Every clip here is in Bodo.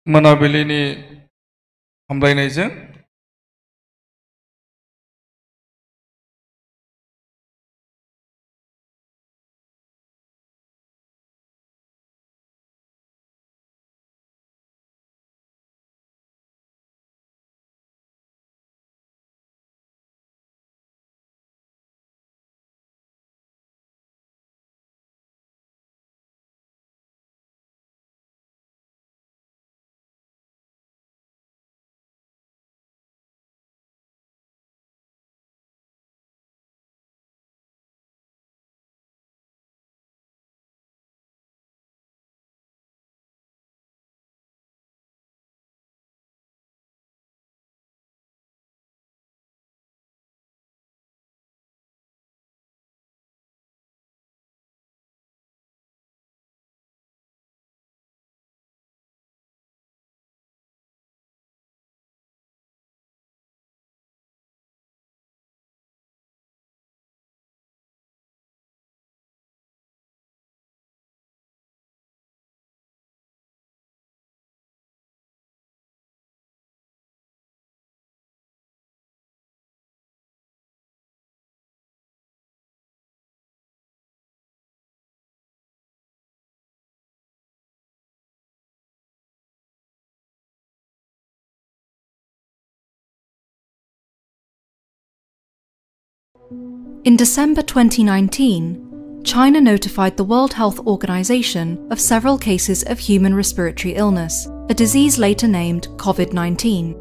मोनाबिलिनि हामलायनायजों In December 2019, China notified the World Health Organization of several cases of human respiratory illness, a disease later named COVID-19.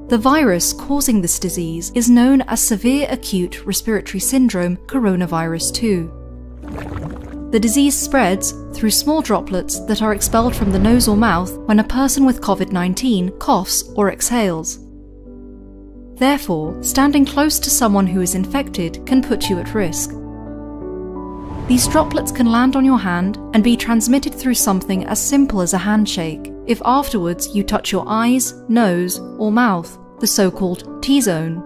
The virus causing this disease is known as severe acute respiratory syndrome coronavirus 2. The disease spreads through small droplets that are expelled from the nose or mouth when a person with COVID-19 coughs or exhales. Therefore, standing close to someone who is infected can put you at risk. These droplets can land on your hand and be transmitted through something as simple as a handshake, if afterwards you touch your eyes, nose, or mouth, the so-called T-zone.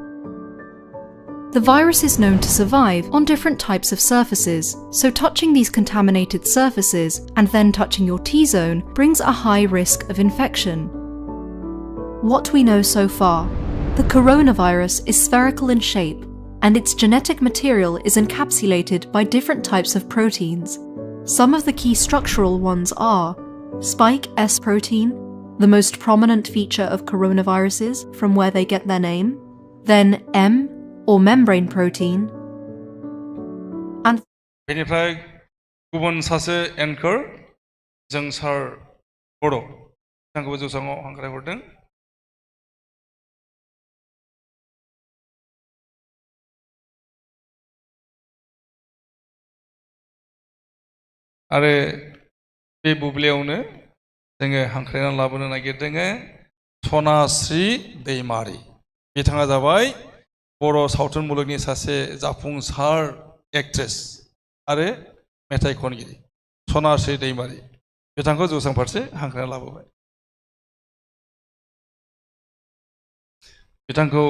The virus is known to survive on different types of surfaces, so touching these contaminated surfaces and then touching your T-zone brings a high risk of infection. What we know so far: the coronavirus is spherical in shape, and its genetic material is encapsulated by different types of proteins. Some of the key structural ones are spike S protein, the most prominent feature of coronaviruses from where they get their name, then M, or membrane protein, and बेनिफ्राय गुबुन सासे एंकर जों सार बड' बिथांखौबो जौसाङाव हांख्रायहरदों। आरो बे बुब्लियावनो जोङो हांख्रायनानै लाबोनो नागिरदों सनास्रि दैमारि। बिथाङा जाबाय बर' सावथुन मुलुगनि सासे जाफुंसार एक्ट्रेस आरो मेथाइ खनगिरि सनास्रि दैमारि। बिथांखौ जौसां फारसे हांख्रायनानै लाबोबाय। बिथांखौ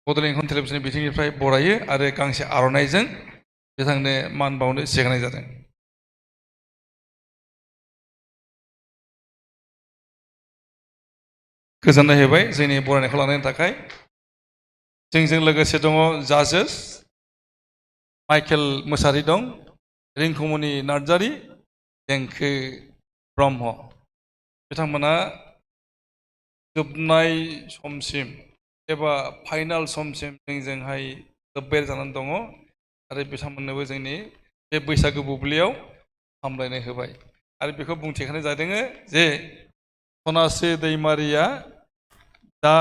बड'लेण्ड इंखन टेलिभिजननि बिथिंनिफ्राय बरायो आरो गांसे आर'नाइजों बिथांनो मान बावनो सिगांनाय जादों। गोजोननाय होबाय जोंनि बरायनायखौ लानायनि थाखाय। जोंजों लोगोसे दङ जाजेस माइकेल मोसाहारि दं, रिंकुमनि नार्जारि, देंखो ब्रह्म। बिथांमोना जोबनाय समसिम एबा फाइनाल समसिम जोंजोंहाय लोब्बाय जानानै दङ आरो बिथांमोननोबो जोंनि बे बैसागु बुब्लियाव हामलायनाय होबाय आरो बेखौ बुंथिखानाय जादों जे सनास्रि दैमारिया दा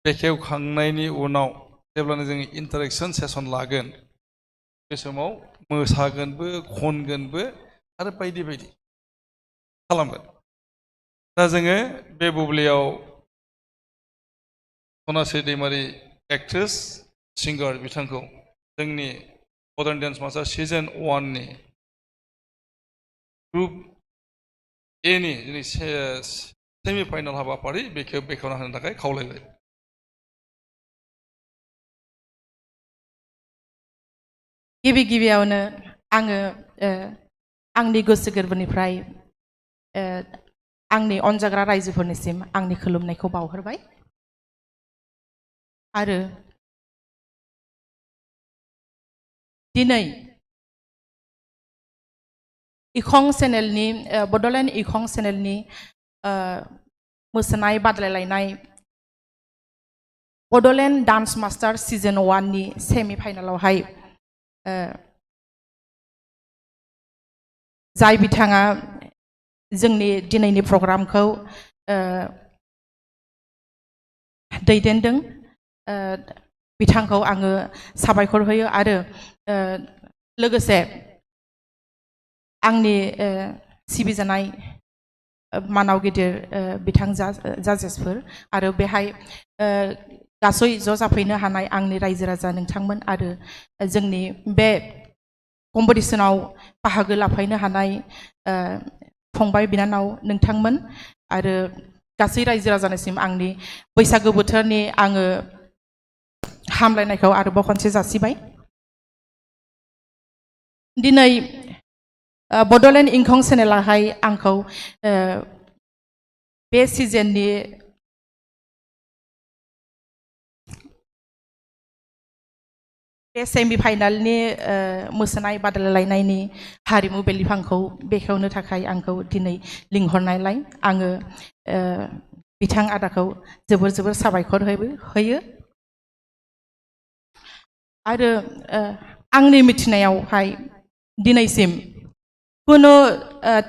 बेखेवखांनायनि उनाव जेब्लानो जों इन्टारेक्शन सेसन लागोन बे समाव मोसागोनबो खनगोनबो आरो बायदि बायदि खालामगोन। दा जोङो बे बुब्लियाव सनास्रि दैमारि एक्ट्रेस सिंगार बिथांखौ जोंनि मडार्न डान्स मास्टार सिजन 1 नि ग्रुप ए नि जोंनि सेमि फाइनाल हाबाफारि बेखौ बेखेवना होनो थाखाय खावलायबाय। गिबियावनो आङो आंनि गोसो गोरबोनिफ्राय आंनि अनजाग्रा रायजोफोरनिसिम आंनि खुलुमनायखौ बावहरबाय आरो दिनै इखं चेनेलनि बड'लेण्ड इखं चेनेलनि मोसानाय बादायलायनाय बड'लेण्ड डान्स मास्टार सिजन 1 नि सेमि फाइनालावहाय जाय बिथाङा जोंनि दिनैनि प्रग्रामखौ दैदेनदों बिथांखौ आङो साबायखर होयो आरो लोगोसे आंनि सिबिजानाय मानाव गिदिर बिथां जाजेसफोर आरो बेहाय गासै ज' जाफैनो हानाय आंनि रायजो राजा नोंथांमोन आरो जोंनि बे कम्पिटिशनाव बाहागो लाफैनो हानाय फंबाय बिनानाव नोंथांमोन आरो गासै रायजो राजानिसिम आंनि बैसागो बोथोरनि आङो हामलायनायखौ आरोबाव खनसे जासिबाय दिनै बड'लेण्ड इंखं चेनेलाहाय आंखौ बे सिजननि बे सेमि फाइनालनि मोसानाय बादायलायनायनि हारिमु बेलिफांखौ बेखेवनो थाखाय आंखौ दिनै लिंहरनायलाय आङो बिथां आदाखौ जोबोर जोबोर साबायखर होयो आरो आंनि मिथिनायावहाय दिनैसिम कुनु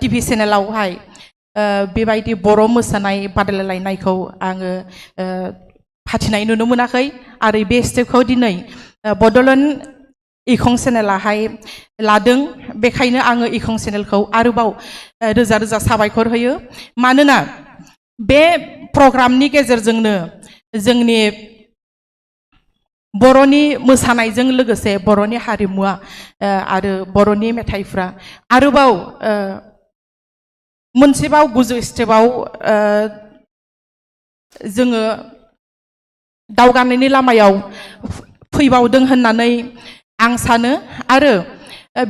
टिभि चेनेलावहाय बेबायदि बर' मोसानाय बादायलायनायखौ आङो फाथिनाय नुनो मोनाखै आरो बे स्टेपखौ दिनै बड'लेण्ड इखं चेनेलाहाय लादों बेखायनो आङो इखं चेनेलखौ आरोबाव रोजा रोजा साबायखर होयो मानोना बे प्रग्रामनि गेजेरजोंनो जोंनि बर'नि मोसानायजों लोगोसे बर'नि हारिमुआ आरो बर'नि मेथाइफ्रा आरोबाव मोनसेबाव गोजौ स्टेपाव जोङो दावगानायनि लामायाव फैबावदों होननानै आं सानो आरो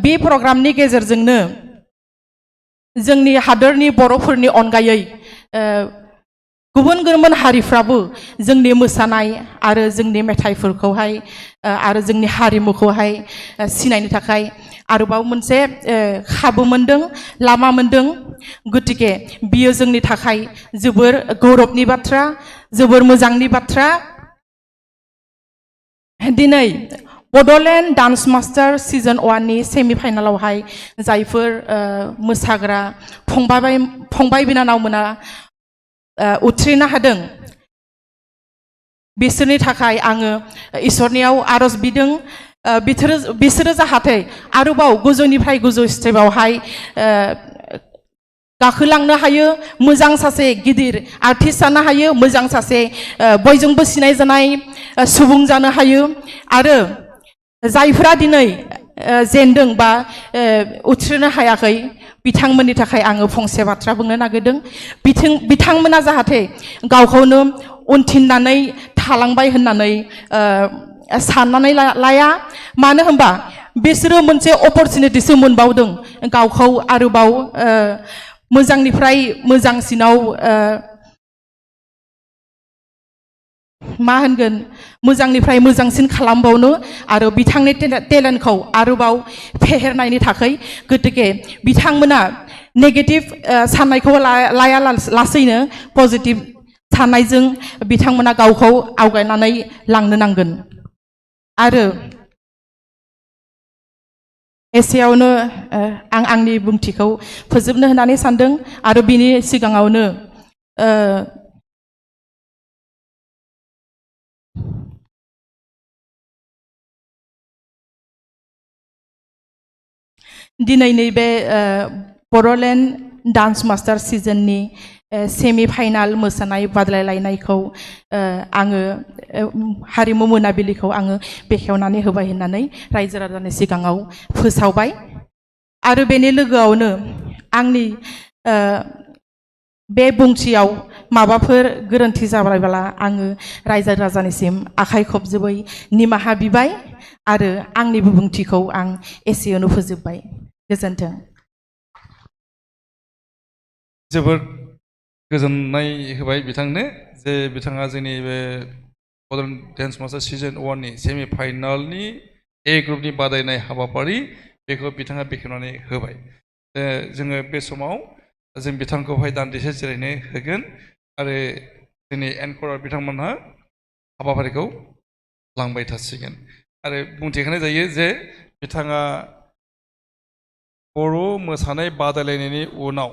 बे प्रग्रामनि गेजेरजोंनो जोंनि हादरनि बर'फोरनि अनगायै गुबुन गुबुन हारिफ्राबो जोंनि मोसानाय आरो जोंनि मेथाइफोरखौहाय आरो जोंनि हारिमुखौहाय सिनायनो थाखाय आरोबाव मोनसे खाबु मोनदों लामा मोनदों गतिके बियो जोंनि थाखाय जोबोर गौरबनि बाथ्रा जोबोर मोजांनि बाथ्रा दिनै बड'लेण्ड डान्स मास्टार सिजन 1 नि सेमि फाइनालावहाय जायफोर मोसाग्रा फंबाय बिनानावमोना उथ्रिनो हादों बिसोरनि थाखाय आङो इसोरनियाव आरज बिदों बिसोरो जाहाथे आरोबाव गोजौनिफ्राय गोजौ स्टेपावहाय गाखोलांनो हायो मोजां सासे गिदिर आर्टिस्ट जानो हायो मोजां सासे बयजोंबो सिनाय जानाय सुबुं जानो हायो आरो जायफोरा दिनै जेनदों बा उथ्रिनो हायाखै बिथांमोननि थाखाय आङो फंसे बाथ्रा बुंनो नागिरदों बिथांमोना जाहाथे गावखौनो उनथिननानै थालांबाय होननानै साननानै लाया मानो होनबा बिसोरो मोनसे अपरचुनिटिसो मोनबावदों गावखौ आरोबाव मोजांनिफ्राय मोजांसिनाव मा होनगोन मोजांनिफ्राय मोजांसिन खालामबावनो आरो बिथांनि टेलेन्टखौ आरोबाव फेहेरनायनि थाखाय गतिके बिथांमोना नेगेटिभ साननायखौ लाया लासैनो पजिटिभ साननायजों बिथांमोना गावखौ आवगायनानै लांनो नांगोन आरो एसेयावनो आं आंनि बुंथिखौ फोजोबनो होननानै सानदों आरो बिनि सिगाङावनो दिनैनि बे बड'लेण्ड डान्स मास्टार सिजननि सेमि फाइनाल मोसानाय बादायलायनायखौ आङो हारिमु मोनाबिलिखौ आङो बेखेवनानै होबाय होननानै रायजो राजानि सिगाङाव फोसावबाय आरो बेनि लोगोआवनो आंनि बे बुंथियाव माबाफोर गोरोन्थि जाबायब्ला आङो रायजो राजानिसिम आखाइ खबजोबै निमाहा बिबाय आरो आंनि बिबुंथिखौ आं एसेयावनो फोजोबबाय गोजोन्थों जोबोद गोजोननाय होबाय बिथांनो जे बिथाङा जोंनि बे बड'लेण्ड डेन्स मास्टार सिजन 1 नि सेमि फाइनालनि ए ग्रुपनि बादायनाय हाबाफारि बेखौ बिथाङा बेखेवनानै होबाय। जोङो बे समाव जों बिथांखौहाय दान्दिसे जिरायनो होगोन आरो जोंनि एनकरार बिथांमोनहा हाबाफारिखौ लांबाय थासिगोन आरो बुंथिखानाय जायो जे बिथाङा बर' मोसानाय बादायलायनायनि उनाव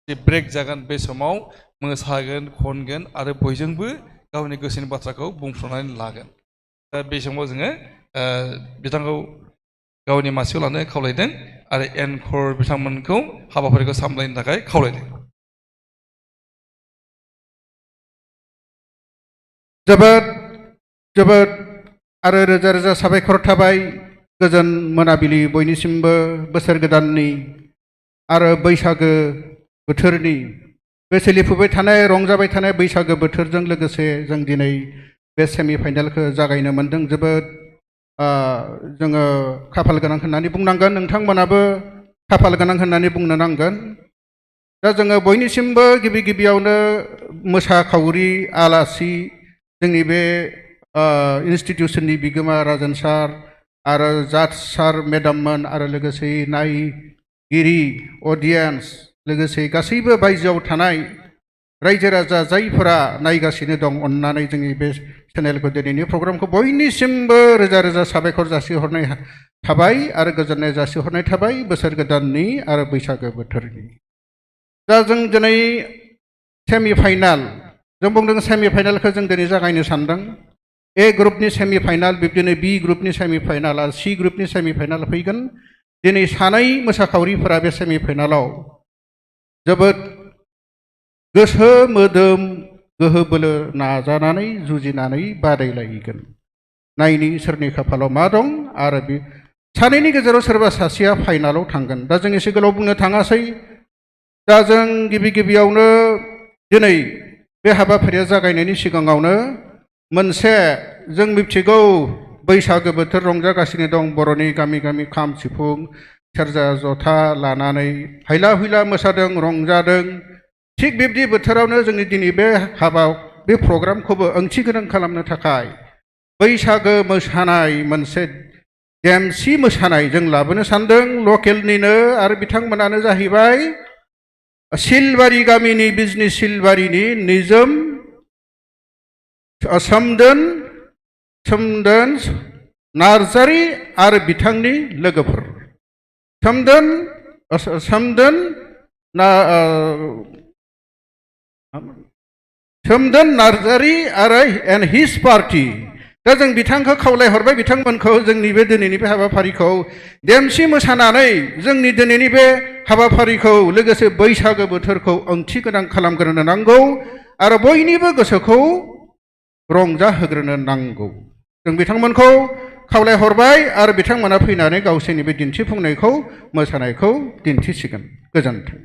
जे ब्रेक जागोन बे समाव मोसागोन खनगोन आरो बयजोंबो गावनि गोसोनि बाथ्राखौ बुंफ्रुनानै लागोन। दा बे समाव जोङो बिथांखौ गावनि मासियाव लानो खावलायदों आरो एनकर बिथांमोनखौ हाबाफारिखौ सामलायनो थाखाय खावलायदों। जोबोद आरो रोजा रोजा साबायखर थाबाय। गोजोन मोनाबिलि बयनिसिमबो बोसोर गोदाननि आरो बैसागो बोथोरनि बे सोलिफुबाय थानाय रंजाबाय थानाय बैसागो बोथोरजों लोगोसे जों दिनै बे सेमि फाइनालखौ जागायनो मोनदों। जोबोद जोङो खाफाल गोनां होननानै बुंनांगोन, नोंथांमोनाबो खाफाल गोनां होननानै बुंनो नांगोन। दा जोङो बयनिसिमबो गिबियावनो मोसाखावरि आलासि जोंनि बे इन्सटिटिउसननि बिगोमा राजन सार आरो जाज सार मेडाममोन आरो लोगोसे नायगिरि अडियेन्स लोगोसे गासैबो बायजोआव थानाय रायजो राजा जायफोरा नायगासिनो दं, अन्नानै जोंनि बे चेनेलखौ दिनैनि प्रग्रामखौ बयनिसिमबो रोजा रोजा साबायखर जासिहरनाय थाबाय आरो गोजोननाय जासिहरनाय थाबाय बोसोर गोदाननि आरो बैसागो बोथोरनि। दा जों दिनै सेमि फाइनाल जों बुंदों सेमि फाइनालखौ जों दिनै जागायनो सानदों। ए ग्रुपनि सेमि फाइनाल, बिब्दिनो बि ग्रुपनि सेमि फाइनाल आरो सि ग्रुपनि सेमि फाइनाल फैगोन। दिनै सानै मोसाखावरिफोरा बे सेमि फाइनालाव जोबोद गोसो मोदोम गोहो बोलो नाजानानै जुजिनानै बादायलायगोन। नायनि सोरनि खाफालाव मा दं आरो बे सानैनि गेजेराव सोरबा सासेया फाइनालाव थांगोन। दा जों एसे गोलाव बुंनो थाङासै। दा जों गिबियावनो दिनै बे हाबाफारिया जागायनायनि सिगाङावनो मोनसे जों मिथिगौ बैसागो बोथोर रंजागासिनो दं। बर'नि गामि गामि खाम सिफुं सेरजा जथा लानानै हायला हुइला मोसादों रंजादों। थिग बिब्दि बोथोरावनो जोंनि दिनै बे प्रग्रामखौबो ओंथि गोनां खालामनो थाखाय बैसागो मोसानाय मोनसे देमसि मोसानाय जों लाबोनो सानदों लकेलनिनो। आरो बिथांमोनानो जाहैबाय सिलबारि गामिनि बिजनि सिलबारिनि निजोम सोमदोन नार्जारि आरो बिथांनि लोगोफोर सोमदोन नार्जारि आरो एन्ड हिज पार्टि। दा जों बिथांखौ खावलायहरबाय बिथांमोनखौ जोंनि बे दिनैनि बे हाबाफारिखौ देमसि मोसानानै जोंनि दिनैनि बे हाबाफारिखौ लोगोसे बैसागो बोथोरखौ ओंथि गोनां खालामग्रोनो नांगौ आरो बयनिबो गोसोखौ रंजाहोग्रोनो नांगौ। जों बिथांमोनखौ खावलायहरबाय आरो बिथांमोना फैनानै गावसोरनि बे दिन्थिफुंनायखौ मोसानायखौ दिन्थिसिगोन। गोजोन्थों।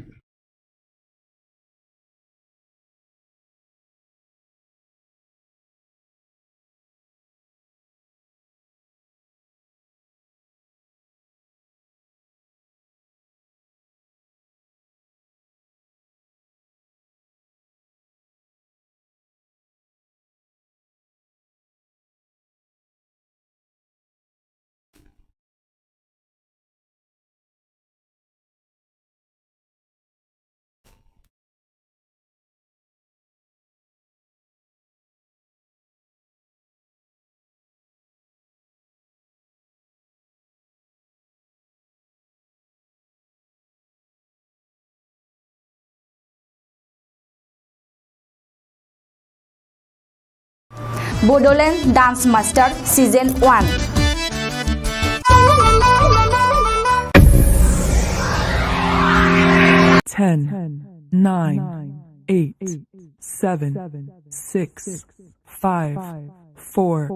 BODOLAND Dance Master Season 1. Ten, 9, 8, 7, 6, 5, 4,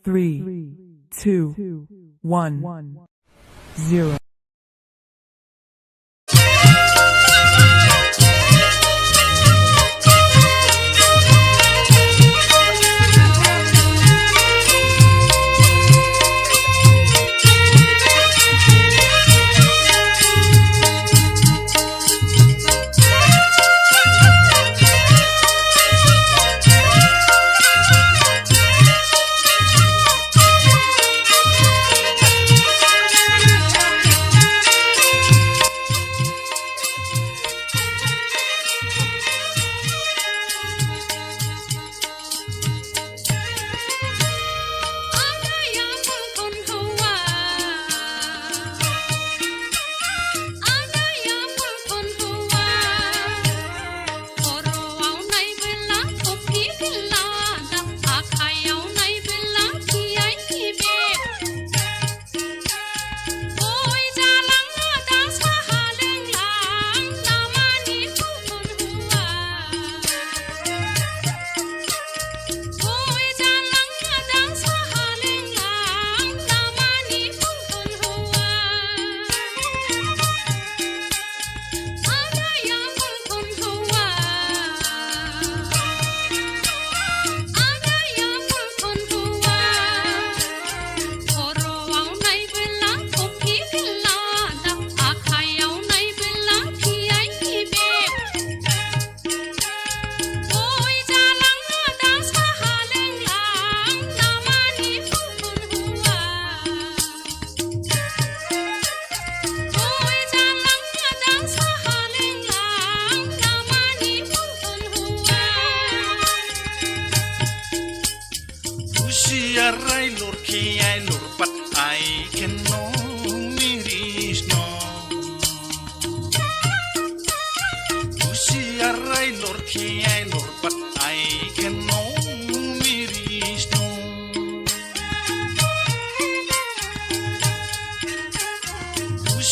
3, 2, 1, 0.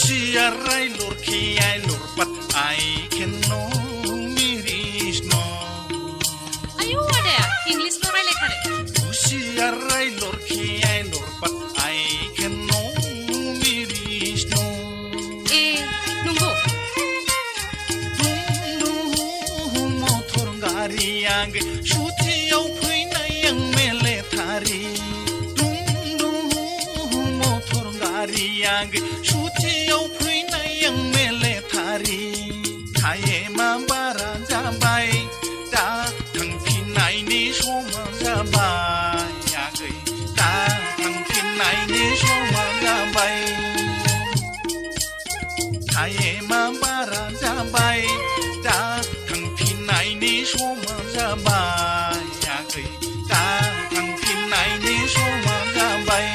Usiarai lurki ai lurpat I can know miris no. Ayo ada English lo raile kare. Usiarai lurki ai lurpat I can know miris no. Nunggu. Motor gari yang shutiau puinai yang meletari. Motor gari yang shutiau puinai yang meletari. Kaye mambara jabai, da tangpinai ni soma jabai. Yagai da tangpinai ni soma jabai. Kaye mambara jabai, da tangpinai ni soma jabai. Yagai da tangpinai ni soma jabai.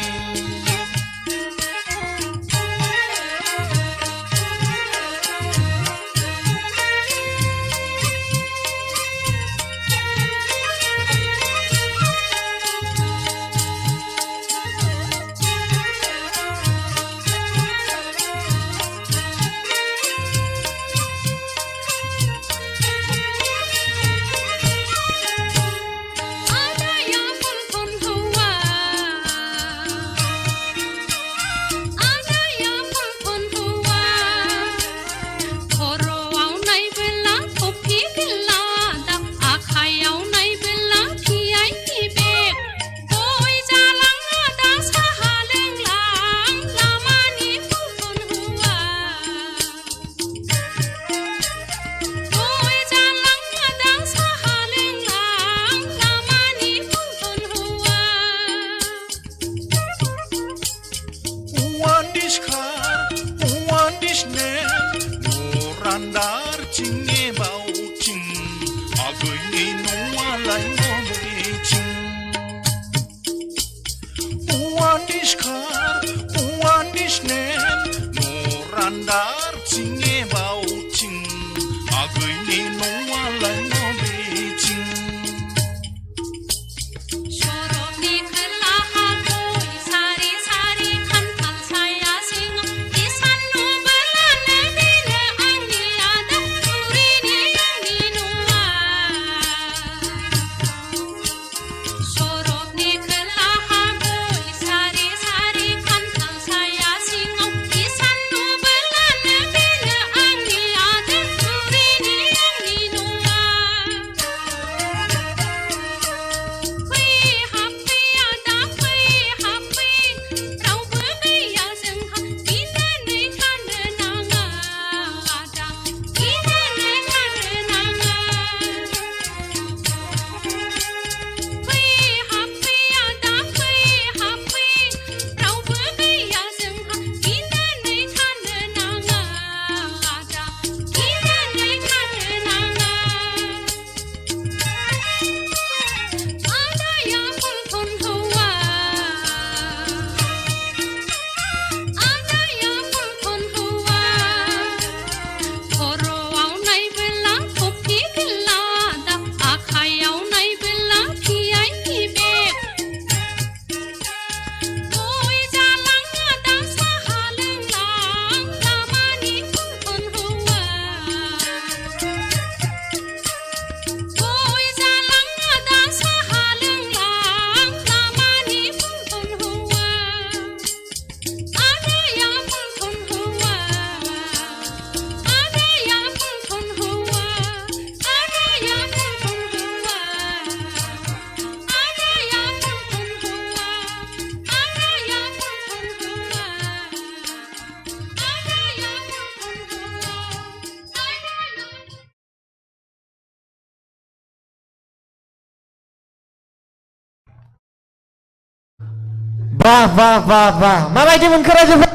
Wah. Mabaidi monkara juga.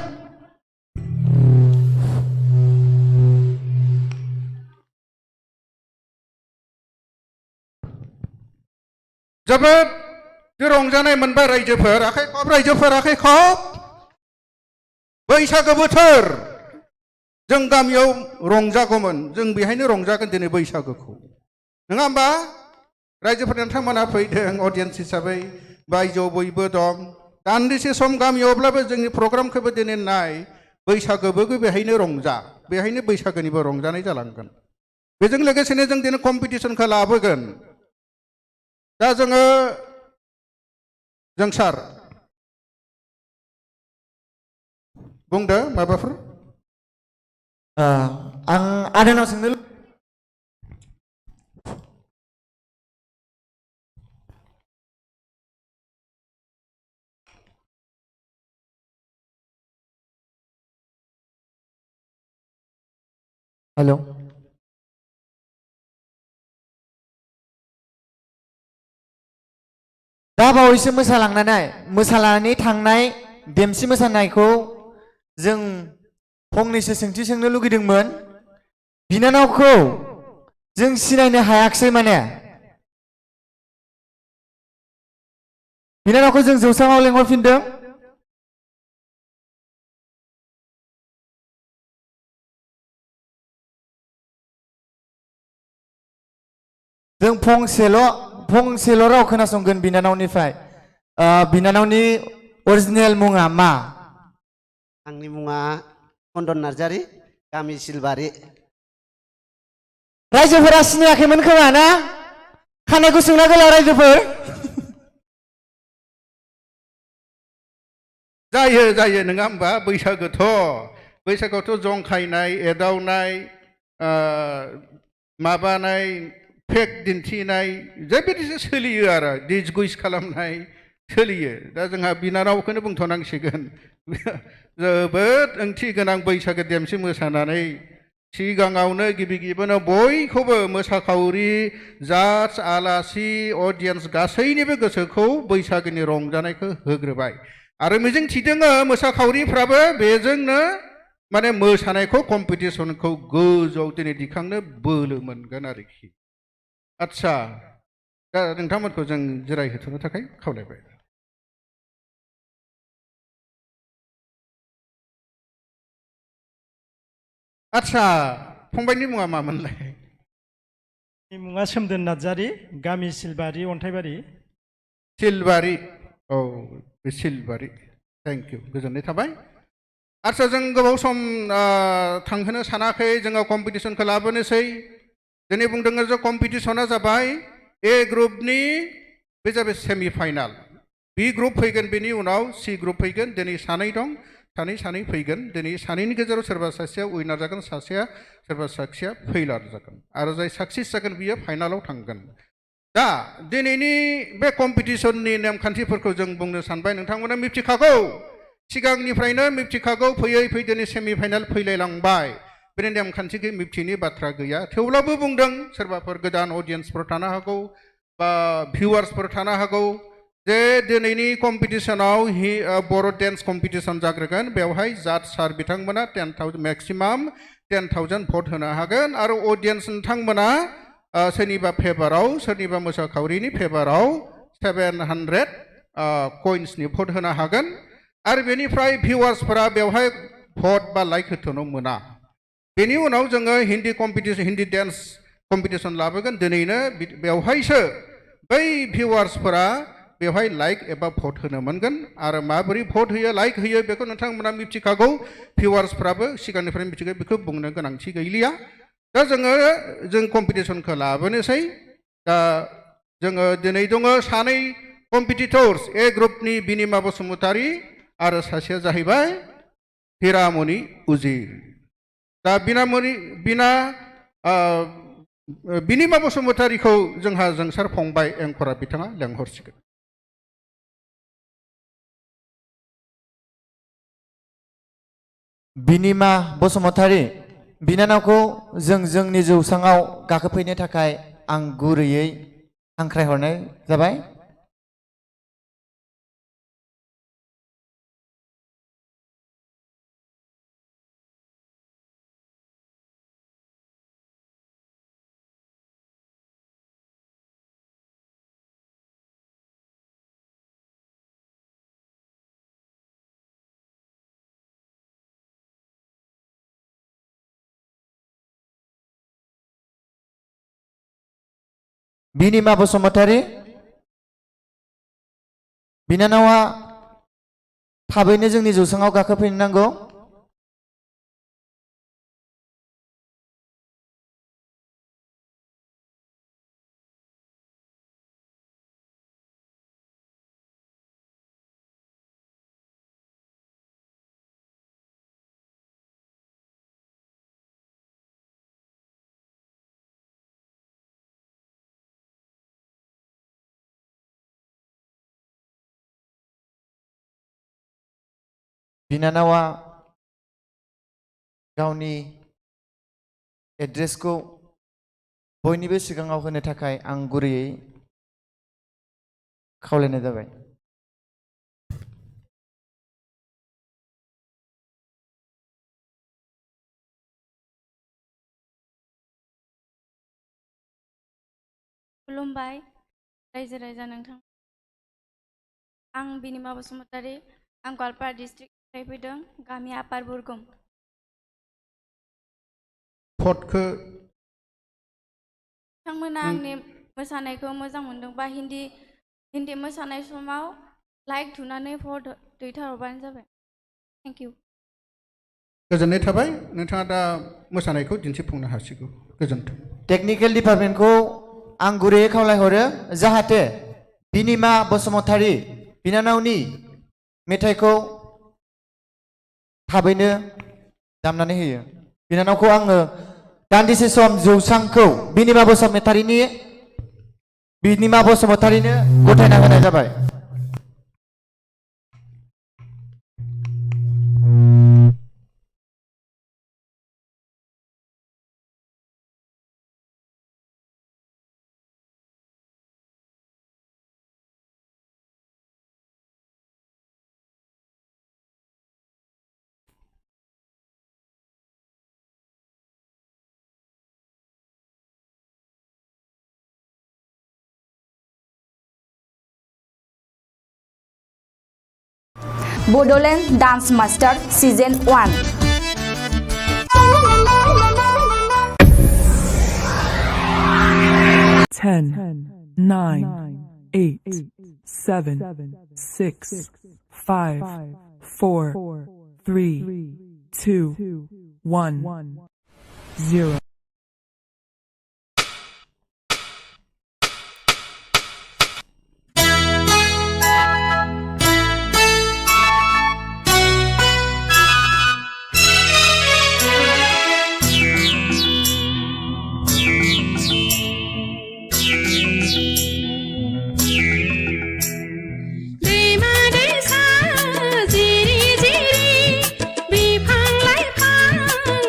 जोबोद रंजानाय मोनबाय रायजोफोर आखाइ खब रायजोफोर आखाइ खब बैसागो बोथोर जों गामियाव रंजागौमोन जों बेहायनो रंजागोन दिनै बैसागोखौ नङा होमबा रायजोफोर नोंथांमोना फैदों अडियन्स हिसाबै बायजोआव बयबो दं दान्दिसे सम गामियावब्लाबो जोंनि प्रग्रामखौबो दिनै नाय बैसागोबो बेहायनो रंजा बेहायनो बैसागोनिबो रंजानाय जालांगोन बेजों लोगोसेनो जों दिनै कम्पिटिसनखौ लाबोगोन दा जों सार बुंदो माबाफोर आं आदानाव सोंनो हेलौ दा बावैसो मोसानानै थांनाय देमसि मोसानायखौ जों फंनैसो सोंथि सोंनो लुगैदोंमोन बिनानावखौ जों सिनायनो हायाखिसै माने बिनानावखौ जों जौसाङाव लेंहरफिनदों जों फंसेल' राव खोनासंगोन बिनानावनिफ्राय बिनानावनि अरिजिनेल मुङा मा आंनि मुङा कन्दन नार्जारी गामि सिलबारि रायजोफोरा सिनायाखैमोन खोमा ना खानाय गुसुंना गोलाव रायजोफोर जायो नङा होमबा बैसागोआवथ' जंखायनाय एदावनाय माबानाय फेक दिन्थिनाय जेबायदिसो सोलियो आरो डिसगुइस खालामनाय सोलियो दा जोंहा बिनानावखौनो बुंथ'नांसिगोन जोबोद ओंथि गोनां बैसागो देमसि मोसानानै सिगाङावनो गिबियावनो बयखौबो मोसाखावरि जाज आलासि अडियेन्स गासैनिबो गोसोखौ बैसागोनि रंजानायखौ होग्रोबाय आरो मिजिं थिदोङो मोसाखावरिफ्राबो बेजोंनो माने मोसानायखौ कम्पिटिसनखौ गोजौआव दिनै दिखांनो बोलो मोनगोन आरोखि आदसा दा नोंथांमोनखौ जों जिरायहोथ'नो थाखाय खावलायबाय आदसा फंबायनि मुङा मामोनलाय मुङा सोमदोन नार्जारी गामि सिलबारि अन्थाइबारि औ बे सिलबारि थेंक इउ गोजोननाय थाबाय आदसा जों गोबाव सम थांहोनो सानाखै जोङो कम्पिटिसनखौ लाबोनोसै दिनै बुंदों जे कम्पिटिसना जाबाय ए ग्रुपनि बे जाबाय सेमि फाइनाल बि ग्रुप फैगोन बेनि उनाव सि ग्रुप फैगोन दिनै सानै दं सानै फैगोन दिनै सानैनि गेजेराव सोरबा सासेया उइनार जागोन सोरबा सासेया फेइलार जागोन आरो जाय साक्सेस जागोन बियो फाइनालाव थांगोन दा दिनैनि बे कम्पिटिसननि नेमखान्थिफोरखौ जों बुंनो सानबाय नोंथांमोना मिथिखागौ सिगांनिफ्रायनो मिथिखागौ फैयै दिनै सेमि फाइनाल फैलायलांबाय बे नेमखान्थिखौ मिथिनि बाथ्रा गैया थेवब्लाबो बुंदों सोरबाफोर गोदान अडियेन्सफोर थानो हागौ बा भिउवार्सफोर थानो हागौ जे दिनैनि कम्पिटिसनाव बर' डेन्स कम्पिटिसन जाग्रोगोन बेवहाय जाज सार बिथांमोना 10,000 मेक्सिमाम 10,000 भट होनो हागोन आरो अडियेन्स नोंथांमोना सोरनिबा फेभाराव सोरनिबा मोसाखावरिनि फेभाराव 700 कइन्सनि भट होनो हागोन आरो बेनिफ्राय भिउवार्सफोरा बेवहाय भट बा लाइक होथ'नो मोना बेनि उनाव जोङो हिन्दी डेन्स कम्पिटिसन लाबोगोन दिनैनो बेवहायसो बै भिउवार्सफोरा बेवहाय लाइक एबा भट होनो मोनगोन आरो माबोरै भट होयो लाइक होयो बेखौ नोंथांमोना मिथिखागौ भिउवार्सफ्राबो सिगांनिफ्रायनो मिथिगौ बेखौ बुंनो गोनांथि गैलिया दा जों कम्पिटिसनखौ लाबोनोसै दा जोङो दिनै दङ सानै कम्पिटिटर्स ए ग्रुपनि बिनिमा बसुमतारी आरो सासेया जाहैबाय हिरामणि उजिर दा बिनिमा बसुमतारीखौ जोंहा जोंसार फंबाय एंकरा बिथाङा लेंहरसिगोन बिनिमा बसुमतारी बिनानावखौ जोंनि जौसाङाव गाखोफैनो थाखाय आं गुरैयै हांख्रायहरनाय जाबाय बिनिमा बसुमतारी बिनानावा थाबैनो जोंनि जौसाङाव गाखोफैनो नांगौ बिनानावा गावनि एड्रेसखौ बयनिबो सिगाङाव होनो थाखाय आं गुरैयै खावलायनाय जाबाय। खुलुमबाय रायजो राजा नोंथां। आं बिनिमा बसुमतारी, आं गवालपारा डिस्ट्रिक्टनिफ्राय फैदों, गामि आपार बुरगुम। भटखौ बिथांमोना आंनि मोसानायखौ मोजां मोनदों बा हिन्दी मोसानाय समाव लाइक थुनानै भट दैथायहरबानो जाबाय। Thank you. गोजोननाय थाबाय, नोंथाङा दा मोसानायखौ दिन्थिफुंनो हासिगौ। गोजोन्थों। टेक्निकेल डिपार्टमेन्टखौ आं गुरैयै खावलायहरो जाहाथे बिनिमा बसुमतारी बिनानावनि मेथाइखौ थाबैनो दामनानै होयो। बिनानावखौ आङो दान्दिसे सम जौसांखौ बिनिमा बसुमतारीनो गथायना होनाय जाबाय। BODOLAND Dance Master Season 1. Ten, 9, 8, 7, 6, 5, 4, 3, 2, 1, 0.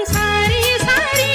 सारी सारी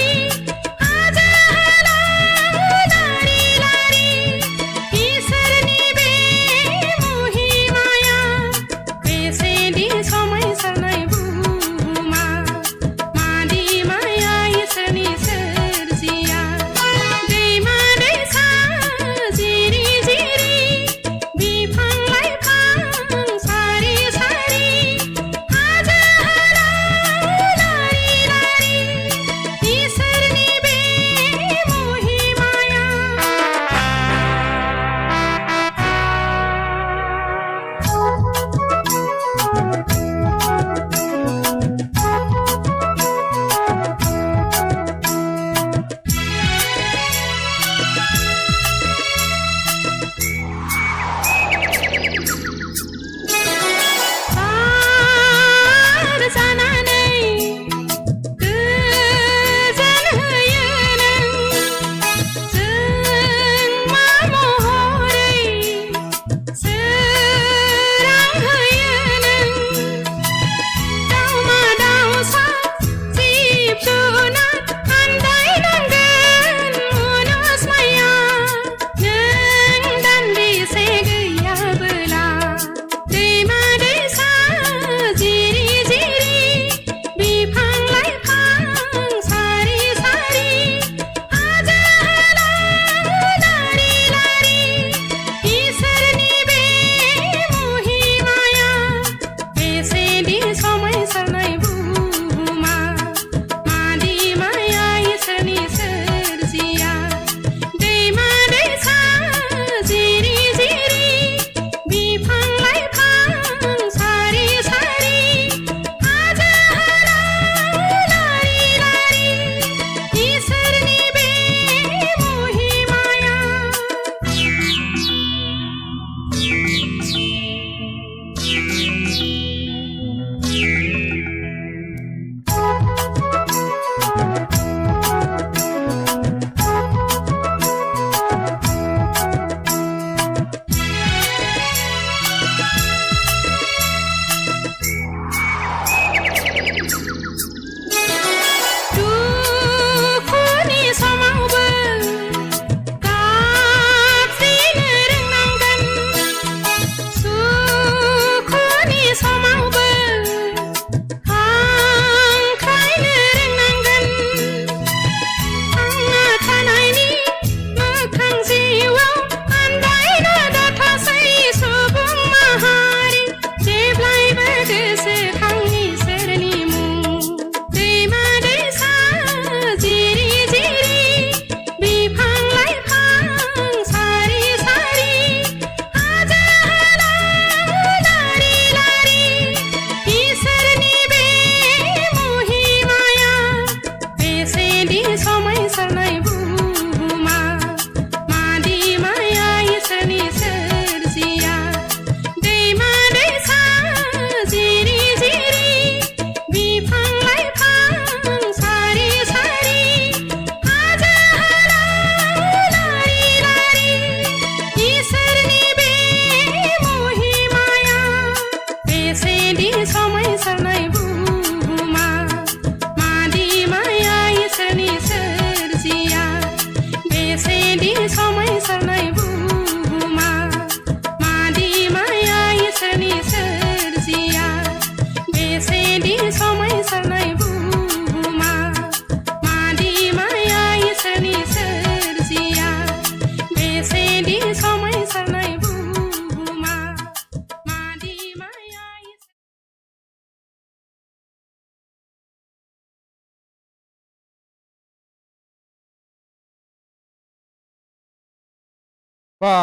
बा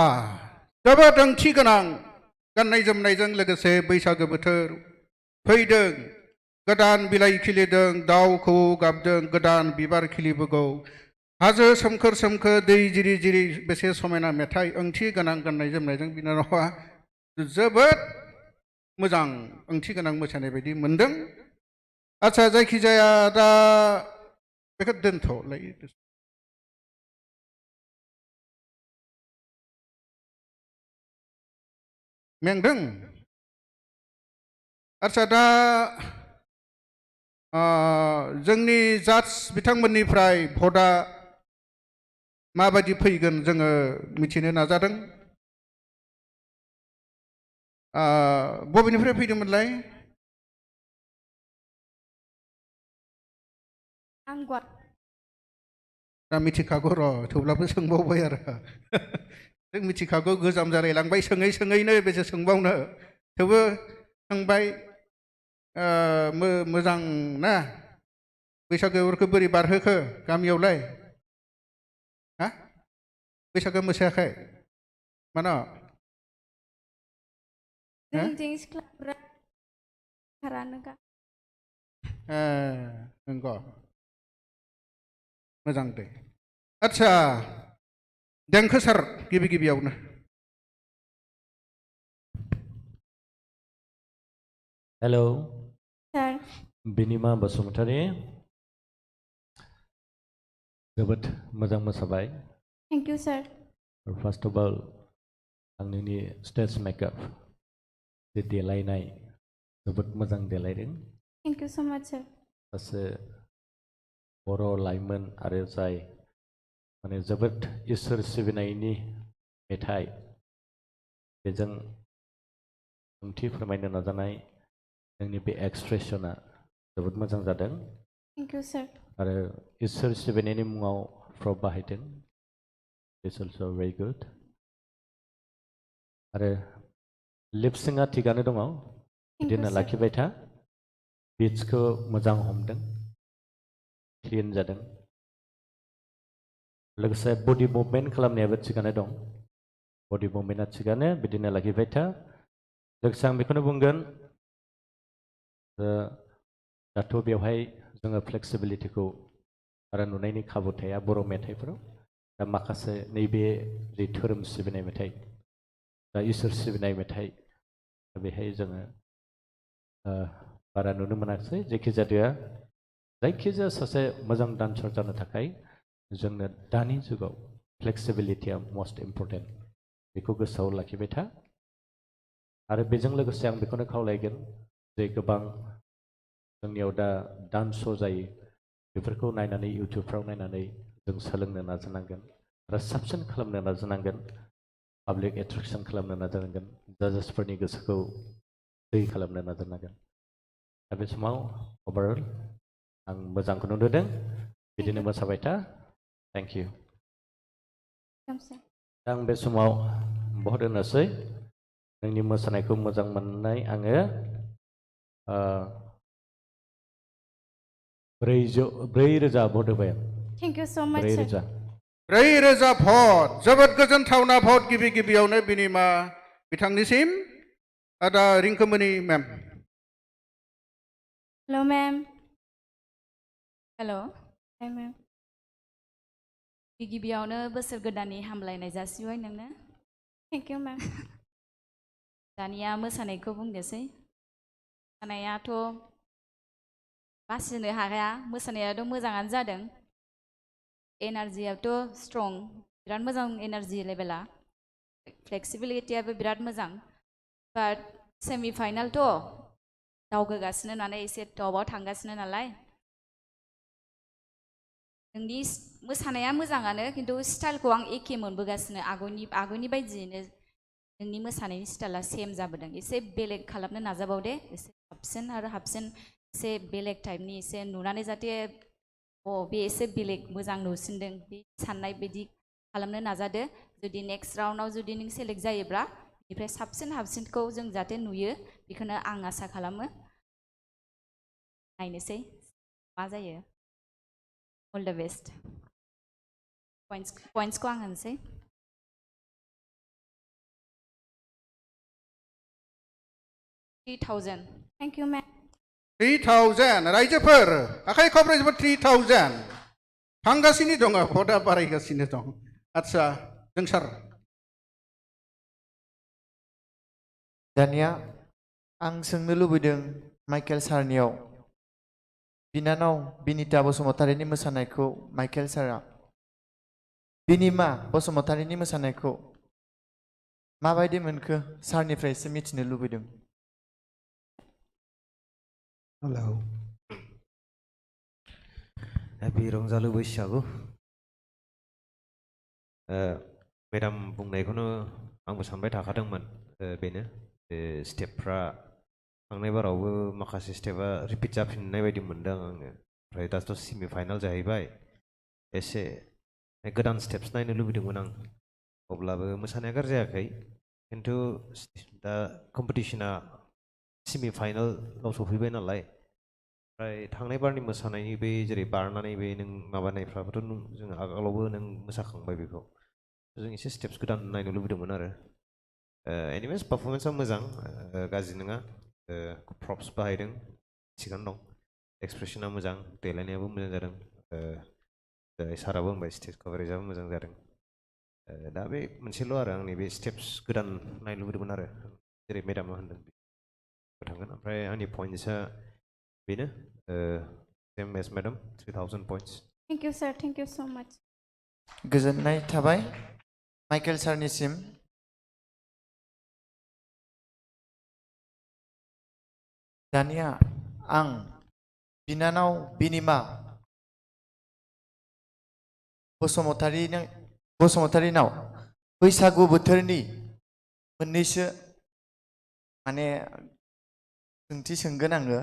जोबोद ओंथि गोनां गाननाय जोमनायजों लोगोसे बैसागो बोथोर फैदों गोदान बिलाइ खिलिदों दाउ खौवौ गाबदों गोदान बिबार खिलिबोगौ हाजो सोमखोर सोमखोर दै जिरि जिरि बेसे समायना मेथाइ ओंथि गोनां गाननाय जोमनायजों बिनानावा जोबोद मोजां ओंथि गोनां मोसानाय बायदि मोनदों आच्छा जायखिजाया दा बेखौ दोनथ'लाय मेंदों आच्छा दा जोंनि जाज बिथांमोननिफ्राय भटआ माबायदि फैगोन जोङो मिथिनो नाजादों बबेनिफ्राय फैदोंमोनलाय आं गवा दा मिथिखागौ र' थेवब्लाबो सोंबावबाय आरो जों मिथिखागौ गोजाम जालायलांबाय सोङै सोङैनो बेसे सोंबावनो थेवबो सोंबाय मोजां ना बैसागोफोरखौ बोरै बारहोखो गामियावलाय हा बैसागो मोसायाखै मानो जोंनिथिं सिख्लाफोरा ओंखारानो नंगौ मोजां दे आच्छा देंखो सार गिबि गिबियावनो हेलौ सार बिनिमा बसुमतारी जोबोद मोजां मोसाबाय thank you sir first of all आंनि स्टेज मेकआप जे देलायनाय जोबोद मोजां देलायदों थेंक इउ स' माच सार सासे बर' लाइमोन आरो जाय माने जोबोद इसोर सिबिनायनि मेथाइ बेजों ओंथि फोरमायनो नाजानाय नोंनि बे एक्सप्रेसना जोबोद मोजां जादों थेंक इउ सार आरो इसोर सिबिनायनि मुङाव फ्रब बाहायदों इट्स अल्स' भेरि गुड आरो लिपसिंआ थिगानो दङ बिदिनो लाखिबाय था बिट्सखौ मोजां हमदों क्लिन जादों लोगोसे बडि मुभमेन्ट खालामनायाबो थिगानो दं बडि मुभमेन्टआ थिगानो बिदिनो लाखिबाय था लोगोसे आं बेखौनो बुंगोन दाथ' बेवहाय जोङो फ्लेक्सिबिलिटिखौ बारा नुनायनि खाबु थाया बर' मेथाइफोराव दा माखासे नैबे जे धोरोम सिबिनाय मेथाइ दा इसोर सिबिनाय मेथाइ बेहाय जोङो बारा नुनो मोनाखिसै जायखिजाया सासे मोजां डान्सार जानो थाखाय जोंनो दानि जुगाव फ्लेक्सिबिलिटिया मस्ट इम्परटेन्ट बेखौ गोसोआव लाखिबाय था आरो बेजों लोगोसे आं बेखौनो खावलायगोन जे गोबां जोंनियाव दा डान्स श' जायो बेफोरखौ नायनानै इउटुबफ्राव नायनानै जों सोलोंनो नाजानांगोन आरो साबसिन खालामनो नाजानांगोन पाब्लिक एट्रेक्सन खालामनो नाजानांगोन जाजेसफोरनि गोसोखौ दै खालामनो नाजानांगोन दा बे समाव अभारअल आं मोजांखौनो नुदों बिदिनो मोसाबाय था थेंक इउ दा आं बे समाव बहुत होनोसै नोंनि मोसानायखौ मोजां मोननाय आङो 4,000 भट होबाय आं थेंक इउ स' माच सार 4,000 भट जोबोद गोजोनथावना भट गिबि गिबियावनो बिनिमा बिथांनिसिम दा रिंकुमनि मेम हेल' मेम हेल' हाय मेम गिबियावनो बोसोर गोदाननि हामलायनाय जासिबाय नोंनो थेंक इउ मेम दानिया मोसानायखौ बुंनोसै मोसानायाथ' बासिनो हाया मोसानायाथ' मोजाङानो जादों एनार्जियाथ' स्ट्रं बिराद मोजां एनार्जि लेभेला फ्लेक्सिबिलिटियाबो बिराद मोजां बाट सेमि फाइनालथ' दावगोगासिनो नालाय एसे टपआव थांगासिनो नालाय नोंनि मोसानाया मोजाङानो खिन्थु स्टाइलखौ आं एखे मोनबोगासिनो आगोलनि बायदियैनो नोंनि मोसानायनि स्टाइला सेम जाबोदों एसे बेलेग खालामनो नाजाबावदे एसे हाबसिन आरो हाबसिन एसे बेलेग टाइपनि एसे नुनानै जाहाथे बे एसे बेलेग मोजां नुसिनदों बे साननाय बायदि खालामनो नाजादो जुदि नेक्स्ट राउन्डआव जुदि नों सेलेक्ट जायोब्ला बेनिफ्राय साबसिन हाबसिनखौ जों जाहाथे नुयो बेखौनो आं आसा खालामो नायनोसै मा जायो अल द बेस्ट पइन्ट्सखौ आं होनोसै 3000. Thank you, ma'am. 3000 रायजोफोर आखाइ खबरायजोबो 3000 थांगासिनो दङ भटआ बारायगासिनो दं आदसा जों सार दानिया आं सोंनो लुबैदों माइकेल सारनियाव बिनानाव बिनिता बसुमतारीनि मोसानायखौ माइकेल सारा बिनिमा बसुमतारीनि मोसानायखौ माबायदि मोनखो सारनिफ्राय एसे मिथिनो लुबैदों हेलौ हेपि रंजालु बैसागु मेडाम बुंनायखौनो आंबो सानबाय थाखादोंमोन बेनो स्टेपफ्रा थांनाय बारावबो माखासे स्टेपआ रिपिट जाफिननाय बायदि मोनदों आङो ओमफ्राय दाथ' सेमि फाइनाल जाहैबाय एसे गोदान स्टेप्स नायनो लुबैदोंमोन आं अब्लाबो मोसानाया गाज्रि जायाखै खिन्थु दा कम्पिटिशना सेमि फाइनालाव सफैबाय नालाय ओमफ्राय थांनाय बारनि मोसानायनि बे जेरै बारनानै बे नों माबानायफ्राबोथ' जों आगोलावबो नों मोसाखांबाय बेखौ जों एसे स्टेप्स गोदान नायनो लुबैदोंमोन आरो एनिवेज पारफरमेन्सआ मोजां गाज्रि नङा प्रप्स बाहायदों थिगानो दं एक्सप्रेसना मोजां देलायनायाबो मोजां जादों साराबो होनबाय स्टेज कभारेजआबो मोजां जादों दा बे मोनसेल' आरो आंनि बे स्टेप्स गोदान नायनो लुबैदोंमोन आरो जेरै मेडामा होनदों थांगोन ओमफ्राय आंनि पइन्ट्सआ बेनो same S madam 3000 पइन्ट्स Thank you, sir. Thank you so much. गोजोननाय थाबाय माइकेल सारनिसिम दानिया आं बिनानाव बिनिमा बसुमतारीनाव बैसागु बोथोरनि मोननैसो माने सोंथि सोंगोन आङो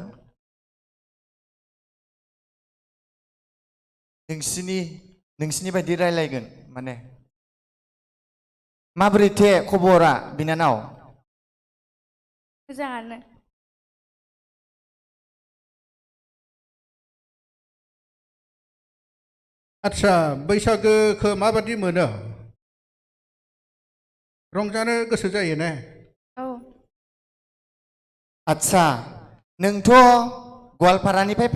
नोंसिनि बायदि रायलायगोन माने माबोरैथे खबरा बिनानाव मोजाङानो आदसा बैसागोखौ माबादि मोनो रंजानो गोसो जायो ने औ आदसा नोंथ' गवालपारानिफ्राय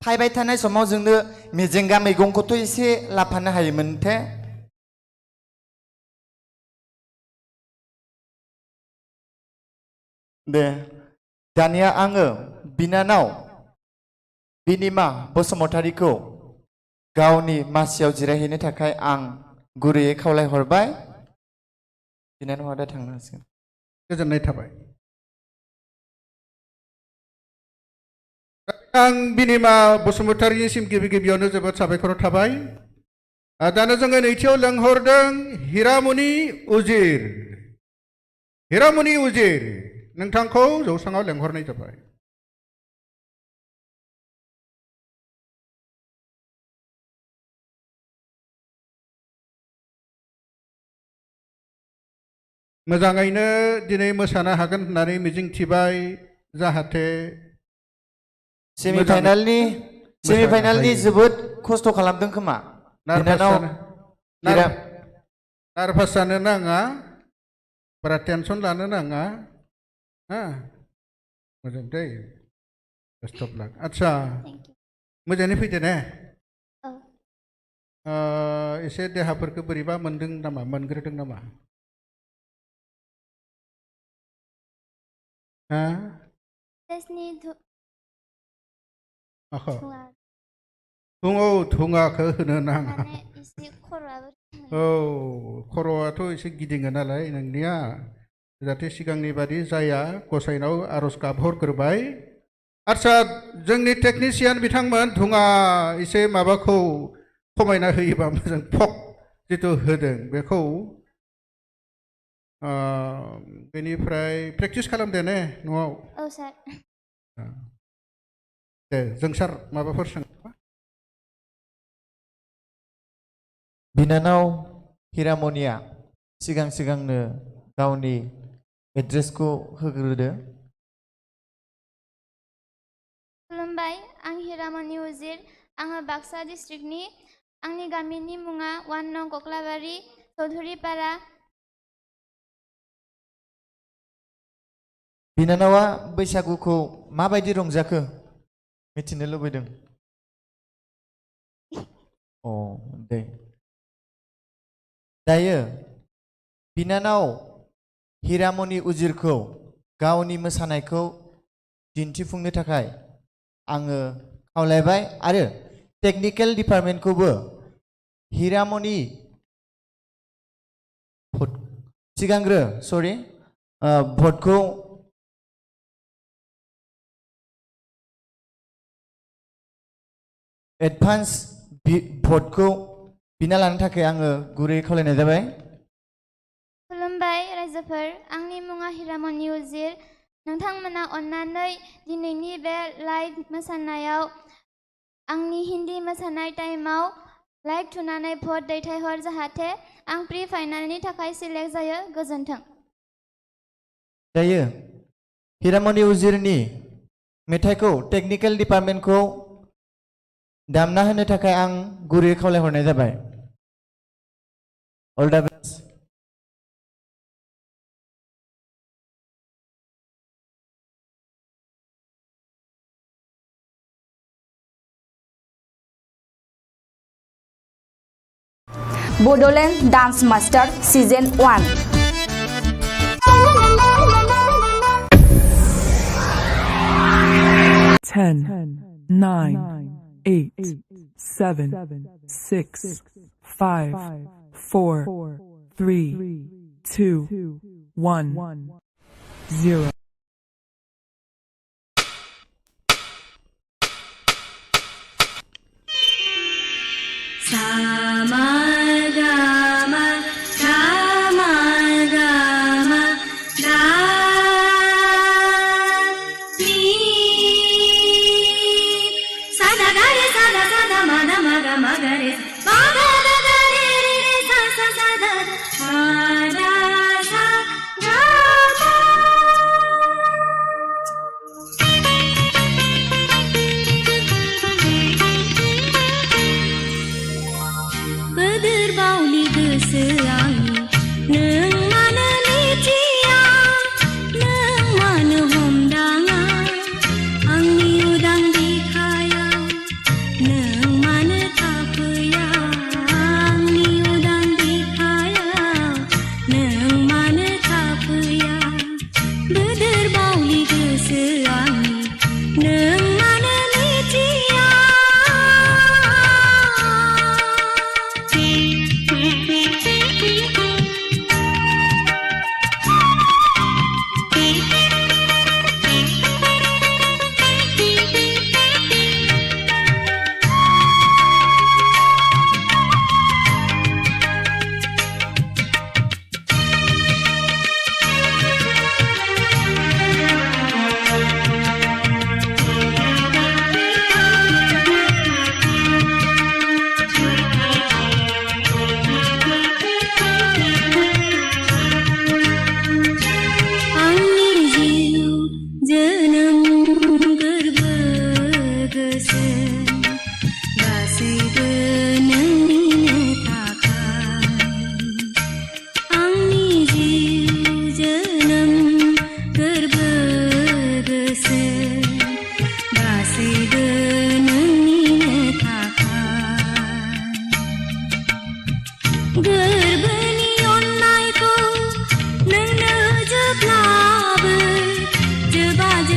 फैबाय थानाय समाव जोंनो मेजेंगा मैगंखौथ' एसे लाफानो हायोमोन थे दे दानिया आङो बिनानाव बिनिमा बसुमतारीखौ गावनि मासियाव जिरायहैनो थाखाय आं गुरैयै खावलायहरबाय बिनानावा दा थांनो हासिगोन गोजोननाय थाबाय आं बिनिमा बसुमतारीनिसिम गिबियावनो जोबोद साबायखर थाबाय दानो जोङो नैथियाव लेंहरदों हिरामनि उजिर नोंथांखौ जौसाङाव लेंहरनाय जाबाय मोजाङैनो दिनै मोसानो हागोन होननानै मिजिंथिबाय जाहाथे सेमिफाइनालनि जोबोद खस्थ' खालामदों खोमा नार्भास जानो नाङा बारा टेनसन लानो नाङा मोजां दै बेस्ट अफ लाक आदसा मोजाङै फैदो ने एसे देहाफोरखौ बोरैबा मोनग्रोदों नामा धुङाखौ होनो नाङा औ खर'आथ' एसे गिदिङो नालाय नोंनिया जाहाथे सिगांनि बादि जाया गसाइनाव आर'ज गाबहरग्रोबाय आदसा जोंनि टेकनिशियान बिथांमोन धुङा एसे माबाखौ खमायना होयोबा मोजां फक जिथु होदों बेखौ बेनिफ्राय प्रेक्टिस खालामदो ने न'आव औ सार दे जों सार माबाफोर सों बिनानाव हिरामनिया सिगांनो गावनि एड्रेसखौ होग्रोदो खुलुमबाय आं हिरामनि उजिर आङो बाक्सा डिस्ट्रिक्टनि आंनि गामिनि मुङा 1 नं कक्लाबारि चौधुरीपारा बिनानावा बैसागुखौ माबायदि रंजाखो मिथिनो लुबैदों अ दे दायो बिनानाव हिरामनि उजिरखौ गावनि मोसानायखौ दिन्थिफुंनो थाखाय आङो खावलायबाय आरो टेक्निकेल डिपार्टमेन्टखौबो हिरामनि सिगांग्रो सरि भटखौ एडभान्स भटखौ बिना लानो थाखाय आङो गुरै खावलायनाय जाबाय खुलुमबाय रायजोफोर आंनि मुङा हिरामनि उजिर नोंथांमोना अन्नानै दिनैनि बे लाइभ मोसानायाव आंनि हिन्दी मोसानाय टाइमाव लाइक थुनानै भट दैथायहर जाहाथे आं प्रि फाइनालनि थाखाय सिलेक्ट जायो गोजोन्थों दायो हिरामनि उजिरनि मेथाइखौ टेक्निकेल डिपार्टमेन्टखौ दामना होनो थाखाय आं गुरै खावलायहरनाय जाबाय all the best BODOLAND Dance Master Season 1 10, 9, 8, 7, 6, 5, 4, 3, 2, 1, 0.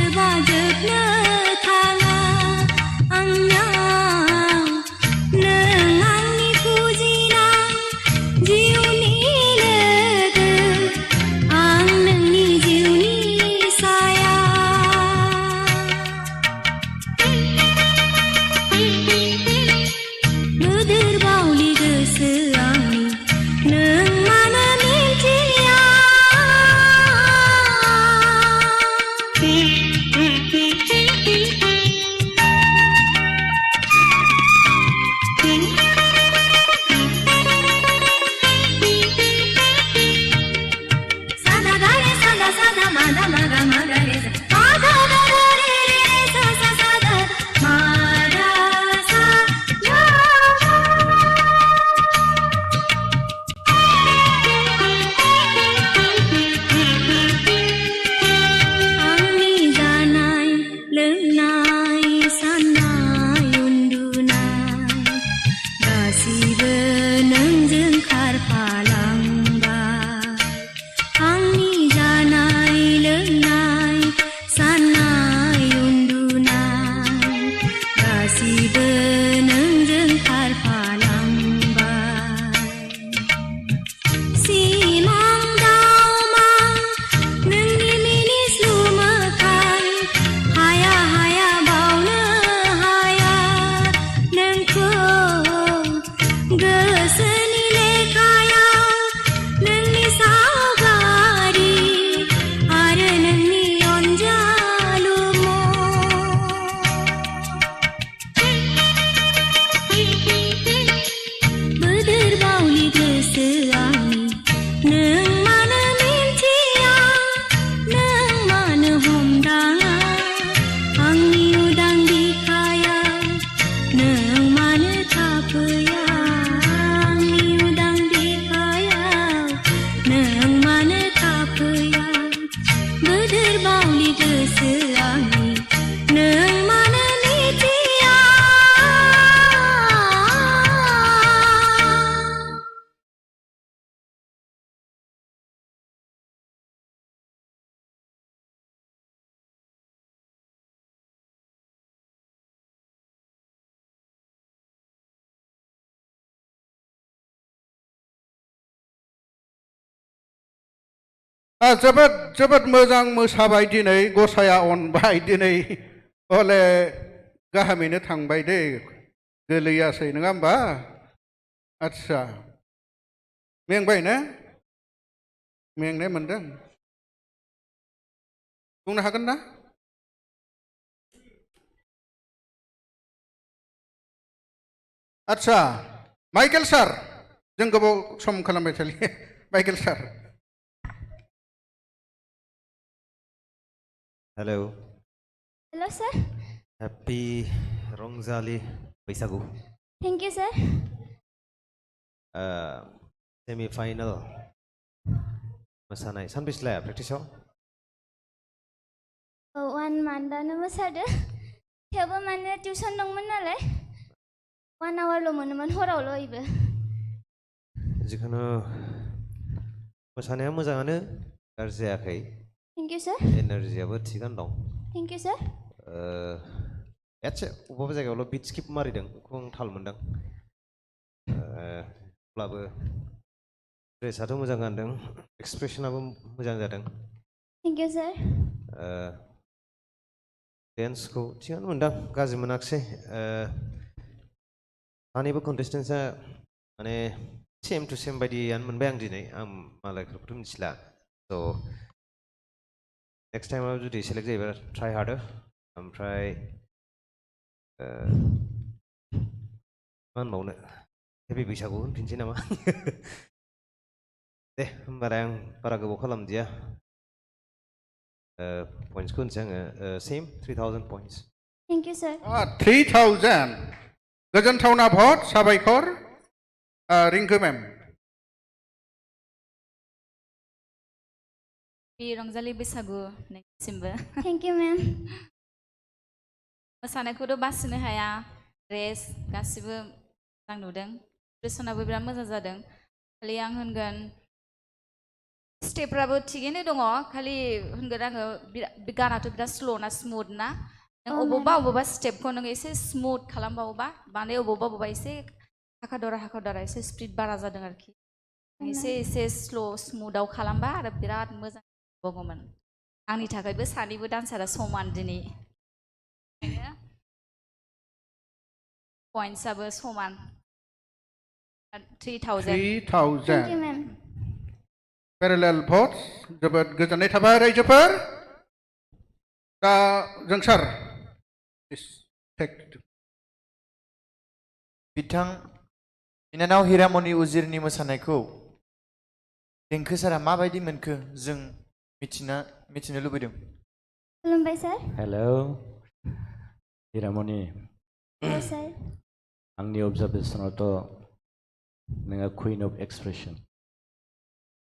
जोबनो थाङा आंनाव नों गासिबो नोंजों खारफालांबाय सिमां दावमां नोंनि मिनिस्लु मोखां हाया हाया बावनो हाया नोंखौ गोसोनि लेखायाव नोंनि सावगारि आरो नोंनि अनजालु बोदोर बावलि गोसो आंनि नों मानो मिन्थिया नों मानो हमदाङा आंनि उदां बिखायाव नों मानो थाफैया आंनि उदां बिखायाव नों मानो थाफैया बोदोर बावलि गोसो आंनि नों मानो मिथिया जोबोद जोबोद मोजां मोसाबाय दिनै गसाया अनबाय दिनै हले गाहामैनो थांबाय दे गोलैयासै नङा होमबा आदसा मेंबाय ना मेंनाय मोनदों बुंनो हागोन ना आदसा माइकेल सार जों गोबाव सम खालामबाय थालिया Michael sir hello hello sir happy रंजालि Bwisagu thank you sir semi final मोसानाय सानबेसे लाया प्रेक्टिसाव 1 मान्थआनो मोसादो थेवबो माने टिउसन दंमोन नालाय 1 आवरल' मोनोमोन हरावल' इबो जिखुनु मोसानाया मोजाङानो गाज्रि जायाखै थैंक यू सर एनार्जियाबो थिगानो दं थैंक यू सर एसे अबेबा जायगायावल' बिट स्किप मारिदों बेखौ आं थाल मोनदों अब्लाबो ड्रेसाथ' मोजां गानदों एक्सप्रेसनाबो मोजां जादों थैंक यू सर डेन्सखौ थिगानो मोनदों गाज्रि मोनाखिसै सानैबो कन्टेस्टेन्ट्सआ माने सेम टु सेम बायदियानो मोनबाय आं दिनै आं मालायफोरखौथ' मिथिला स' नेक्स्ट टाइमाव जुदि सेलेक्ट जायोबा ट्राइ हार्डो ओमफ्राय मा होनबावनो हेपि बैसागु होनफिनसै नामा दे होमबालाय आं बारा गोबाव खालामदिया पइन्ट्सखौ होनसै आङो सेम 3000 पइन्ट्स थैंक यू सर 3000 गोजोनथावना भट साबायखर रिंकु मेम रंजालि बैसागु नोंसिमबो थैंक यू मैम मोसानायखौथ' बासिनो हाया ड्रेस गासिबो मोजां नुदों एक्सप्रेसनाबो बिराद मोजां जादों खालि आं होनगोन स्टेपफ्राबो थिगैनो दङ खालि होनगोन आङो गानाथ' बिराद स्ल' ना स्मुथ ना नों अबावबा स्टेपखौ नों एसे स्मुथ खालामबावोबा माने अबावबा एसे हाखादरा एसे स्पिड बारा जादों आरोखि एसे स्ल' स्मुथाव खालामबा आरो बिराद मोजां जागौमोन आंनि थाखायबो सानैबो डान्सारा समान दिनै पइन्ट्सआबो समान 3000 thank you ma'am parallel Bhatts जोबोद गोजोननाय थाबाय रायजोफोर दा जों सार बिथां बिनानाव हिरामनि उजिरनि मोसानायखौ देंखो सारा माबायदि मोनखो जों मिथिनो लुबैदों खुलुमबाय सर हेलौ हिरामनि सर आंनि अबजारभेसनावथ' नोङो कुइन अफ एक्सप्रेसन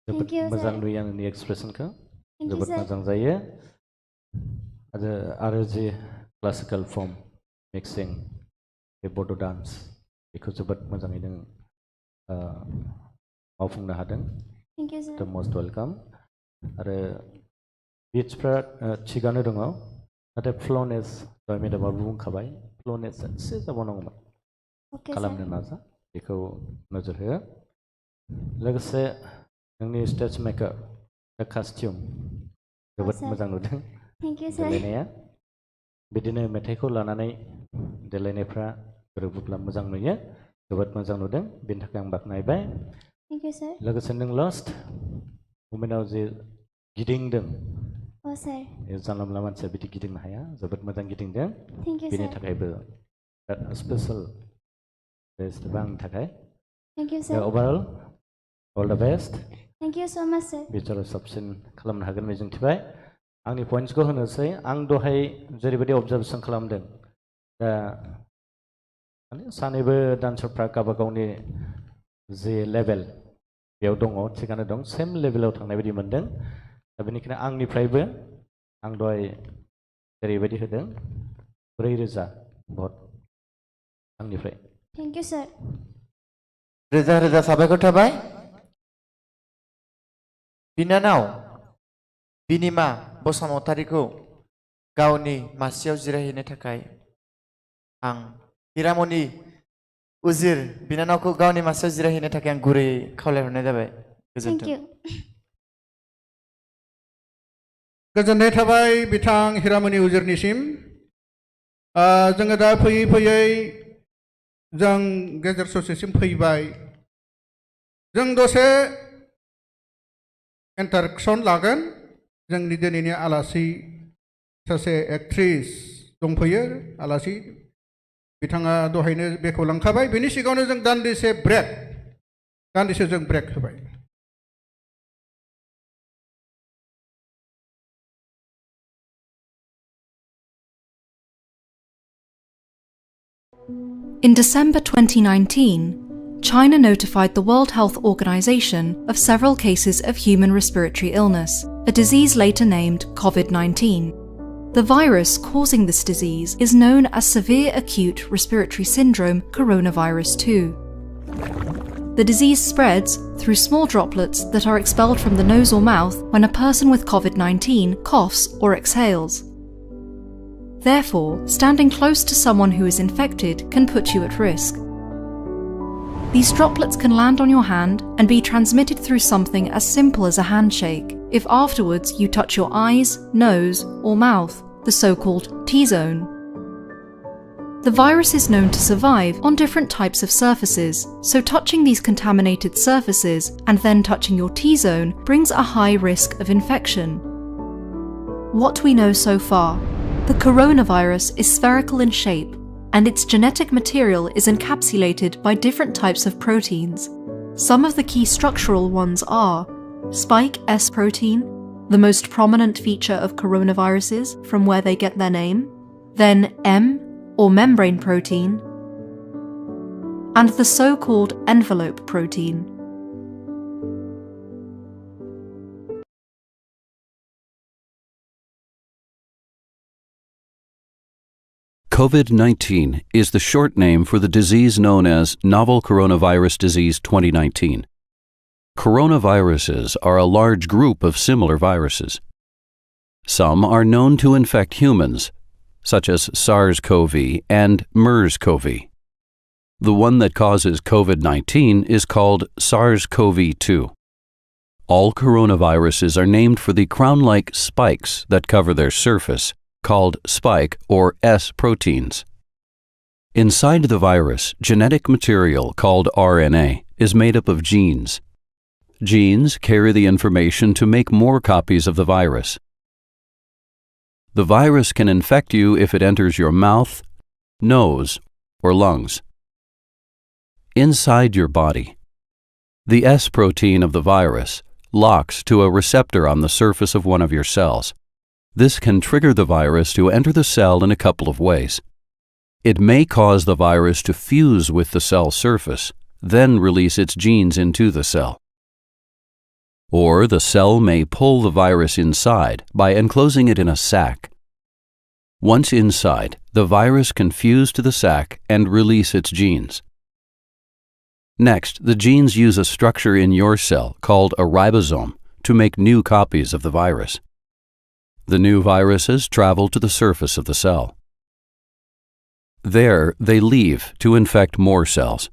जोबोद मोजां नुयो आंनि एक्सप्रेसनखौ जोबोद मोजां जायो आरो जे क्लासिकेल फर्म मिक्सिं बे बड' डान्स बेखौ जोबोद मोजाङै नों मावफुंनो हादों मस्ट वेलकाम आरो बिट्सफ्रा थिगानो दङ नाथाय फ्ल'नेस दहाय मेडामाबो बुंखाबाय slowness एसे जाबावनांगौमोन Okay, खालामनो sir. नाजा बेखौ नोजोर हो लोगोसे नोंनि स्टेज मेकार कास्टिउम जोबोद sir. मोजां नुदों Thank you, sir. देलायनाया बिदिनो मेथाइखौ लानानै देलायनायफ्रा गोरोबोब्ला मोजां नुयो जोबोद मोजां नुदों बेनि थाखाय आं बाख्नायबाय Thank you, sir. लोगोसे नों लास्ट मुमेन्टआव जे गिदिंदों Oh, sir. जानला मोनला मानसिया बिदि गिदिंनो हाया जोबोद मोजां गिदिंदों Thank you, बेनि sir. थाखायबो स्पेशल बेस्टबा आंनि थाखाय Thank you, sir. Overall all the best Thank you so much, sir. बिचाराव साबसिन खालामनो हागोन मिजिंथिबाय आंनि पइन्ट्सखौ होनोसै आं दहाय जेरैबायदि अबजार्भेसन खालामदों दा माने सानैबो डान्सारफ्रा गावबा गावनि जे लेभेल बेयाव दङ थिगानो दं सेम लेभेलाव थांनाय बायदि मोनदों दा बेनिखायनो आंनिफ्रायबो आं दहाय जेरैबायदि होदों 4,000 भट आंनिफ्राय Thank you, sir. रोजा रोजा साबायखर थाबाय बिनानाव बिनिमा बसुमतारीखौ गावनि मासियाव जिरायहैनो थाखाय आं हिरामणि उजिर बिनानावखौ गावनि मासियाव जिरायहैनो थाखाय आं गुरै खावलायहरनाय जाबाय Thank गोजोन्थों you. गोजोननाय थाबाय बिथां हिरामणि उजिरनिसिम जोङो दा फैयै फैयै जों गेजेर ससेसिम फैबाय जों दसे इन्टारेक्सन लागोन जोंनि दिनैनि आलासि सासे एक्ट्रिस दंफैयो आलासि बिथाङा दहायनो बेखौ लांखाबाय बेनि सिगाङावनो जों दान्दिसे जों ब्रेक होबाय In December 2019, China notified the World Health Organization of several cases of human respiratory illness, a disease later named COVID-19. The virus causing this disease is known as severe acute respiratory syndrome coronavirus 2. The disease spreads through small droplets that are expelled from the nose or mouth when a person with COVID-19 coughs or exhales. Therefore, standing close to someone who is infected can put you at risk. These droplets can land on your hand and be transmitted through something as simple as a handshake, if afterwards you touch your eyes, nose, or mouth, the so-called T-zone. The virus is known to survive on different types of surfaces, so touching these contaminated surfaces and then touching your T-zone brings a high risk of infection. What we know so far: the coronavirus is spherical in shape, and its genetic material is encapsulated by different types of proteins. Some of the key structural ones are spike S protein, the most prominent feature of coronaviruses from where they get their name, then M, or membrane protein, and the so-called envelope protein. COVID-19 is the short name for the disease known as Novel Coronavirus Disease 2019. Coronaviruses are a large group of similar viruses. Some are known to infect humans, such as SARS-CoV and MERS-CoV. The one that causes COVID-19 is called SARS-CoV-2. All coronaviruses are named for the crown-like spikes that cover their surface, called spike or S proteins. Inside the virus, genetic material called RNA is made up of genes. Genes carry the information to make more copies of the virus. The virus can infect you if it enters your mouth, nose, or lungs. Inside your body, the S protein of the virus locks to a receptor on the surface of one of your cells. This can trigger the virus to enter the cell in a couple of ways. It may cause the virus to fuse with the cell surface, then release its genes into the cell. Or the cell may pull the virus inside by enclosing it in a sac. Once inside, the virus can fuse to the sac and release its genes. Next, the genes use a structure in your cell called a ribosome to make new copies of the virus. The new viruses travel to the surface of the cell. There, they leave to infect more cells.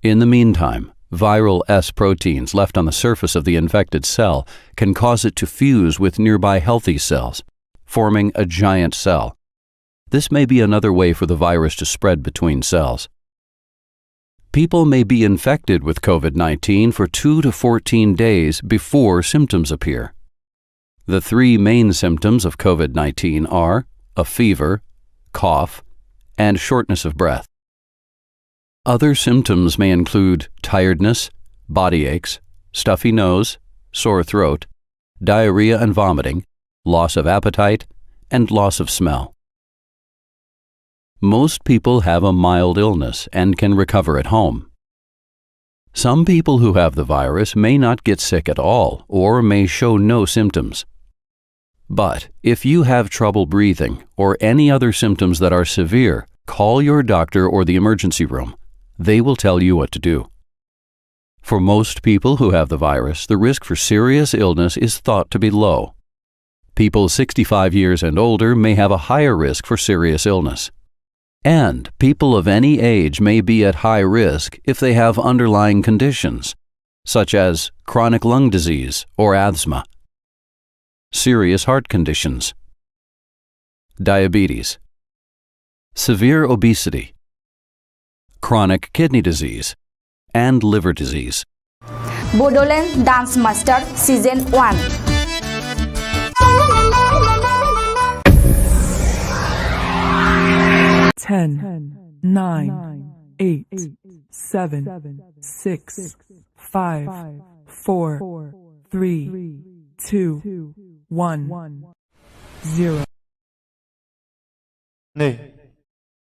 In the meantime, viral S proteins left on the surface of the infected cell can cause it to fuse with nearby healthy cells, forming a giant cell. This may be another way for the virus to spread between cells. People may be infected with COVID-19 for 2 to 14 days before symptoms appear. The 3 main symptoms of COVID-19 are a fever, cough, and shortness of breath. Other symptoms may include tiredness, body aches, stuffy nose, sore throat, diarrhea and vomiting, loss of appetite, and loss of smell. Most people have a mild illness and can recover at home. Some people who have the virus may not get sick at all or may show no symptoms. But if you have trouble breathing or any other symptoms that are severe, call your doctor or the emergency room. They will tell you what to do. For most people who have the virus, the risk for serious illness is thought to be low. People 65 years and older may have a higher risk for serious illness. And people of any age may be at high risk if they have underlying conditions, such as chronic lung disease or asthma, serious heart conditions, diabetes, severe obesity, chronic kidney disease, and liver disease. BODOLAND Dance Master Season 1. Ten, 9, 8, 7, 6, 5, 4, 3, 2, 1, 0. नै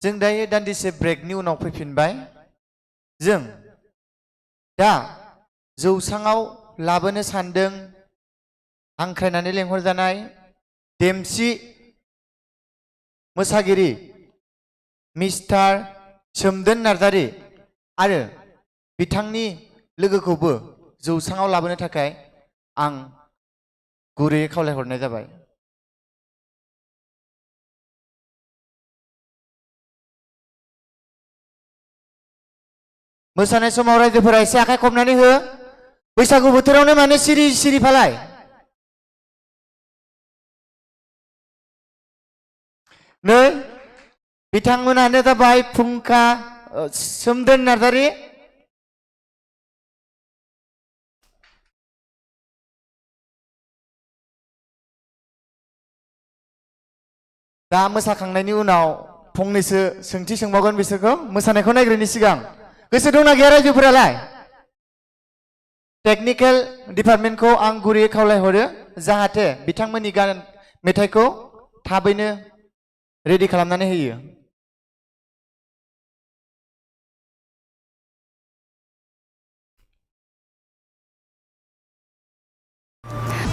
जों दायो दान्दिसे ब्रेकनि उनाव फैफिनबाय जों दा जौसाङाव लाबोनो सानदों हांख्रायनानै लेंहरजानाय देमसि मोसागिरि मिस्टार सोमदोन नार्जारि आरो बिथांनि लोगोखौबो जौसाङाव लाबोनो थाखाय आं गुरैयै खावलायहरनाय जाबाय। मोसानाय समाव रायजोफोरा एसे आखाइ खबनानै हो। बैसागु बोथोरावनो माने सिरि सिरि फालाय। नै बिथांमोनानो जाबाय फुंखा सोमदोन नार्जारि दा मोसाखांनायनि उनाव फंनैसो सोंथि सोंबावगोन बिसोरखौ मोसानायखौ नायग्रोनि सिगां गोसो दंना गैया रायजोफोरालाय टेक्निकेल डिपार्टमेन्टखौ आं गुरैयै खावलायहरो जाहाथे बिथांमोननि गान मेथाइखौ थाबैनो रेडि खालामनानै होयो।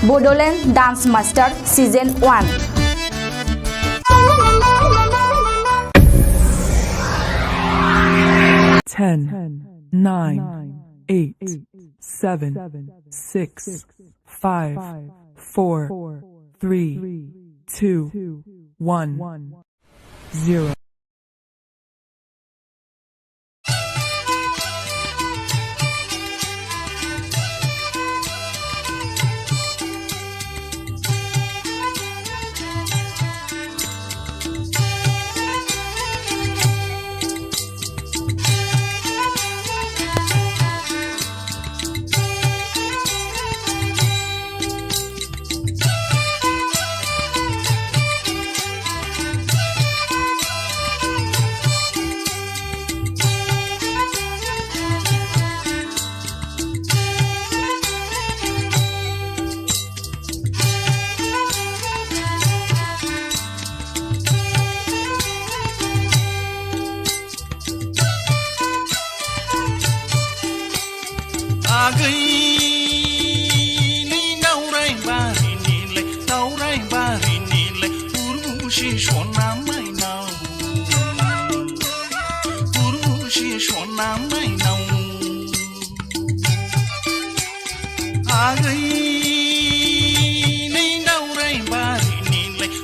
BODOLAND Dance Master Season 1. Ten, 9, 8, 7, 6, 5, 4, 3, 2, 1, 0.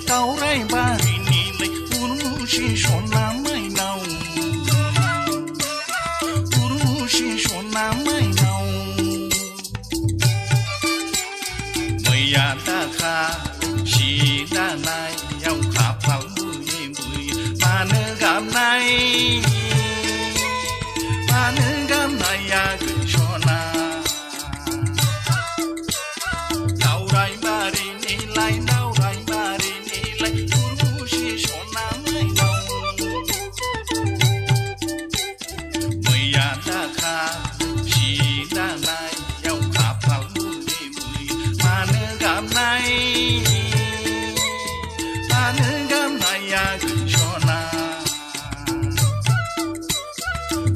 Daवराय बारिनिलाय उरमुसि सना माइनाव सना माइनाव मैया दाखा सि दानायाव खाफाल बुयै बुयै मानो गाबनाया गैसना दावराय बारिनिलाय गुरमुसि सना माइनाव मैया दाखा सि दानायाव खाफाल बुयै बुयै मानो गाबनाया गैसना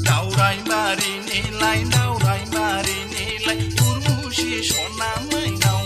दावराय बारिनिलाय गुरमुसि सना माइनाव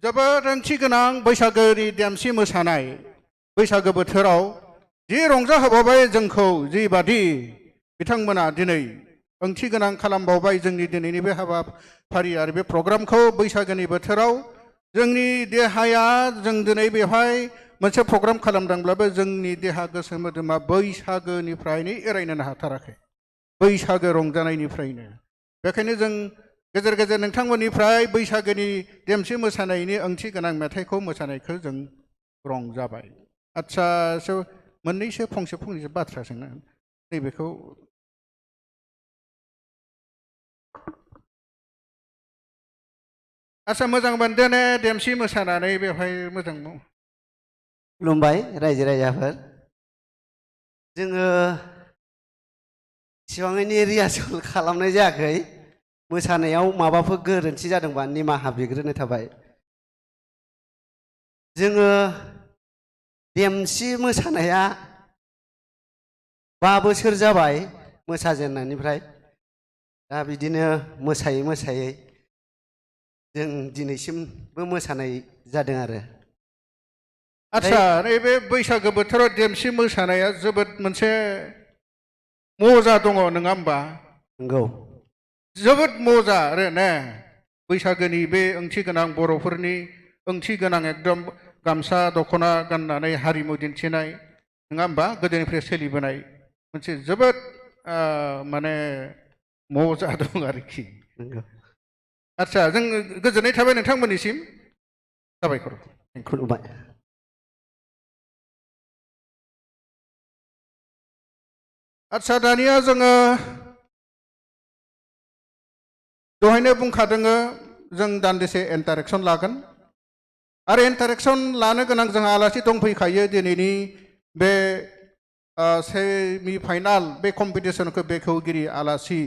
जोबोद ओंथि गोनां बैसागोनि देमसि मोसानाय बैसागो बोथोराव जि रंजाहोबावबाय जोंखौ जिबादि बिथांमोना दिनै ओंथि गोनां खालामबावबाय जोंनि दिनैनि बे हाबाफारि आरो बे प्रग्रामखौ बैसागोनि बोथोराव जोंनि देहाया जों दिनै बेवहाय मोनसे प्रग्राम खालामदोंब्लाबो जोंनि देहा गोसो मोदोमा बैसागोनिफ्रायनो एरायनो हाथाराखै बैसागो रंजानायनिफ्रायनो बेखायनो जों गेजेर गेजेर नोंथांमोननिफ्राय बैसागोनि देमसि मोसानायनि ओंथि गोनां मेथाइखौ मोसानायखौ जों रंजाबाय आदसा मोननैसो फंनैसो बाथ्रा सोंनो नैबेखौ आदसा मोजां मोनदो ने देमसि मोसानानै बेवहाय मोजां खुलुमबाय रायजो राजाफोर जोङो सिगांनि रिहार्सेल खालामनाय जायाखै मोसानायाव माबाफोर गोरोन्थि जादोंबा निमाहा बिग्रोनाय थाबाय जोङो देमसि मोसानाया 5 बोसोर जाबाय मोसाजेननायनिफ्राय दा बिदिनो मोसायै मोसायै जों दिनैसिमबो मोसानाय जादों आरो आदसा नैबे बैसागो बोथोराव देमसि मोसानाया जोबोद मोनसे मजा दङ नङा होमबा नंगौ जोबोद मजा आरो ने बैसागोनि बे ओंथि गोनां बर'फोरनि ओंथि गोनां एकदम गामसा दख'ना गाननानै हारिमु दिन्थिनाय नङा होमबा गोदोनिफ्राय सोलिबोनाय मोनसे जोबोद माने मजा दं आरोखि आदसा जों गोजोननाय थाबाय नोंथांमोननिसिम साबायखर खुलुमबाय आदसा दानिया जोङो दहायनो बुंखादोङो जों दान्दिसे इन्टारेक्सन लागोन आरो इन्टारेक्सन लानो गोनां जोंहा आलासि दंफैखायो दिनैनि बे सेमि फाइनाल बे कम्पिटिसनखौ बेखेवगिरि आलासि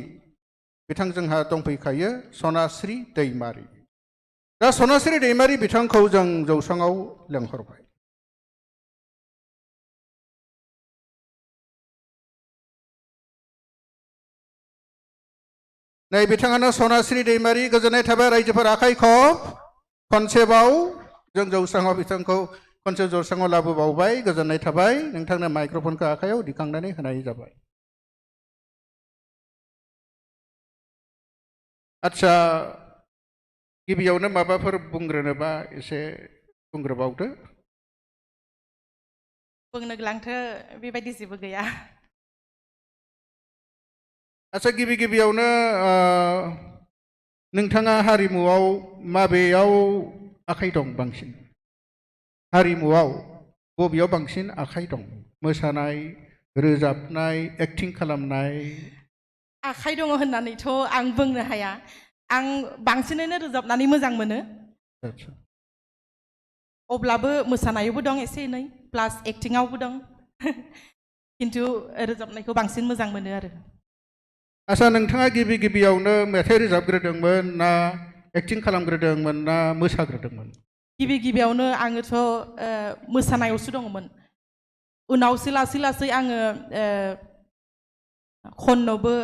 बिथां जोंहा दंफैखायो सनास्रि दैमारि दा सनास्रि दैमारि बिथांखौ जों जौस्राङाव लेंहरबाय नै बिथाङानो सनास्रि दैमारि गोजोननाय थाबाय रायजोफोर आखाइ खब खनसेबाव जों जौस्राङाव बिथांखौ खनसे जौस्राङाव लाबोबावबाय गोजोननाय थाबाय नोंथांनो माइक्र'फनखौ आखायाव दिखांनानै होनाय जाबाय आदसा गिबियावनो माबाफोर बुंग्रोनोबा एसे बुंग्रोबावदो बुंनो गोनांथ' बेबायदि जेबो गैया आदसा गिबियावनो नोंथाङा हारिमुआव माबेयाव आखाइ दं बांसिन हारिमुआव बबेयाव बांसिन आखाइ दं मोसानाय रोजाबनाय एक्टिं खालामनाय आखाइ दङ होननानैथ' आं बुंनो हाया आं बांसिनैनो रोजाबनानै मोजां मोनो अब्लाबो मोसानायावबो दं एसे एनै प्लास एक्टिंआवबो दं खिन्थु रोजाबनायखौ बांसिन मोजां मोनो आरो आदसा नोंथाङा गिबियावनो मेथाइ रोजाबग्रोदोंमोन ना एक्टिं खालामग्रोदोंमोन ना मोसाग्रोदोंमोन गिबियावनो आङोथ' मोसानायावसो दङमोन उनावसो लासै आङो खननोबो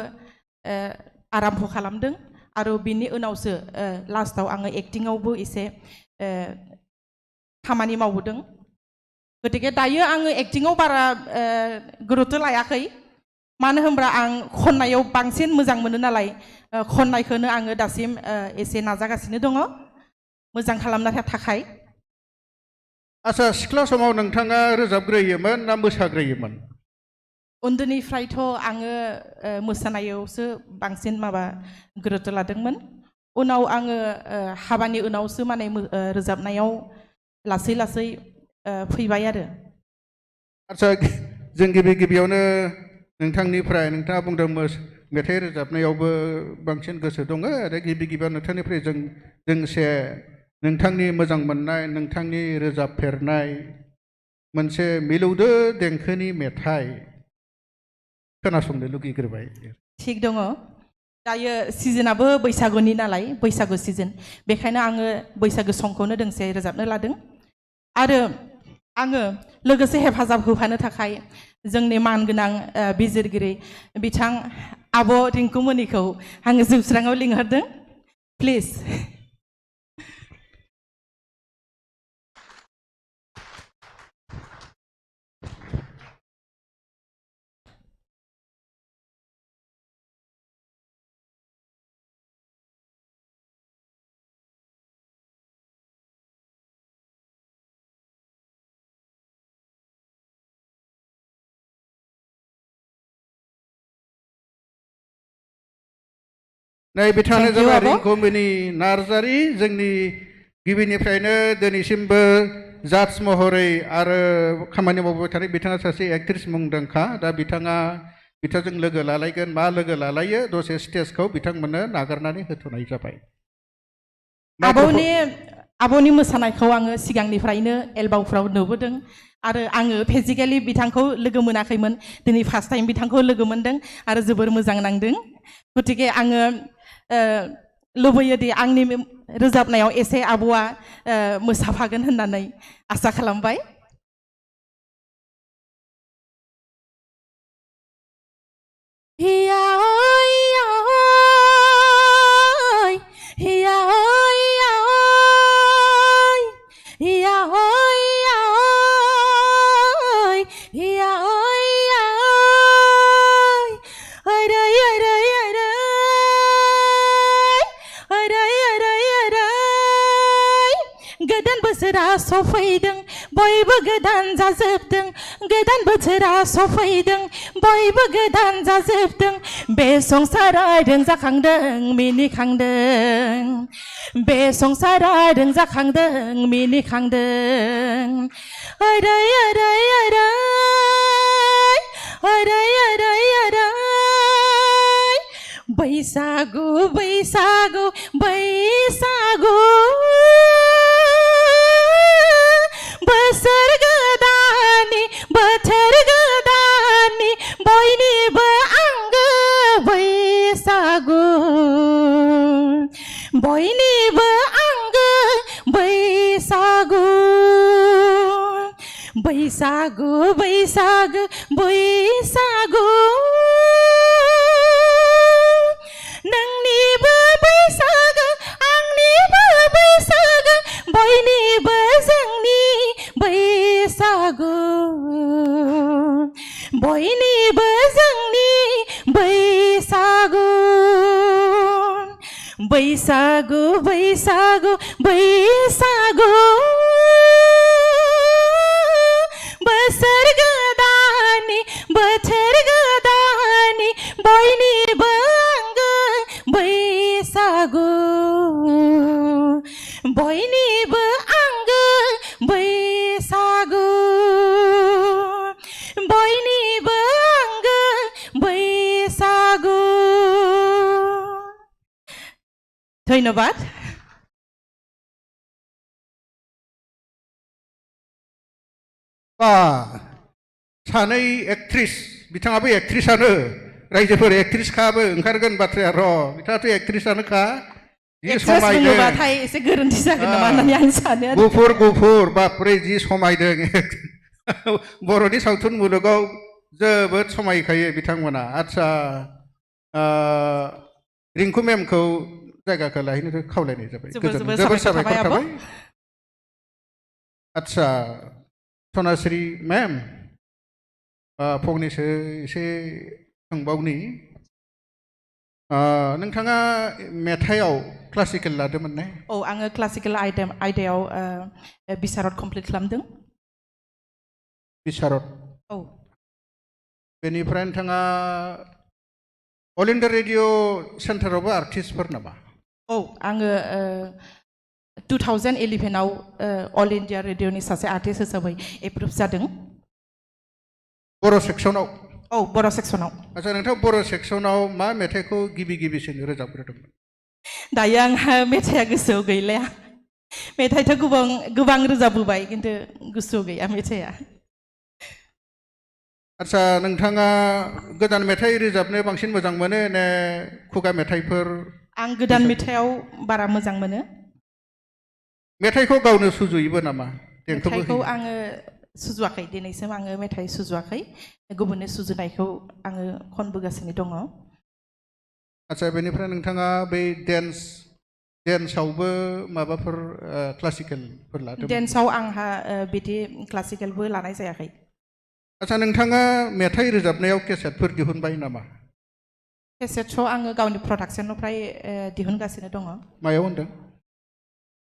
आराम्भ खालामदों आरो बिनि उनावसो लास्टआव आङो एक्टिंआवबो एसे खामानि मावबोदों गतिके दायो आङो एक्टिंआव बारा गुरुत्व लायाखै मानो होनब्ला आं खननायाव बांसिन मोजां मोनो नालाय खननायखौनो आङो दासिम एसे नाजागासिनो दङ मोजां खालामनो थाखाय आदसा सिख्ला समाव नोंथाङा रोजाबग्रोयोमोन ना मोसाग्रोयोमोन उन्दैनिफ्रायथ' आङो मोसानायावसो बांसिन माबा गुरुत्व लादोंमोन उनाव आङो हाबानि उनावसो माने रोजाबनायाव लासै फैबाय आरो आदसा जों गिबियावनो नोंथाङा बुंदों मेथाइ रोजाबनायावबो बांसिन गोसो दङ आरो गिबियाव नोंथांनिफ्राय जोंसे नोंथांनि मोजां मोननाय नोंथांनि रोजाबफेरनाय मोनसे मिलौदो देंखोनि मेथाइ खोनासंनो लुगैग्रोबाय थिग दङ दायो सिजोनाबो बैसागुनि नालाय बैसागु सिजोन बेखायनो आङो बैसागु संखौनो दोंसे रोजाबनो लादों आरो आङो लोगोसे हेफाजाब होफानो थाखाय जोंनि मानगोनां बिजिरगिरि बिथां आब' रिंकुमनिखौ आङो जौस्राङाव लिंहरदों प्लिज नै बिथाङानो Thank you, जाबाय आब'। रिंकुमनि नार्जारि जोंनि गिबिनिफ्रायनो दिनैसिमबो जाज महरै आरो खामानि मावबाय थानाय बिथाङा सासे एक्ट्रेस मुंदांखा दा बिथाङा बिथांजों लोगो लालायगोन मा लोगो लालायो दसे स्टेजखौ बिथांमोननो नागारनानै होथ'नाय जाबाय आब'नि मोसानायखौ आङो सिगांनिफ्रायनो एलबामफ्राव नुबोदों आरो आङो फिजिकेलि बिथांखौ लोगो मोनाखैमोन दिनै फार्स्ट टाइम बिथांखौ लोगो मोनदों आरो जोबोर मोजां नांदों गतिके आङो लुबैयो दि आंनि रोजाबनायाव एसे आब'आ मोसाफागोन होननानै आसा खालामबाय हिया ओइ हिया ओइ हिया ओइ हिया ओइ अरे अरे अरे अरे अरे अरे गोदान बोसोरा सफैदों बयबो गोदान जाजोबदों गोदान बोसोरा सफैदों बयबो गोदान जाजोबदों बे संसारा रंजाखांदों मिनिखांदों बे संसारा रंजाखांदों मिनिखांदों अरे अरे अरे अरे अरे अरे बैसागु बैसागु बैसागु बोसोर गोदाननि बोथोर गोदाननि बयनिबो आंगो बैसागु बयनिबो आंगो बैसागु बैसागु बैसागु बैसागु नोंनिबो बैसागु आंनिबो बैसागु बयनिबो जोंनि बैसागु बयनिबो जोंनि बैसागु बैसागु बैसागु बैसागु बोसोर गोदाननि बोथोर गोदाननि बयनिबो आंगो बैसागु बयनिबो आंगो बैसागु बयनिबो आंगो बैसागु धन्यबाद सानै एक्ट्रेस बिथाङाबो एक्ट्रेसानो रायजोफोर एक्ट्रेसखाबो ओंखारगोन बाथ्राया र' बिथाङाथ' एक्ट्रेसानोखा जि समायदों एसे गोरोन्थि जागोन नामा होननानै आं सानो गुफुर गुफुर बापरे जि समायदों बर'नि सावथुन मुलुगाव जोबोद समायखायो बिथांमोना आदसा रिंकु मेमखौ जायगाखौ लाहैनो खावलायनाय जाबाय जोबोद साबायखर थाबाय आदसा सनाश्री मेम फंनैसो एसे सोंबावनि नोंथाङा मेथाइआव क्लासिकेल लादोंमोन ने औ आङो क्लासिकेल आयदायाव बिसारत कमप्लिट खालामदों बिसारत औ बेनिफ्राय नोंथाङा अल इन्डिया रेडिअ सेन्टारावबो आर्टिस्टफोर नामा औ आङो 2011आव अल इन्डिया रेडिअनि सासे आर्टिस्ट हिसाबै एप्रुभ जादों बर' सेक्सनाव औ बर' सेक्सनाव आচ্ছা नोंथां बर' सेक्सनाव मा मेथाइखौ गिबिसिन रोजाबग्रोदोंमोन दायो आंहा मेथाइआ गोसोआव गैला मेथाइथ' गोबां रोजाबबोबाय खिन्थु गोसोआव गैया मेथाइआ आচ্ছা नोंथाङा गोदान मेथाइ रोजाबनो बांसिन मोजां मोनो ने खुगा मेथाइफोर आं गोदान मेथाइआव बारा मोजां मोनो मेथाइखौ गावनो सुजुयोबो नामा मेथाइखौ आङो सुजुआखै दिनैसिम आङो मेथाइ सुजुआखै गुबुननि सुजुनायखौ आङो खनबोगासिनो दङ आচ্ছা बेनिफ्राय नोंथाङा बै डेन्सआवबो माबाफोर क्लासिकेलफोर लादों डेन्सआव आंहा बिदि क्लासिकेलबो लानाय जायाखै आচ্ছা नोंथाङा मेथाइ रोजाबनायाव केसेटफोर दिहुनबाय नामा केसेटखौ आङो गावनि प्रडाक्सननिफ्राय दिहुनगासिनो दङ मायाव होनदों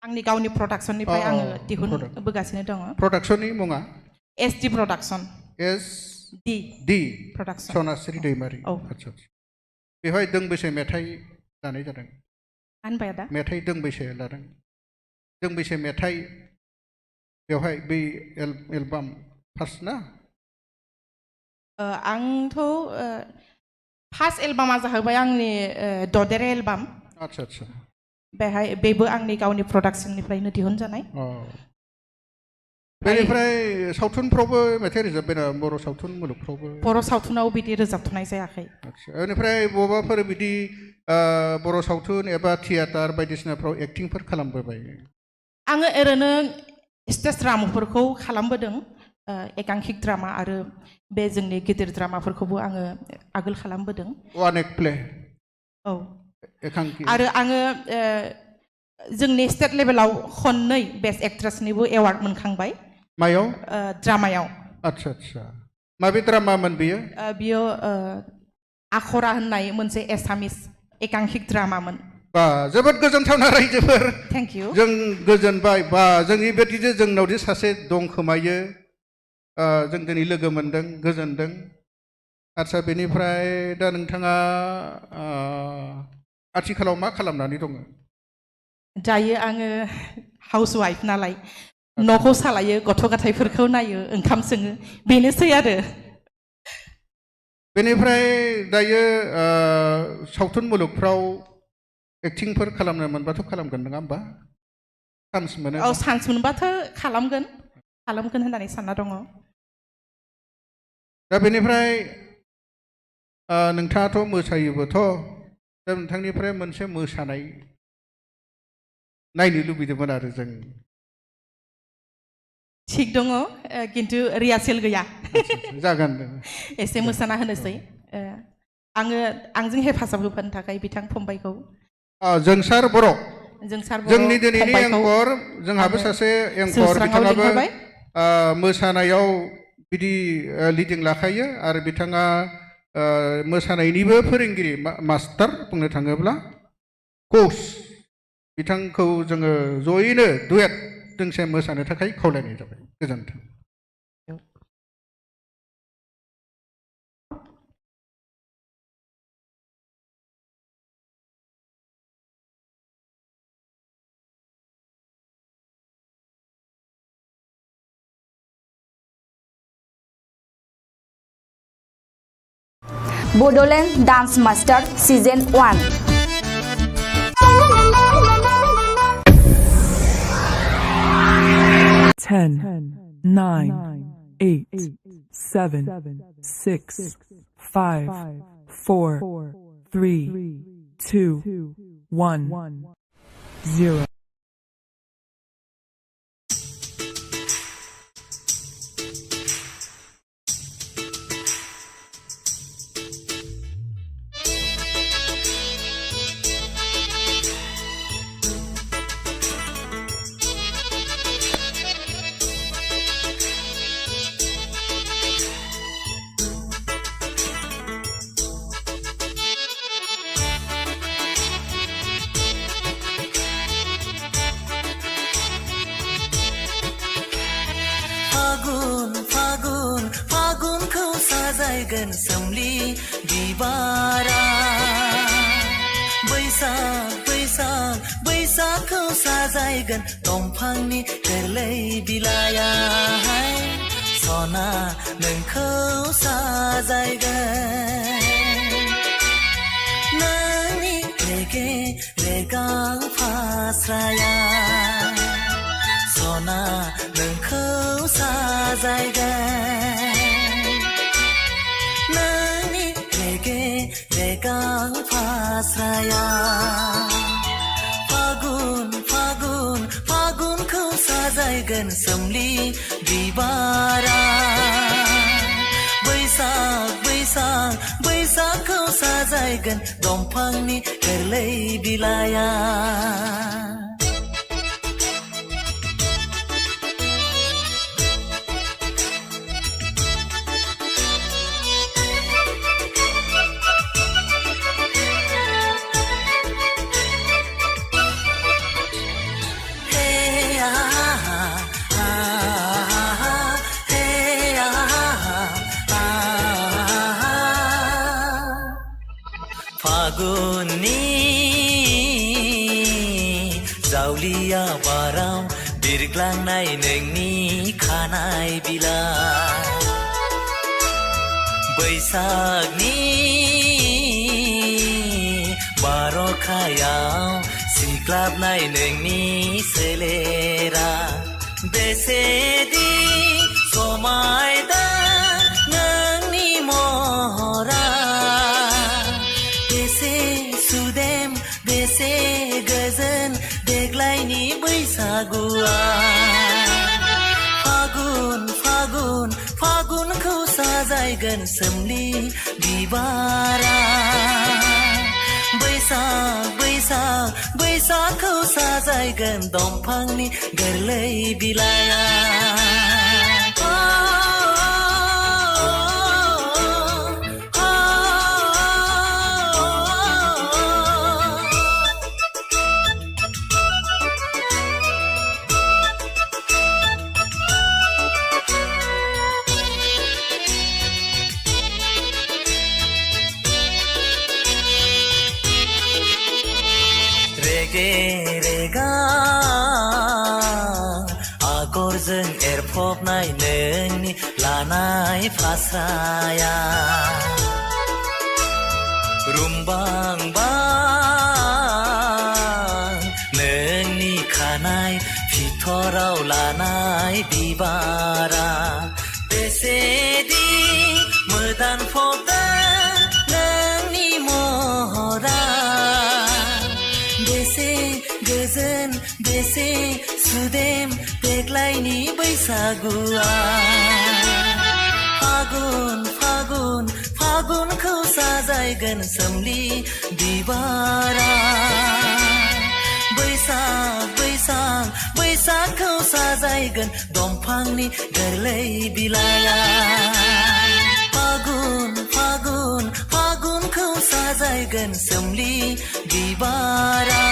आंनि गावनि प्रडाक्सननिफ्राय आङो दिहुनबोगासिनो दङ प्रडाक्सननि मुङा SD प्रडाक्सन SD प्रडाक्सन सनाश्री दैमारि आচ্ছা बेवहाय दोंबेसे मेथाइ लानाय जादों होनबाय आदा मेथाइ दोंबैसे लादों दोंबैसे मेथाइ बेवहाय बै एलबाम फार्स्ट ना आंथ' फार्स्ट एलबामा जाहैबाय आंनि ददेरे एलबाम आच्छा आच्छा बेहाय बेबो आंनि गावनि प्रडाक्सननिफ्रायनो दिहुनजानाय बेनिफ्राय सावथुनफ्रावबो मेथाइ रोजाबबाय नामा बर' सावथुन मुलुगफ्रावबो बर' सावथुनाव बिदि रोजाबथ'नाय जायाखै आच्छा बेनिफ्राय बबावबाफोर बिदि बर' सावथुन एबा थियेटार बायदिसिनाफ्राव एक्टिंफोर खालामबोबाय आङो ओरैनो स्टेज ड्रामाफोरखौ खालामबोदों एकांकिक ड्रामा आरो बे जोंनि गिदिर ड्रामाफोरखौबो आङो आगोल खालामबोदों वान एक्ट प्ले औ एकांकि आरो आङो जोंनि स्टेट लेभेलाव खननै बेस्ट एक्ट्रेसनिबो एवार्ड मोनखांबाय मायाव ड्रामायाव आच्छा आच्छा माबे ड्रामामोन बियो बियो आखरा होननाय मोनसे एसामिस एकांकिक ड्रामामोन बा जोबोद गोजोनथावना रायजोफोर थेंक इउ जों गोजोनबाय बा जोंनि बेबायदि जोंनावदि सासे दं खोमायो जों दिनै लोगो मोनदों गोजोनदों आच्छा बेनिफ्राय दा नोंथाङा आथिखालाव मा खालामनानै दङ दायो आङो हाउस वाइफ नालाय न'खौ सालायो गथ' गथायफोरखौ नायो ओंखाम सङो बेनोसै आरो बेनिफ्राय दायो सावथुन मुलुगफ्राव एक्टिंफोर खालामनो मोनबाथ' खालामगोन नङा होमबा चान्स मोनो औ चान्स मोनबाथ' खालामगोन होननानै सानना दङ दा बेनिफ्राय नोंथाङाथ' मोसायोबोथ' दा नोंथांनिफ्राय मोनसे मोसानाय नायनो लुबैदोंमोन आरो जों थिग दङ खिन्थु रिहार्सेल गैया जागोन एसे मोसाना होनोसै आंजों हेफाजाब होफानो थाखाय बिथां फंबायखौ जोंसार बर' जोंनि दिनैनि एंकर जोंहाबो आङो सासे एंकर जौस्राङाव बिथाङाबो लिंहरबाय। मोसानायाव बिदि लिडिं लाखायो आरो बिथाङा मोसानायनिबो फोरोंगिरि मास्टार बुंनो थाङोब्ला कच बिथांखौ जोङो जयैनो डुएट दोंसे मोसानो थाखाय खावलायनाय जाबाय गोजोन्थों BODOLAND Dance Master Season 1 10, 9, 8, 7, 6, 5, 4, 3, 2, 1, 0. साजायगोन सोमलि बिबारा बैसाखौ साजायगोन दंफांनि गोरलै बिलाइया सना नोंखौ साजायगोन नोंनि रेगे रेगां फास्राया सना नोंखौ साजायगोन नोंनि रेगे रेगां फास्राया फागुनखौ साजायगोन सोमलि बिबारा बैसाखौ साजायगोन दंफांनि गोरलै बिलाइया फागुननि जावलिया बाराव बिरग्लांनाय नोंनि खानाय बिलाइ बैसागनि बार'खायाव सिग्लाबनाय नोंनि सोलेरा बेसेदि समायना नोंनि महरा बेसे सुदेम बेसे गोजोन देग्लायनि बैसागुआ फागुन फागुन फागुनखौ साजायगोन सोमलि बिबारा बैसाग बैसाग बैसागखौ साजायगोन दंफांनि गोरलै बिलाइआ आगरजों एरफबनाय नोंनि लानाय फास्राया रुमबांबां नोंनि खानाय फिथराव लानाय बिबारा बेसेदि मोदानफबदों नोंनि महरा बेसे गोजोन बेसे सुदेम देग्लायनि बैसागुआ फागुन फागुन फागुनखौ साजायगोन सोमलि बिबारा बैसाग बैसाग बैसागखौ साजायगोन दंफांनि गोरलै बिलाइआ फागुन फागुन फागुनखौ साजायगोन सोमलि बिबारा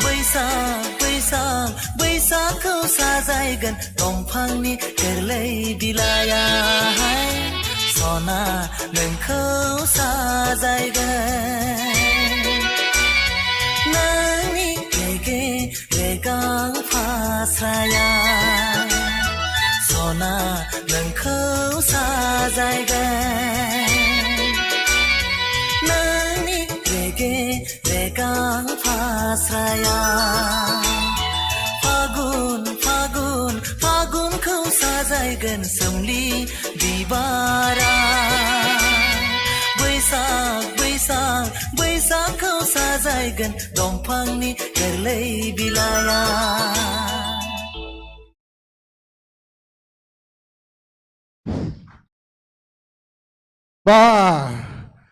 बैसाग बैसाग बैसागखौ साजायगोन दंफांनि गोरलै बिलाइआ सना नोंखौ साजायगोन नोंनि रेगे रेगां फास्राया सना नोंखौ साजायगोन नोंनि रेगे रेगां फास्राया फागुन फागुन फागुनखौ साजायगोन सोमलि बिबारा बैसाग बैसाग बैसागखौ साजायगोन दंफांनि गोरलै बिलाइआ बा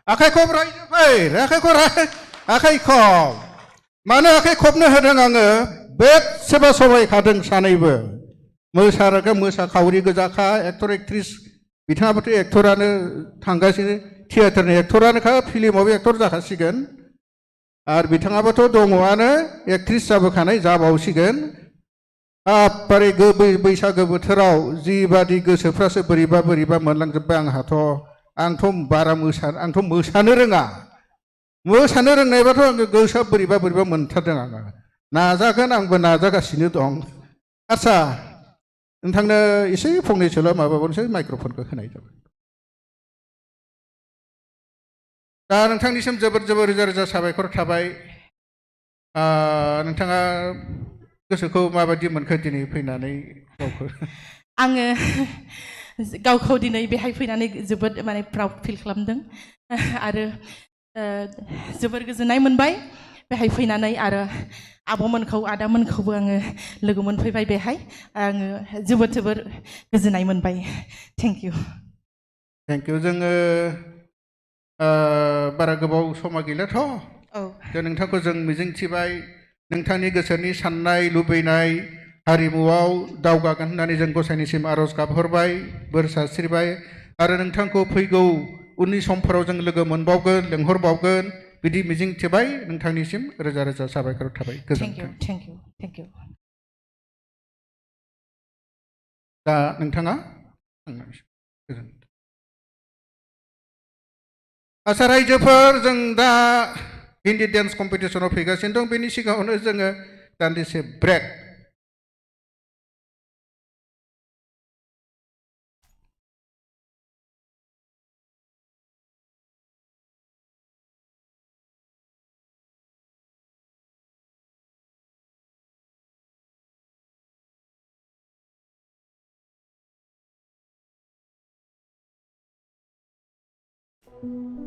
आखाइ खब रायजोफोर आखाइ खब मानो आखाइ खबनो होदों आङो बेसेबा सबायखादों सानैबो मोसाखावरि गोजाखा एक्टर एक्ट्रिस बिथाङाबोथ' एक्टरानो थांगासिनो थियेटारनि एक्टरानोखा फिल्मावबो एक्टर जाखासिगोन आरो बिथाङाबोथ' दङआनो एक्ट्रिस जाबोखानाय जाबावसिगोन बारे बैसागो बोथोराव जिबादि गोसोफ्रासो बोरैबा बोरैबा मोनलांजोब्बाय आंथ' बारा मोसानो रोङा मोसानो रोंनायबाथ' आङो गोसोआ बोरैबा बोरैबा मोनथारदों आङो नाजागोन आंबो नाजागासिनो दं आच्छा नोंथांनो एसे फंनैसोल' माबाबावनोसै माइक्र'फनखौ होनाय जाबाय दा नोंथांनिसिम जोबोर जोबोर रोजा रोजा साबायखर थाबाय नोंथाङा गोसोखौ माबायदि मोनखो दिनै फैनानै गावखौ आङो गावखौ दिनै बेहाय फैनानै जोबोद माने प्राउड फिल खालामदों आरो जोबोर गोजोननाय मोनबाय बेहाय फैनानै आरो आब'मोनखौ आदामोनखौबो आङो लोगो मोनफैबाय बेहाय आङो जोबोद जोबोर गोजोननाय मोनबाय थेंक इउ जोङो बारा गोबाव समा गैलाथ' दा नोंथांखौ जों मिजिंथिबाय नोंथांनि गोसोनि साननाय लुबैनाय हारिमुआव दावगागोन होननानै जों गसाइनिसिम आर'ज गाबहरबाय बोर सारस्रिबाय आरो नोंथांखौ फैगौ उननि समफोराव जों लोगो मोनबावगोन लेंहरबावगोन बिदि मिजिंथिबाय नोंथांनिसिम रोजा रोजा साबायखर थाबाय गोजोन्थों थेंक इउ दा नोंथाङा गोजोन्थों आच्छा रायजोफोर जों दा हिन्दी डेन्स कम्पिटिसनाव फैगासिनो दं बेनि सिगाङावनो जोङो दान्दिसे break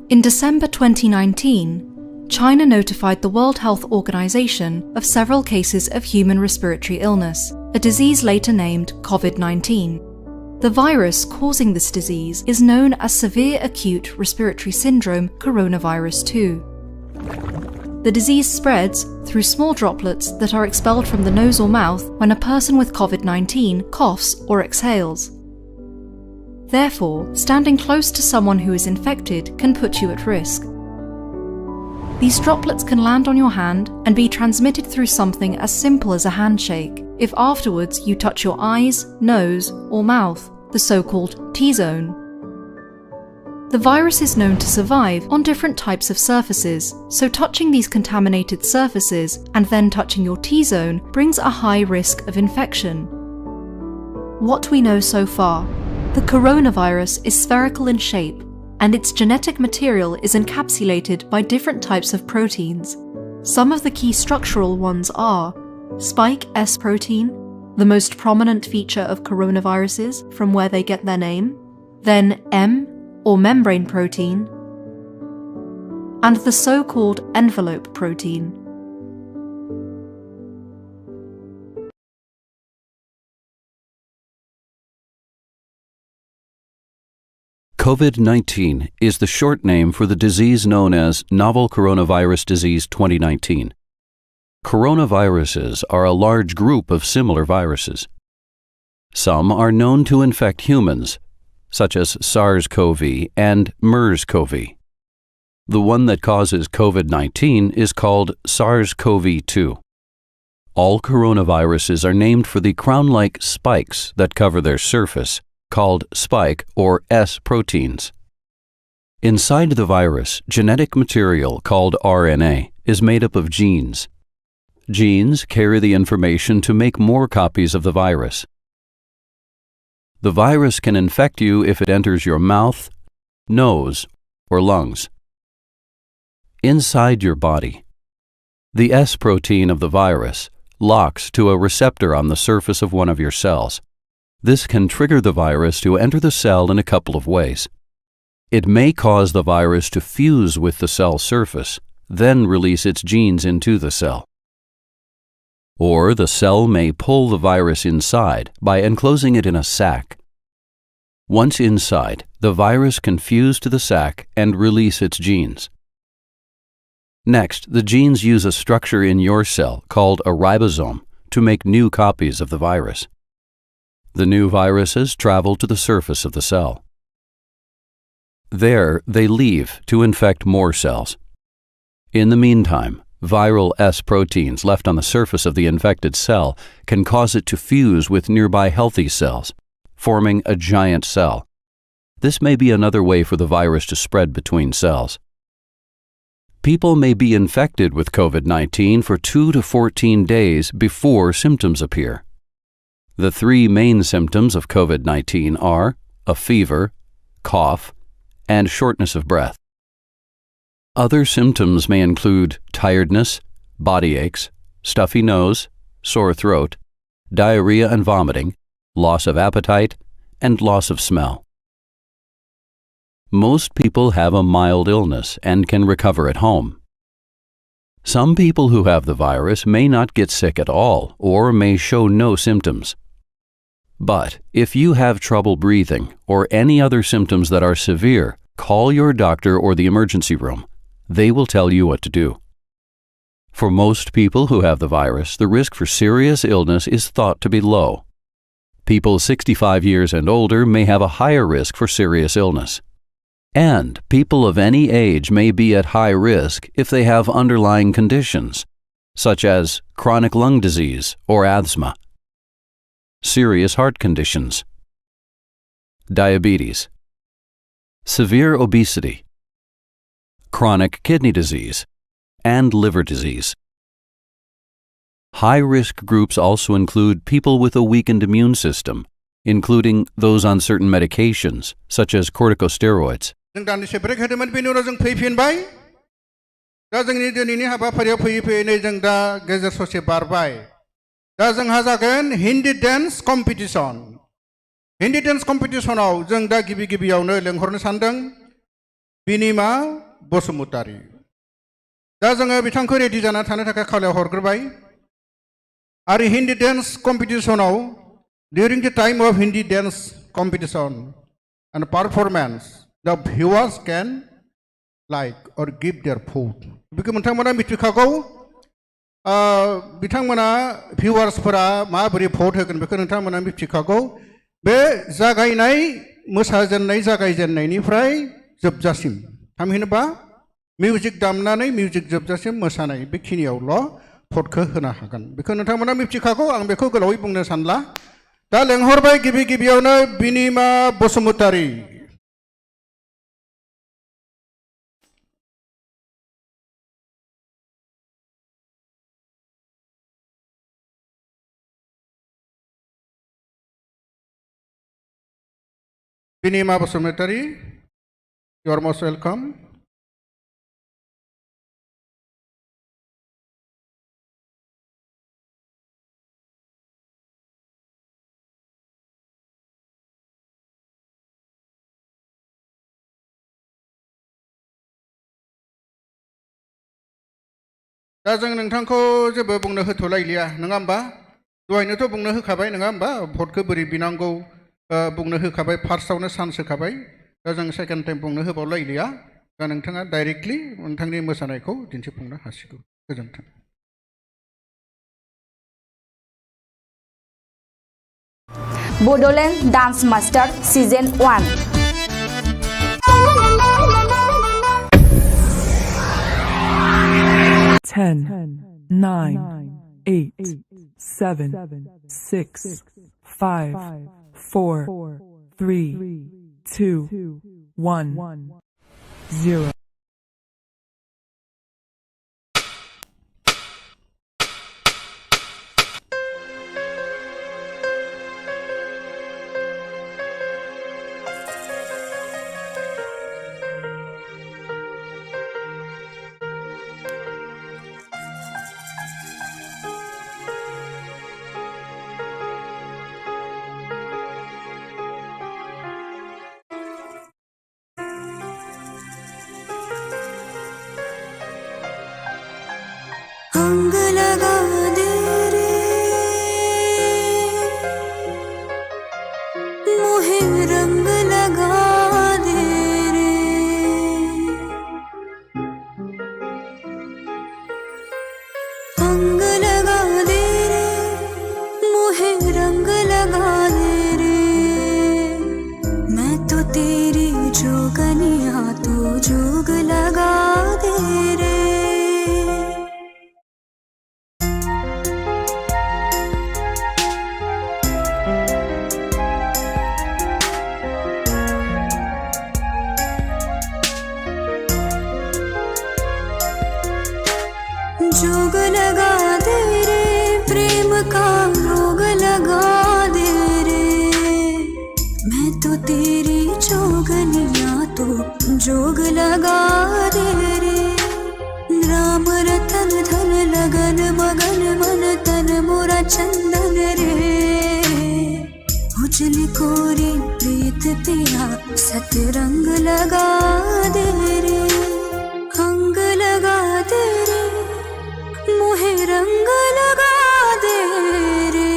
In December 2019, China notified the World Health Organization of several cases of human respiratory illness, a disease later named COVID-19. The virus causing this disease is known as severe acute respiratory syndrome coronavirus 2. The disease spreads through small droplets that are expelled from the nose or mouth when a person with COVID-19 coughs or exhales. Therefore, standing close to someone who is infected can put you at risk. These droplets can land on your hand and be transmitted through something as simple as a handshake, if afterwards you touch your eyes, nose, or mouth, the so-called T-zone. The virus is known to survive on different types of surfaces, so touching these contaminated surfaces and then touching your T-zone brings a high risk of infection. What we know so far: the coronavirus is spherical in shape, and its genetic material is encapsulated by different types of proteins. Some of the key structural ones are spike S protein, the most prominent feature of coronaviruses from where they get their name, then M, or membrane protein, and the so-called envelope protein. COVID-19 is the short name for the disease known as Novel Coronavirus Disease 2019. Coronaviruses are a large group of similar viruses. Some are known to infect humans, such as SARS-CoV and MERS-CoV. The one that causes COVID-19 is called SARS-CoV-2. All coronaviruses are named for the crown-like spikes that cover their surface, called spike or S proteins. Inside the virus, genetic material called RNA is made up of genes. Genes carry the information to make more copies of the virus. The virus can infect you if it enters your mouth, nose, or lungs. Inside your body, the S protein of the virus locks to a receptor on the surface of one of your cells. This can trigger the virus to enter the cell in a couple of ways. It may cause the virus to fuse with the cell surface, then release its genes into the cell. Or the cell may pull the virus inside by enclosing it in a sac. Once inside, the virus can fuse to the sac and release its genes. Next, the genes use a structure in your cell called a ribosome to make new copies of the virus. The new viruses travel to the surface of the cell. There, they leave to infect more cells. In the meantime, viral S proteins left on the surface of the infected cell can cause it to fuse with nearby healthy cells, forming a giant cell. This may be another way for the virus to spread between cells. People may be infected with COVID-19 for 2 to 14 days before symptoms appear. The three main symptoms of COVID-19 are a fever, cough, and shortness of breath. Other symptoms may include tiredness, body aches, stuffy nose, sore throat, diarrhea and vomiting, loss of appetite, and loss of smell. Most people have a mild illness and can recover at home. Some people who have the virus may not get sick at all or may show no symptoms. But if you have trouble breathing or any other symptoms that are severe, call your doctor or the emergency room. They will tell you what to do. For most people who have the virus, the risk for serious illness is thought to be low. People 65 years and older may have a higher risk for serious illness. And people of any age may be at high risk if they have underlying conditions, such as chronic lung disease or asthma, serious heart conditions, diabetes, severe obesity, chronic kidney disease, and liver disease. High-risk groups also include people with a weakened immune system, including those on certain medications, such as corticosteroids. जों दान्दिसे ब्रेक होदोंमोन बेनि उनाव जों फैफिनबाय दा जोंनि दिनैनि हाबाफारियाव फैयै फैयै नै जों दा गेजेर ससे बारबाय दा जोंहा जागोन Hindi dance competition Hindi dance कम्पिटिशनाव जों दा गिबि गिबियावनो लेंहरनो सानदों बिनिमा बसुमतारी दा जोङो बिथांखौ रेडि जाना थानो थाखाय खावलाय हरग्रोबाय आरो हिन्दी डेन्स कम्पिटिशनाव during the time of Hindi dance competition and performance the viewers can like or give their vote बेखौ नोंथांमोना मिथिखागौ बिथांमोना भिउवार्सफोरा माबोरै भट होगोन बेखौ नोंथांमोना मिथिखागौ बे जागायनाय मोसाजेननाय जागायजेननायनिफ्राय जोबजासिम थामहिनबा मिउजिक दामनानै मिउजिक जोबजासिम मोसानाय बेखिनियावल' भटखौ होनो हागोन बेखौ नोंथांमोना मिथिखागौ आं बेखौ गोलावै बुंनो सानला दा लेंहरबाय गिबि गिबियावनो बिनिमा Basumatary बिनिमा Basumatary you are most welcome दा जों नोंथांखौ जेबो बुंनो होथ'लायलिया नङा होमबा दहायनोथ' बुंनो होखाबाय नङा होमबा भटखौ बोरै बिनांगौ बुंनो होखाबाय फार्स्टआवनो चान्स होखाबाय दा जों सेकेन्ड टाइम बुंनो होबावलायलिया दा नोंथाङा डाइरेक्टलि नोंथांनि मोसानायखौ दिन्थिफुंनो हासिगौ गोजोन्थों BODOLAND Dance Master Season 1 10, 9, 8, 7, 6, 5, 4, 3, 2, 1, 0. अंग लगा दे रे मोहे रंग लगा दे रे अंग लगा दे रे मोहे रंग लगा दे रे मैं तो तेरी जोगनिया तू जोग लगा दे रे जोग लगा दे रे प्रेम का रोग लगा दे रे मैं तो तेरी जोगनिया तो जोग लगा दे रे राम रतन धन लगन मगन मन तन मोरा चंदन रे उजली कोरी प्रीत पिया सतरंग लगा दे रे अंग लगा दे रे मोहे रंग लगा दे रे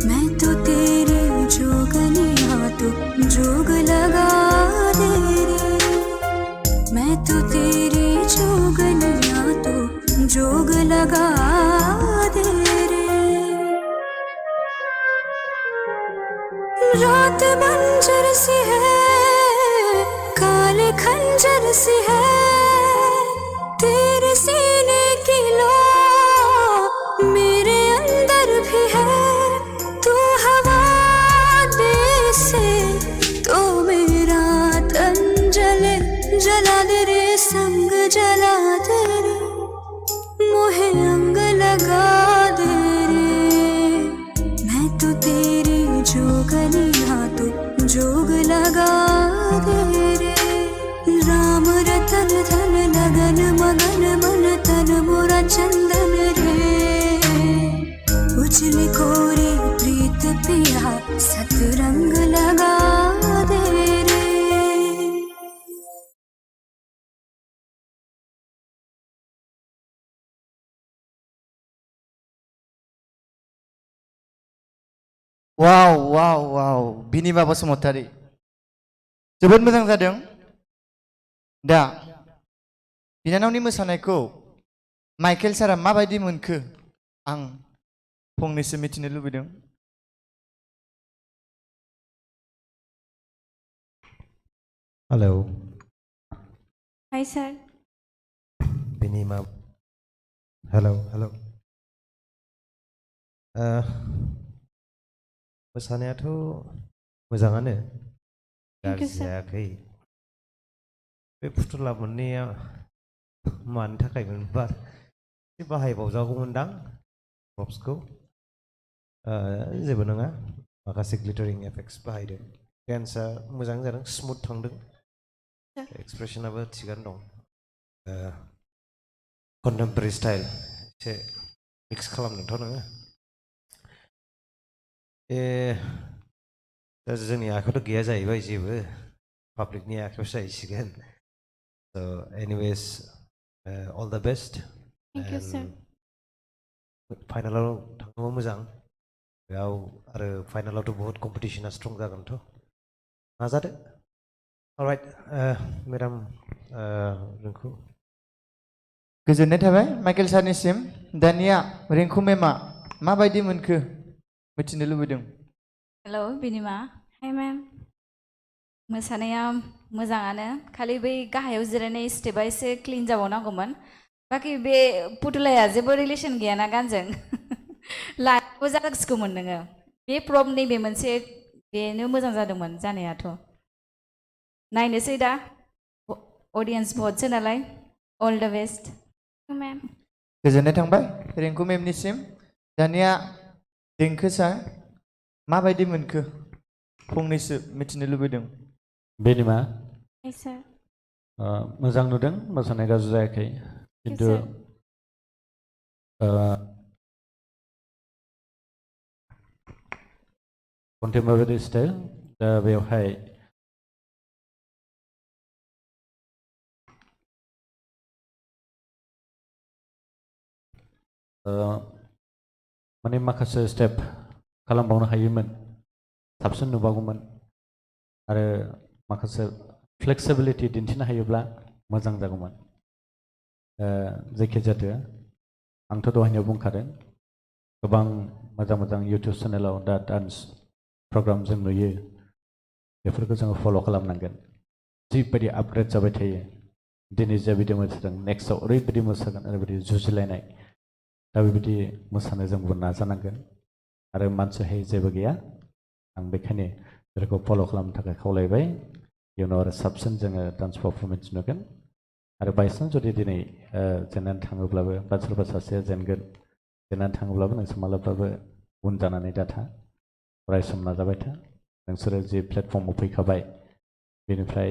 मैं तो तेरे जोगनिया तो जोग लगा दे रे मैं तो तेरी जोगनिया तो जोग लगा दे रे रात बंजर सी है काले खंजर सी है तेरे सीने की लो मेरे अंदर भी है तू हवा दे से तो मेरा तन जले जला दे रे संग जला दे रे लगा दे रे मैं तो तेरी जोगनिया तो जोग लगा दे रे राम रतन धन लगन मगन मन तन मोरा चंदन रे उजली कोरी प्रीत पिया सतरंग लगा दे रे वाव बिनिमा बसुमतारी जोबोद मोजां जादों दा बिनानावनि मोसानायखौ माइकेल सारा माबायदि मोनखो आं फंनैसो मिथिनो लुबैदों हेलौ हाय सर बिनिमा हेलौ मोसानायाथ' मोजाङानो गाज्रि जायाखै बे फुथुला मोननाया मानि थाखाय मोनबा एसे बाहायबावजागौमोनदां प्रप्सखौ जेबो नङा माखासे ग्लिटारिं एफेक्ट्स बाहायदों डान्सआ मोजां जादों स्मुथ थांदों एक्सप्रेसनाबो थिगानो दं कन्टेम्परारि स्टाइल एसे मिक्स खालामदोंथ' नोङो दा जोंनि आखायावथ' गैया जाहैबाय जेबो पाब्लिकनि आखायावसो जाहैसिगोन स' एनिवेज अल द बेस्ट फाइनालाव थांनोबो मोजां बेयाव आरो फाइनालावथ' बहुत कम्पिटिसना स्ट्रं जागोनथ' नाजादो अलराइट मेडाम रिंकु गोजोननाय थाबाय माइकेल सारनिसिम दानिया रिंकु मेमा माबायदि मोनखो मिथिनो लुबैदों हेलौ बिनिमा हाय मेम मोसानाया मोजाङानो खालि बै गाहायाव जिरायनाय स्टेपआ एसे क्लिन जाबावनांगौमोन बाखि बे पुतुलाया जेबो रिलेसन गैयाना गानजों लानोबो जासिगौमोन नोङो बे प्रप नैबे मोनसे बेनो मोजां जादोंमोन जानायाथ' नायनोसै दा अडियन्स भटसो नालाय अल द बेस्ट मेम गोजोननाय थांबाय रिंकु मेमनिसिम दानिया देंखो सार माबायदि मोनखो फंनैसो मिथिनो लुबैदों बेनिमा हाय सार मोजां नुदों मोसानाय गाज्रि जायाखै खिन्थु कन्टेम्परारि स्टाइल दा बेवहाय माने माखासे स्टेप खालामबावनो हायोमोन साबसिन नुबावगौमोन आरो माखासे फ्लेक्सिबिलिटि दिन्थिनो हायोब्ला मोजां जागौमोन जायखिजाया आंथ' दहायनो बुंखादों गोबां मोजां इउटिउब चेनेलाव दा डान्स प्रग्राम जों नुयो बेफोरखौ जोङो फल' खालामनांगोन जिबायदि आपग्रेड जाबाय थायो दिनै जाबायदि मोसादों नेक्स्टआव ओरैबायदि मोसागोन ओरैबायदि जुजिलायनाय दा बेबायदि मोसानो जोंबो नाजानांगोन आरो मानसिहाय जेबो गैया आं बेखायनो बेखौ फल' खालामनो थाखाय खावलायबाय इयुनाव आरो साबसिन जोङो डान्स पारफरमेन्स नुगोन आरो बायसान्स जुदि दिनै जेननानै थाङोब्लाबो बा सोरबा सासेया जेनगोन जेननानै थाङोब्लाबो नोंसोर मालाबाबो उन जानानै दाथा अराय सम नाजाबाय था नोंसोरो जि प्लेटफर्माव फैखाबाय बेनिफ्राय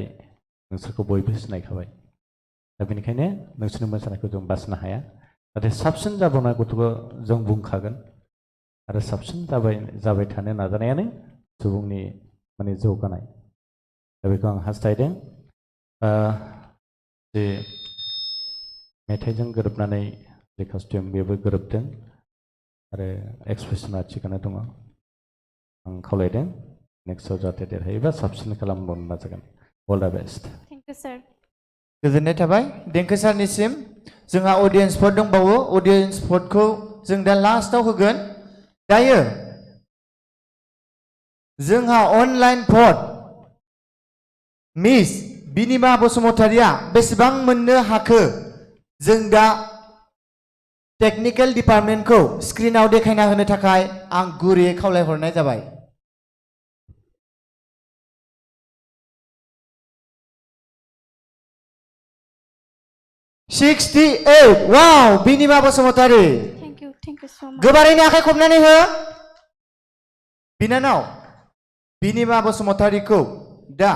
नोंसोरखौ बयबो सिनायखाबाय दा बेनिखायनो नोंसोरनि मोसानायखौ जों बासिनो हाया नाथाय साबसिन जाबावनांगौखौ जों बुंखागोन आरो साबसिन जाबाय थानो नाजानायानो सुबुंनि माने जौगानाय दा बेखौ आं हास्थायदों जे मेथाइजों गोरोबनानै जे कस्टिउम बेबो गोरोबदों आरो एक्सप्रेसना थिगानो दङ आं खावलायदों नेक्स्टआव जाहाथे देरहायोबा साबसिन खालामबावनो नाजागोन अल द बेस्ट थेंक इउ सार गोजोननाय थाबाय देंखो सारनिसिम जोंहा अडियन्स भट दंबावो अडियन्स भटखौ जों दा लास्टआव होगोन दायो जोंहा अनलाइन भट मिस बिनिमा बसुमतारिया बेसेबां मोननो हाखो जों दा टेक्निकेल डिपार्टमेन्टखौ स्क्रिनाव देखायना होनो थाखाय आं गुरैयै खावलायहरनाय जाबाय $68 वाव बिनिमा बसुमतारी गोबारैनो आखाइ खबनानै हो बिनानाव बिनिमा बसुमतारीखौ दा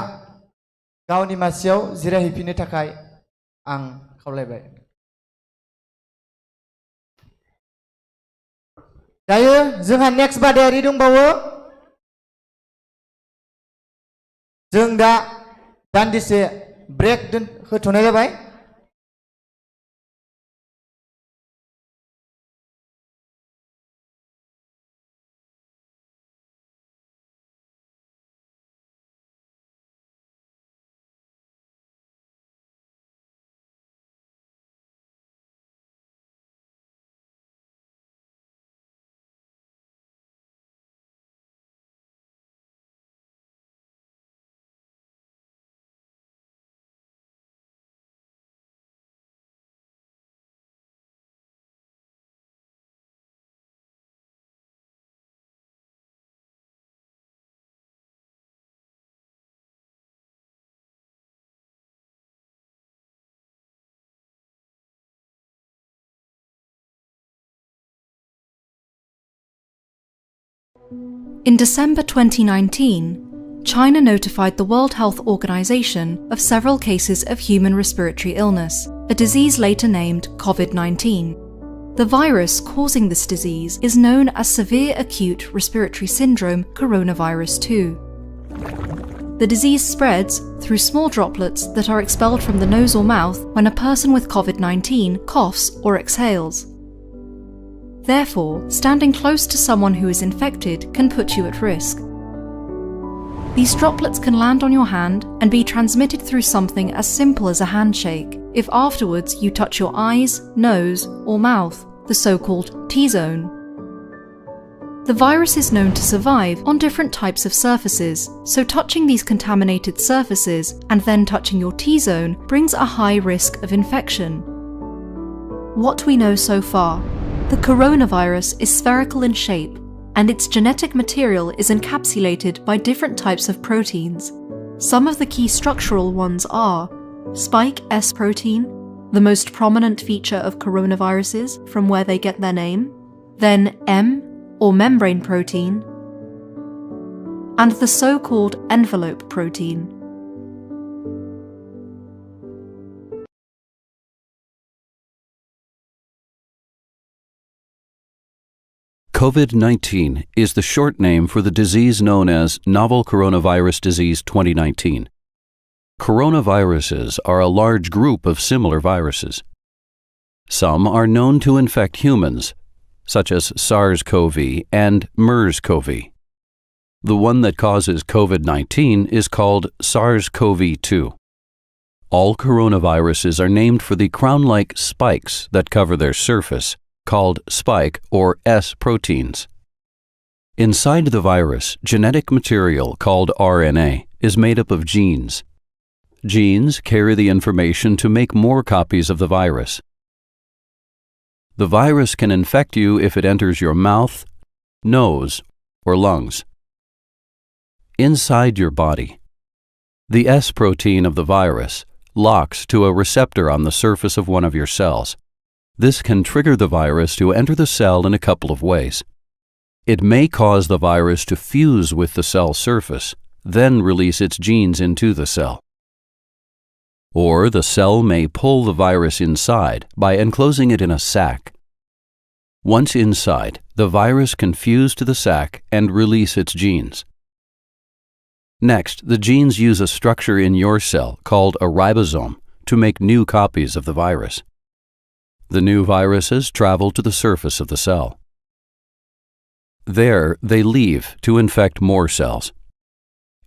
गावनि मासियाव जिरायहैफिननो थाखाय आं खावलायबाय दायो जोंहा नेक्स्ट बादायारि दंबावो जों दा दान्दिसे ब्रेक होथ'नाय जाबाय In December 2019, China notified the World Health Organization of several cases of human respiratory illness, a disease later named COVID-19. The virus causing this disease is known as severe acute respiratory syndrome coronavirus 2. The disease spreads through small droplets that are expelled from the nose or mouth when a person with COVID-19 coughs or exhales. Therefore, standing close to someone who is infected can put you at risk. These droplets can land on your hand and be transmitted through something as simple as a handshake if afterwards you touch your eyes, nose, or mouth, the so-called T-zone. The virus is known to survive on different types of surfaces, so touching these contaminated surfaces and then touching your T-zone brings a high risk of infection. What we know so far: the coronavirus is spherical in shape, and its genetic material is encapsulated by different types of proteins. Some of the key structural ones are spike S protein, the most prominent feature of coronaviruses from where they get their name, then M, or membrane protein, and the so-called envelope protein. COVID-19 is the short name for the disease known as Novel Coronavirus Disease 2019. Coronaviruses are a large group of similar viruses. Some are known to infect humans, such as SARS-CoV and MERS-CoV. The one that causes COVID-19 is called SARS-CoV-2. All coronaviruses are named for the crown-like spikes that cover their surface, called spike or S proteins. Inside the virus, genetic material called RNA is made up of genes. Genes carry the information to make more copies of the virus. The virus can infect you if it enters your mouth, nose, or lungs. Inside your body, the S protein of the virus locks to a receptor on the surface of one of your cells. This can trigger the virus to enter the cell in a couple of ways. It may cause the virus to fuse with the cell surface, then release its genes into the cell. Or the cell may pull the virus inside by enclosing it in a sac. Once inside, the virus can fuse to the sac and release its genes. Next, the genes use a structure in your cell called a ribosome to make new copies of the virus. The new viruses travel to the surface of the cell. There, they leave to infect more cells.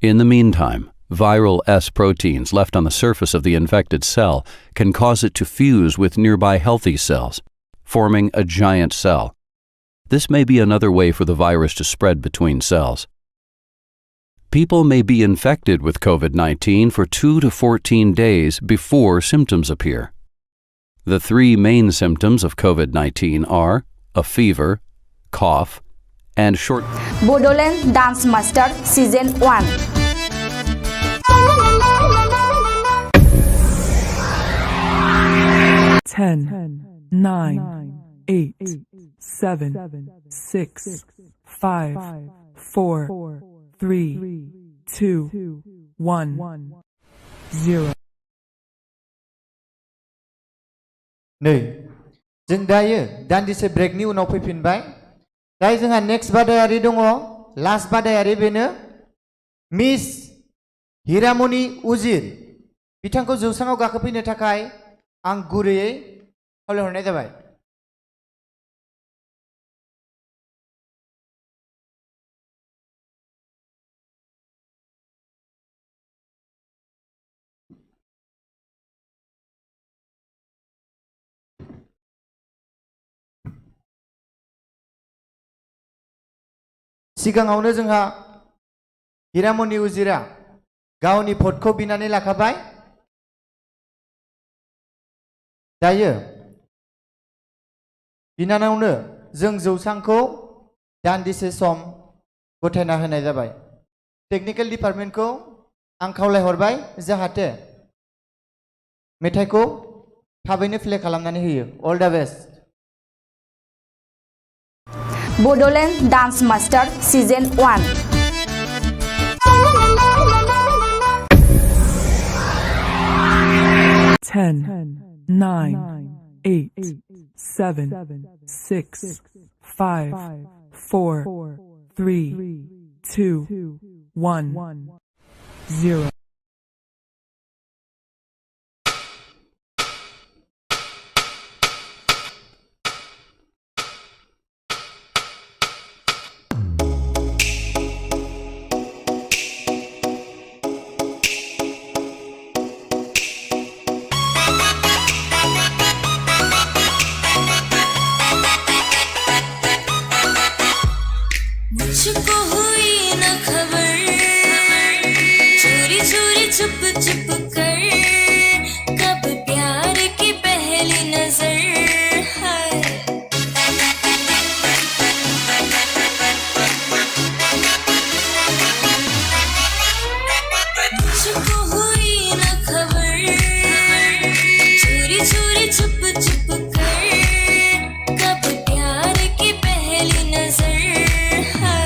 In the meantime, viral S proteins left on the surface of the infected cell can cause it to fuse with nearby healthy cells, forming a giant cell. This may be another way for the virus to spread between cells. People may be infected with COVID-19 for 2 to 14 days before symptoms appear. The three main symptoms of COVID-19 are a fever, cough, and short. BODOLAND Dance Master Season 1. Ten, 9, 8, 7, 6, 5, 4, 3, 2, 1, 0. नै जों दायो दान्दिसे ब्रेकनि उनाव फैफिनबाय दायो जोंहा नेक्स्ट बादायारि दङ लास्ट बादायारि बेनो मिस हिरामणि उजिर बिथांखौ जौसाङाव गाखोफैनो थाखाय आं गुरैयै खावलायहरनाय जाबाय सिगाङावनो जोंहा हिरामणि उजिरा गावनि भटखौ बिनानै लाखाबाय दायो बिनानावनो जों जौसांखौ दान्दिसे सम गथायना होनाय जाबाय टेक्निकेल डिपार्टमेन्टखौ आं खावलायहरबाय जाहाथे मेथाइखौ थाबैनो प्ले खालामनानै होयो all the best BODOLAND Dance Master Season 1 10, 9, 8, 7, 6, 5, 4, 3, 2, 1, 0. मुझको हुई न खबर चोरी चोरी चुप चुप कर कब प्यार की पहली नजर है मुझको हुई न खबर चोरी चोरी चुप चुप कर कब प्यार की पहली नजर है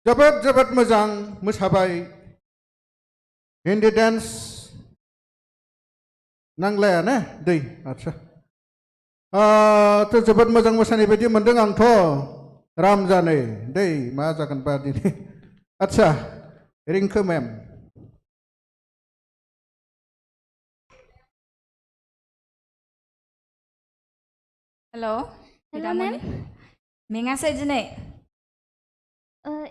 जोबोद जोबोद मोजां मोसाबाय हिन्दी डेन्स नांलाया ने दै आदसा थ' जोबोद मोजां मोसानाय बायदि मोनदों आंथ' राम जाने दै मा जागोन बा दिनै आदसा रिंकु मेम हेलौ हेलौ मेम मेङासै दिनै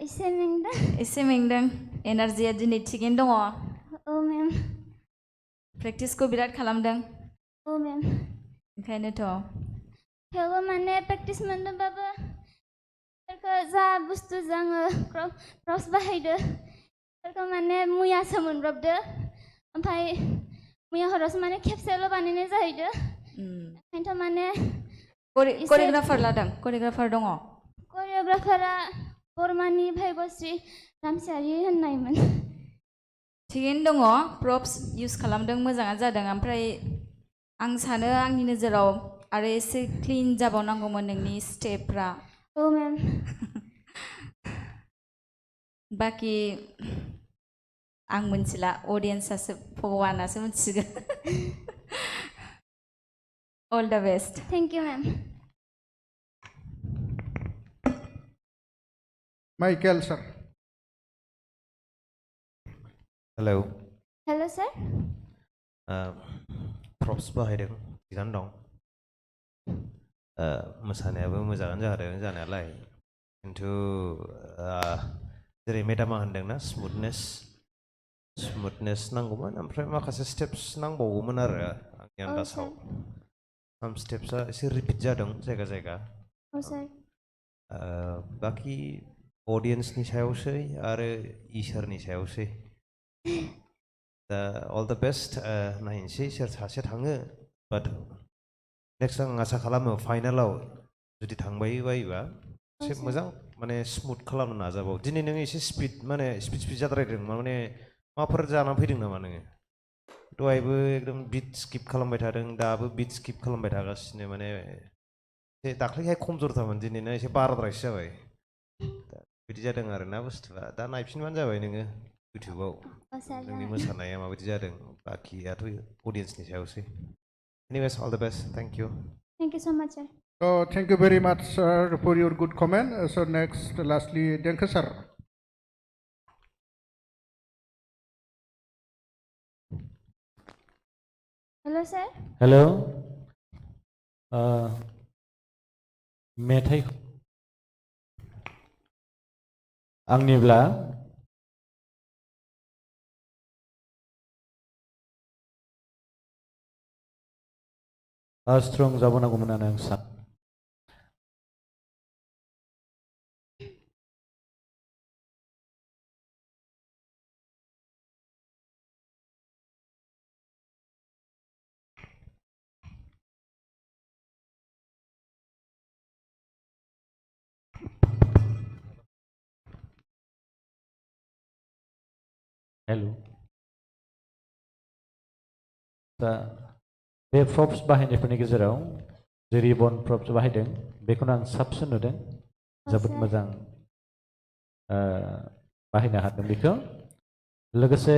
एसे मेंदों एसे मेंदों एनार्जिया दिनै थिगैनो दङ औ मेम प्रेक्टिसखौ बिराद खालामदों औ मेम ओंखायनोथ' थेवबो माने प्रेक्टिस मोनदोंबाबो जा बुस्थु आङो क्रस बाहायदो बेफोरखौ माने मैयासो मोनब्रबदो ओमफ्राय मैया हरावसो माने खेबसेल' बानायनाय जाहैदो ओंखायनोथ' माने करिय'ग्राफार लादों करिय'ग्राफार दङ करिय'ग्राफारा बर्मानि भाइबश्री रामसियारि होननायमोन थिगैनो दङ प्रप्स इउज खालामदों मोजाङानो जादों ओमफ्राय आं सानो आंनि नोजोराव आरो एसे क्लिन जाबावनांगौमोन नोंनि स्टेपफ्रा औ मेम बाखि आं मिथिला अडियन्सआसो भगवानासो मिथिगोन all the best thank you ma'am Michael sir hello hello sir props बाहायदों थिगानो दं मोसानायाबो मोजाङानो जादों जानायालाय खिन्थु जेरै मेडामा होनदोंना स्मुथनेस नांगौमोन ओमफ्राय माखासे स्टेप्स नांबावगौमोन आरो आंनि आन्दाजाव साम स्टेप्सआ एसे रिपिट जादों जायगा जायगा बाखि अडियन्सनि सायावसै आरो इसोरनि सायावसै दा अल द बेस्ट नायनोसै सोर सासे थाङो बाट नेक्स्ट आं आसा खालामो फाइनालाव जुदि थांबाय बायोबा एसे मोजां माने स्मुथ खालामनो नाजाबाव दिनै नोङो एसे स्पिड जाद्रायदों माने माफोर जानानै फैदों नामा नोङो दहायबो एकदम बिट स्किप खालामबाय थादों दाबो बिट स्किप खालामबाय थागासिनो माने एसे दाख्लैहाय खमजरथारमोन दिनैना एसे बाराद्रायसो जाबाय दा बिदि जादों आरोना बुस्थुआ दा नायफिनबानो जाबाय नोङो इउटिउबाव नोंनि मोसानाया माबायदि जादों बाखियाथ' अडियन्सनि सायावसै anyways all the best thank you so much sir so thank you very much sir for your good comment so next lastly Denke sir hello sir hello मेथाइ आंनिब्ला स्ट्रं जाबोनांगौमोन होननानै आं सानो हेलौ दा बे प्रप्स बाहायनायफोरनि गेजेराव जे रिबन प्रप्स बाहायदों बेखौनो आं साबसिन नुदों जोबोद मोजां बाहायनो हादों बेखौ लोगोसे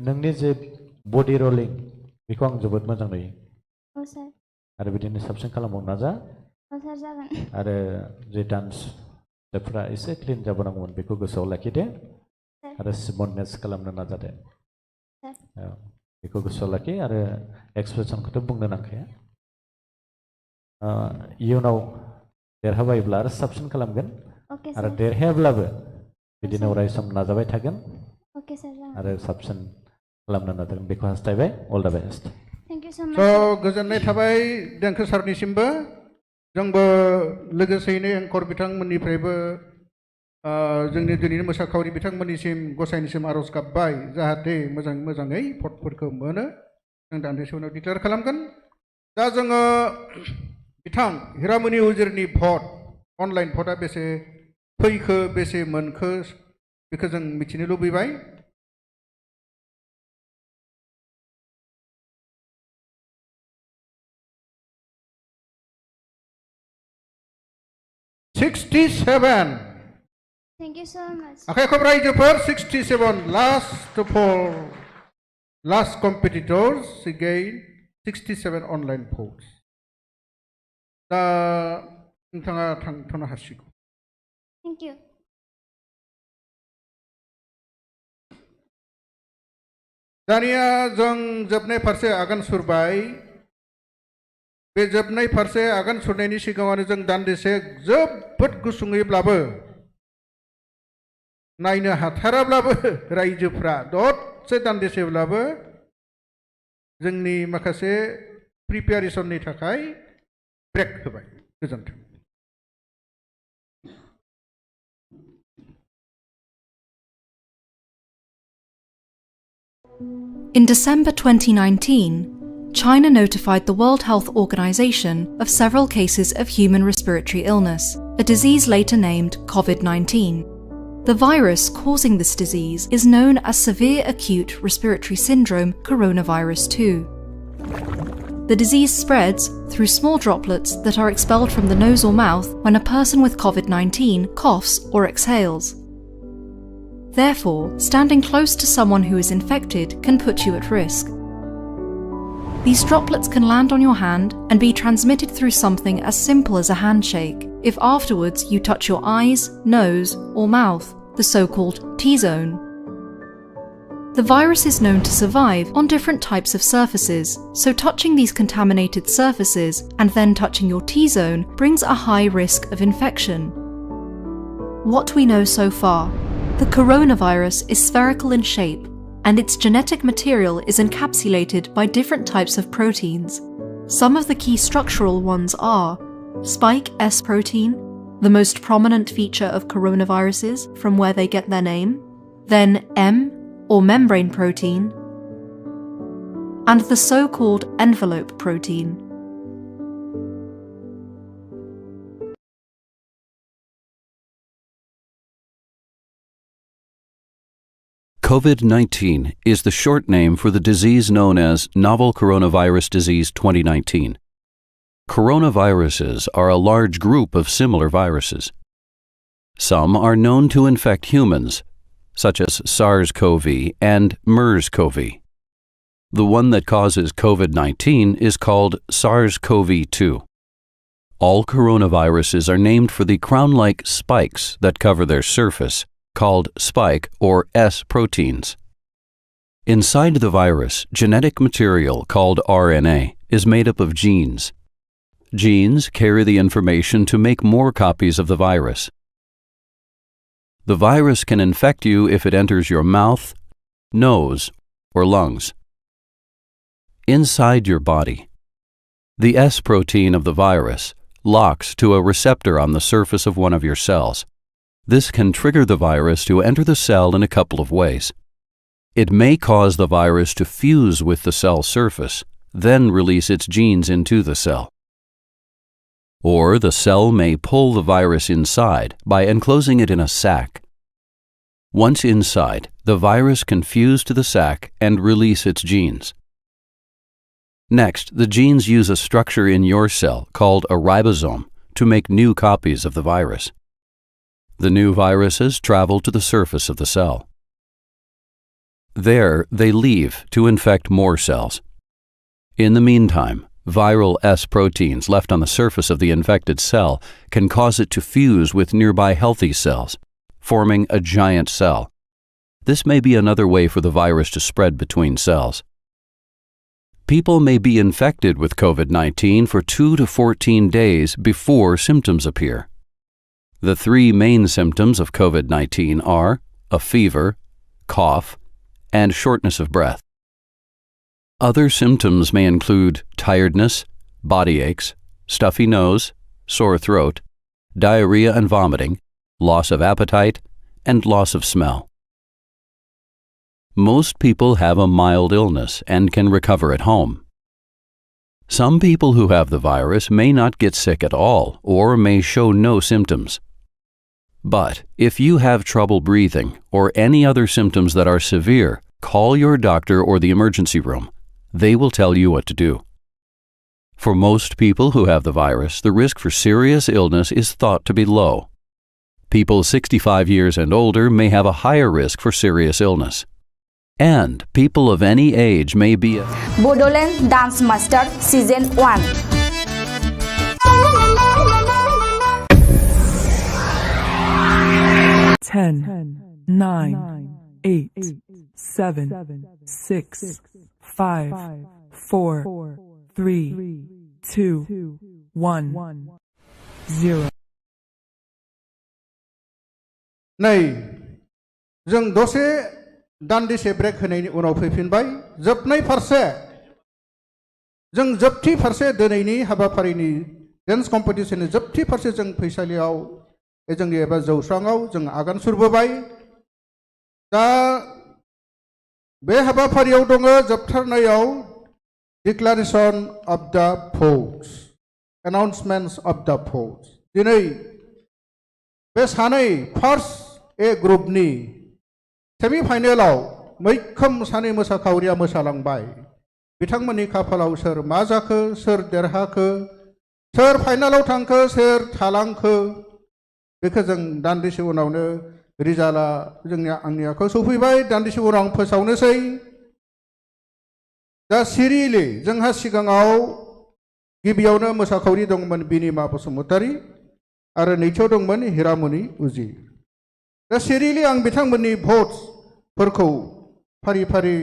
नोंनि जे बडि रलिं बेखौ आं जोबोद मोजां नुयो आरो बिदिनो साबसिन खालामबावनो नाजा आरो जे डान्स स्टेपफ्रा एसे क्लिन जाबोनांगौमोन बेखौ गोसोआव लाखिदो आरो स्मुथनेस खालामनो नाजादो बेखौ गोसोआव लाखि आरो एक्सप्रेसनखौथ' बुंनो नांखाया इयुनाव देरहाबायोब्ला आरो साबसिन खालामगोन आरो देरहायाब्लाबो बिदिनो अराय सम नाजाबाय थागोन आरो साबसिन खालामनो नाजागोन बेखौ हास्थायबाय अल द बेस्ट so गोजोननाय थाबाय देंखो सारनिसिमबो जोंबो लोगोसेयैनो एंकर बिथांमोननिफ्रायबो जोंनि दिनैनि मोसाखावरि बिथांमोननिसिम गसाइनिसिम आर'ज गाबबाय जाहाथे मोजाङै भटफोरखौ मोनो जों दान्दिसे उनाव डिक्लेयार खालामगोन दा जोङो बिथां हिरामनि उजिरनि भट अनलाइन भटआ बेसे फैखो बेसे मोनखो बेखौ जों मिथिनो लुबैबाय Thank you so much. Okay, रायजोफोर 67 last competitors again 67 online votes. दा नोंथाङा थांथ'नो हासिगौ. Thank you. दानिया जों जोबनाय फारसे आगान सुरबाय. बे जोबनाय फारसे आगान सुरनायनि सिगाङावनो जों दान्दिसे जोबोद गुसुङैब्लाबो नायनो हाथाराब्लाबो रायजोफ्रा दसे दान्दिसेब्लाबो जोंनि माखासे प्रिपेयारेसननि थाखाय ब्रेक होबाय. गोजोन्थों. In December 2019, China notified the World Health Organization of several cases of human respiratory illness, a disease later named COVID-19. The virus causing this disease is known as severe acute respiratory syndrome coronavirus 2. The disease spreads through small droplets that are expelled from the nose or mouth when a person with COVID-19 coughs or exhales. Therefore, standing close to someone who is infected can put you at risk. These droplets can land on your hand and be transmitted through something as simple as a handshake if afterwards you touch your eyes, nose, or mouth, the so-called T-zone. The virus is known to survive on different types of surfaces, so touching these contaminated surfaces and then touching your T-zone brings a high risk of infection. What we know so far: the coronavirus is spherical in shape, and its genetic material is encapsulated by different types of proteins. Some of the key structural ones are spike S protein, the most prominent feature of coronaviruses from where they get their name, then M, or membrane protein, and the so-called envelope protein. COVID-19 is the short name for the disease known as Novel Coronavirus Disease 2019. Coronaviruses are a large group of similar viruses. Some are known to infect humans, such as SARS-CoV and MERS-CoV. The one that causes COVID-19 is called SARS-CoV-2. All coronaviruses are named for the crown-like spikes that cover their surface, called spike or S proteins. Inside the virus, genetic material called RNA is made up of genes. Genes carry the information to make more copies of the virus. The virus can infect you if it enters your mouth, nose, or lungs. Inside your body, the S protein of the virus locks to a receptor on the surface of one of your cells. This can trigger the virus to enter the cell in a couple of ways. It may cause the virus to fuse with the cell surface, then release its genes into the cell. Or the cell may pull the virus inside by enclosing it in a sac. Once inside, the virus can fuse to the sac and release its genes. Next, the genes use a structure in your cell called a ribosome to make new copies of the virus. The new viruses travel to the surface of the cell. There, they leave to infect more cells. In the meantime, viral S proteins left on the surface of the infected cell can cause it to fuse with nearby healthy cells, forming a giant cell. This may be another way for the virus to spread between cells. People may be infected with COVID-19 for 2 to 14 days before symptoms appear. The three main symptoms of COVID-19 are a fever, cough, and shortness of breath. Other symptoms may include tiredness, body aches, stuffy nose, sore throat, diarrhea and vomiting, loss of appetite, and loss of smell. Most people have a mild illness and can recover at home. Some people who have the virus may not get sick at all or may show no symptoms. But if you have trouble breathing or any other symptoms that are severe, call your doctor or the emergency room. They will tell you what to do. For most people who have the virus, the risk for serious illness is thought to be low. People 65 years and older may have a higher risk for serious illness. And people of any age may be a BODOLAND Dance Master Season 1. Ten, 9, 8, 7, 6, 5, 4, 3, 2, 1, 0. नै जों दसे दान्दिसे ब्रेक होनायनि उनाव फैफिनबाय जोबनाय फारसे जों जोबथि फारसे दिनैनि हाबाफारिनि डान्स कम्पिटिशननि जोबथि फारसे जों फैसालियाव जोंनि एबा जौस्राङाव जों आगान सुरबोबाय दा बे हाबाफारियाव दङ जोबथारनायाव डिक्लारेशन अफ द भट्स एनाउन्समेन्ट्स अफ द भट्स दिनै बे सानै फार्स्ट ए ग्रुपनि सेमिफाइनेलाव मैखोम सानै मोसाखावरिया मोसालांबाय बिथांमोननि खाफालाव सोर मा जाखो सोर देरहाखो सोर फाइनालाव थांखो सोर थालांखो बेखौ जों दान्दिसे उनावनो रिजाल्टआ आंनि आखायाव सफैबाय दान्दिसे उनाव आं फोसावनोसै दा सिरियेलि जोंहा सिगाङाव गिबियावनो मोसाखावरि दंमोन बिनिमा बसुमतारी आरो नैथियाव दंमोन हिरामनि उजि दा सिरियेलि आं बिथांमोननि भट्सफोरखौ फारि फारि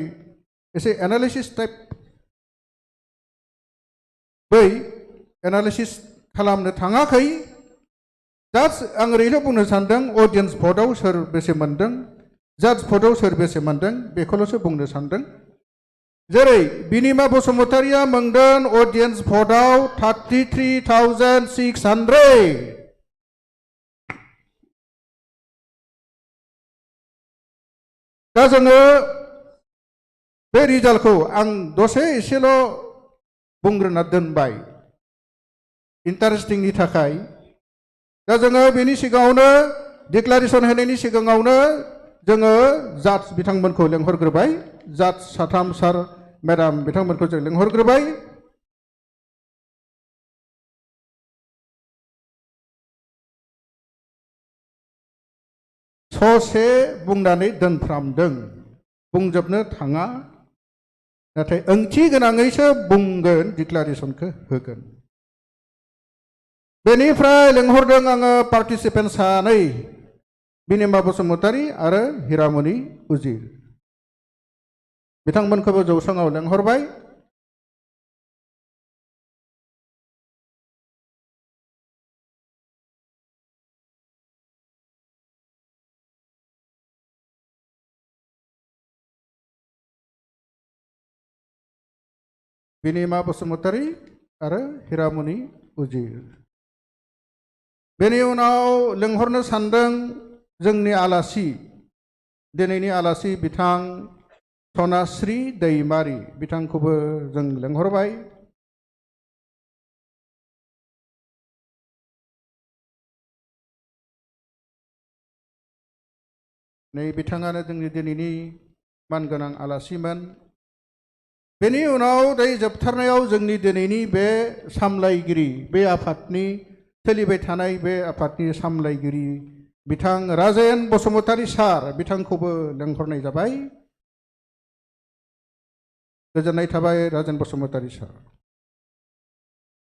एसे एनालिसिस टाइप बै एनालिसिस खालामनो थाङाखै जास्ट आं ओरैनो बुंनो सानदों अडियेन्स भटआव सोर बेसे मोनदों जाज भटआव सोर बेसे मोनदों बेखौल'सो बुंनो सानदों जेरै बिनिमा बसुमतारीया मोनदों अडियेन्स भटआव 33,600 दा जोङो बे रिजाल्टखौ आं दसे एसेल' बुंग्रोना दोनबाय इन्टारेस्टिंनि थाखाय दा जोङो बेनि सिगाङावनो डिक्लारेशन होनायनि सिगाङावनो जोङो जाज बिथांमोनखौ लेंहरग्रोबाय जाज साथाम सार मेडाम बिथांमोनखौ जों लेंहरग्रोबाय ससे बुंनानै दोनफ्रामदों बुंजोबनो थाङा नाथाय ओंथि गोनाङैसो बुंगोन डिक्लारेशनखौ होगोन बेनिफ्राय लेंहरदों आङो पार्टिसिपेन्ट सानै बिनिमा बसुमतारी आरो हिरामनि उजि बिथांमोनखौबो जौस्राङाव लेंहरबाय बिनिमा बसुमतारी आरो हिरामनि उजि बेनि उनाव लेंहरनो सानदों जोंनि आलासि दिनैनि आलासि बिथां सनाश्री दैमारी बिथांखौबो जों लेंहरबाय नै बिथाङानो जोंनि दिनैनि मानगोनां आलासिमोन बेनि उनाव दायो जोबथारनायाव जोंनि दिनैनि बे सामलायगिरि बे आफादनि सोलिबाय थानाय बे आफादनि सामलायगिरि बिथां राजेन बसुमतारी सार बिथांखौबो लेंहरनाय जाबाय गोजोननाय थाबाय राजेन बसुमतारी सार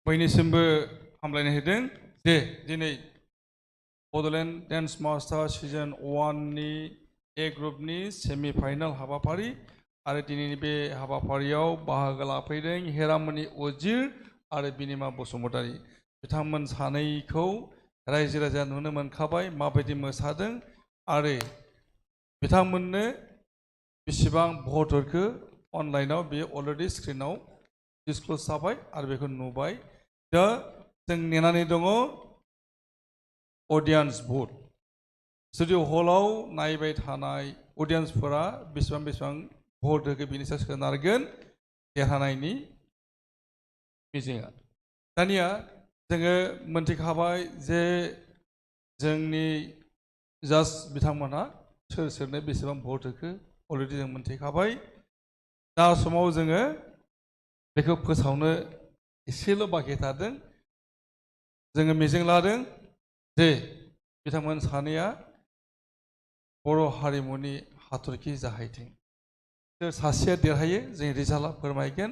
बयनिसिमबो हामलायनाय होदों जे दिनै बड'लेण्ड डान्स मास्टार सिजन 1 नि ए ग्रुपनि सेमि फाइनाल हाबाफारि आरो दिनैनि बे हाबाफारियाव बाहागो लाफैदों हिरामनि उजिर आरो बिनिमा बसुमतारी बिथांमोन सानैखौ रायजो राजाया नुनो मोनखाबाय माबायदि मोसादों आरो बिथांमोननो बेसेबां भटफोरखौ अनलाइनाव बे अलरेडि स्क्रिनाव डिसक्ल'ज जाबाय आरो बेखौ नुबाय दा जों नेनानै दङ अडियेन्स भट जुदि हलाव नायबाय थानाय अडियेन्सफोरा बेसेबां भट होखो बेनि सायाव सोनारगोन देरहानायनि मिजिंआ दानिया जोङो मोनथिखाबाय जे जोंनि जाज बिथांमोनहा सोर सोरनो बेसेबां भट होखो अलरेडि जों मोनथिखाबाय दा समाव जोङो बेखौ फोसावनो एसेल' बाखि थादों जोङो मिजिं लादों जे बिथांमोन सानैया बर' हारिमुनि हाथरखि जाहैथों सोर सासेया देरहायो जों रिजाल्टआ फोरमायगोन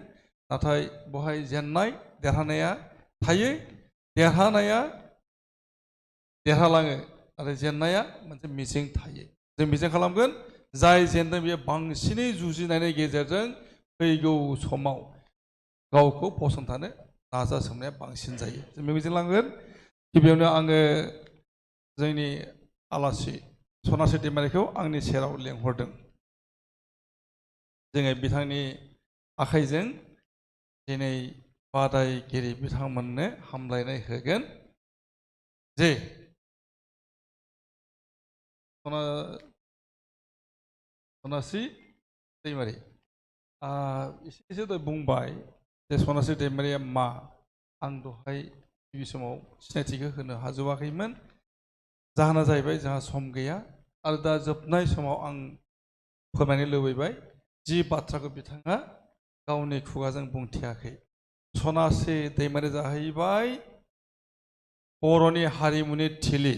नाथाय बहाय जेननाय देरहानाया थायो देरहानाया देरहालाङो आरो जेननाया मोनसे मिजिं थायो जों मिजिं खालामगोन जाय जेनदों बेयो बांसिनै जुजिनायनि गेजेरजों फैगौ समाव गावखौ फसंथानो नाजासोमनाया बांसिन जायो जों मिजिं लांगोन गिबियावनो आङो जोंनि आलासि सनास्रि दैमारिखौ आंनि सेराव लेंहरदों जोङो बिथांनि आखाइजों दिनै बादायगिरि बिथांमोननो हामलायनाय होगोन जे सनास्रि दैमारि एसे बुंबाय जे सनास्रि दैमारिया मा आं दहाय गिबि समाव सिनायथिखौ होनो हाजोबाखैमोन जाहोना जाहैबाय जोंहा सम गैया आरो दा जोबनाय समाव आं फोरमायनो लुबैबाय जि बाथ्राखौ बिथाङा गावनि खुगाजों बुंथियाखै सनास्रि दैमारि जाहैबाय बर'नि हारिमुनि थिलि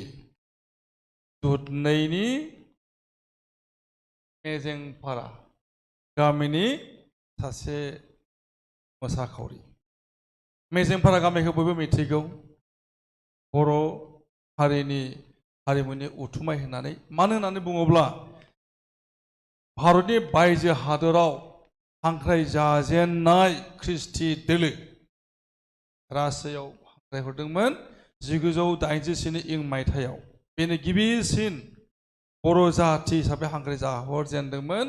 दुधनैनि मेजेंपारा गामिनि सासे मोसाखावरि मेजेंपारा गामिखौ बयबो मिथिगौ बर' हारिनि हारिमुनि उथुमाय होननानै मानो होननानै बुङोब्ला भारतनि बायजो हादोराव हांख्राय जाजेननाय ख्रिस्टि दोलो रासियाव हांख्रायहरदोंमोन 1987 इं मायथाइयाव बेनो गिबिसिन बर' जाथि हिसाबै हांख्राय जाहरजेनदोंमोन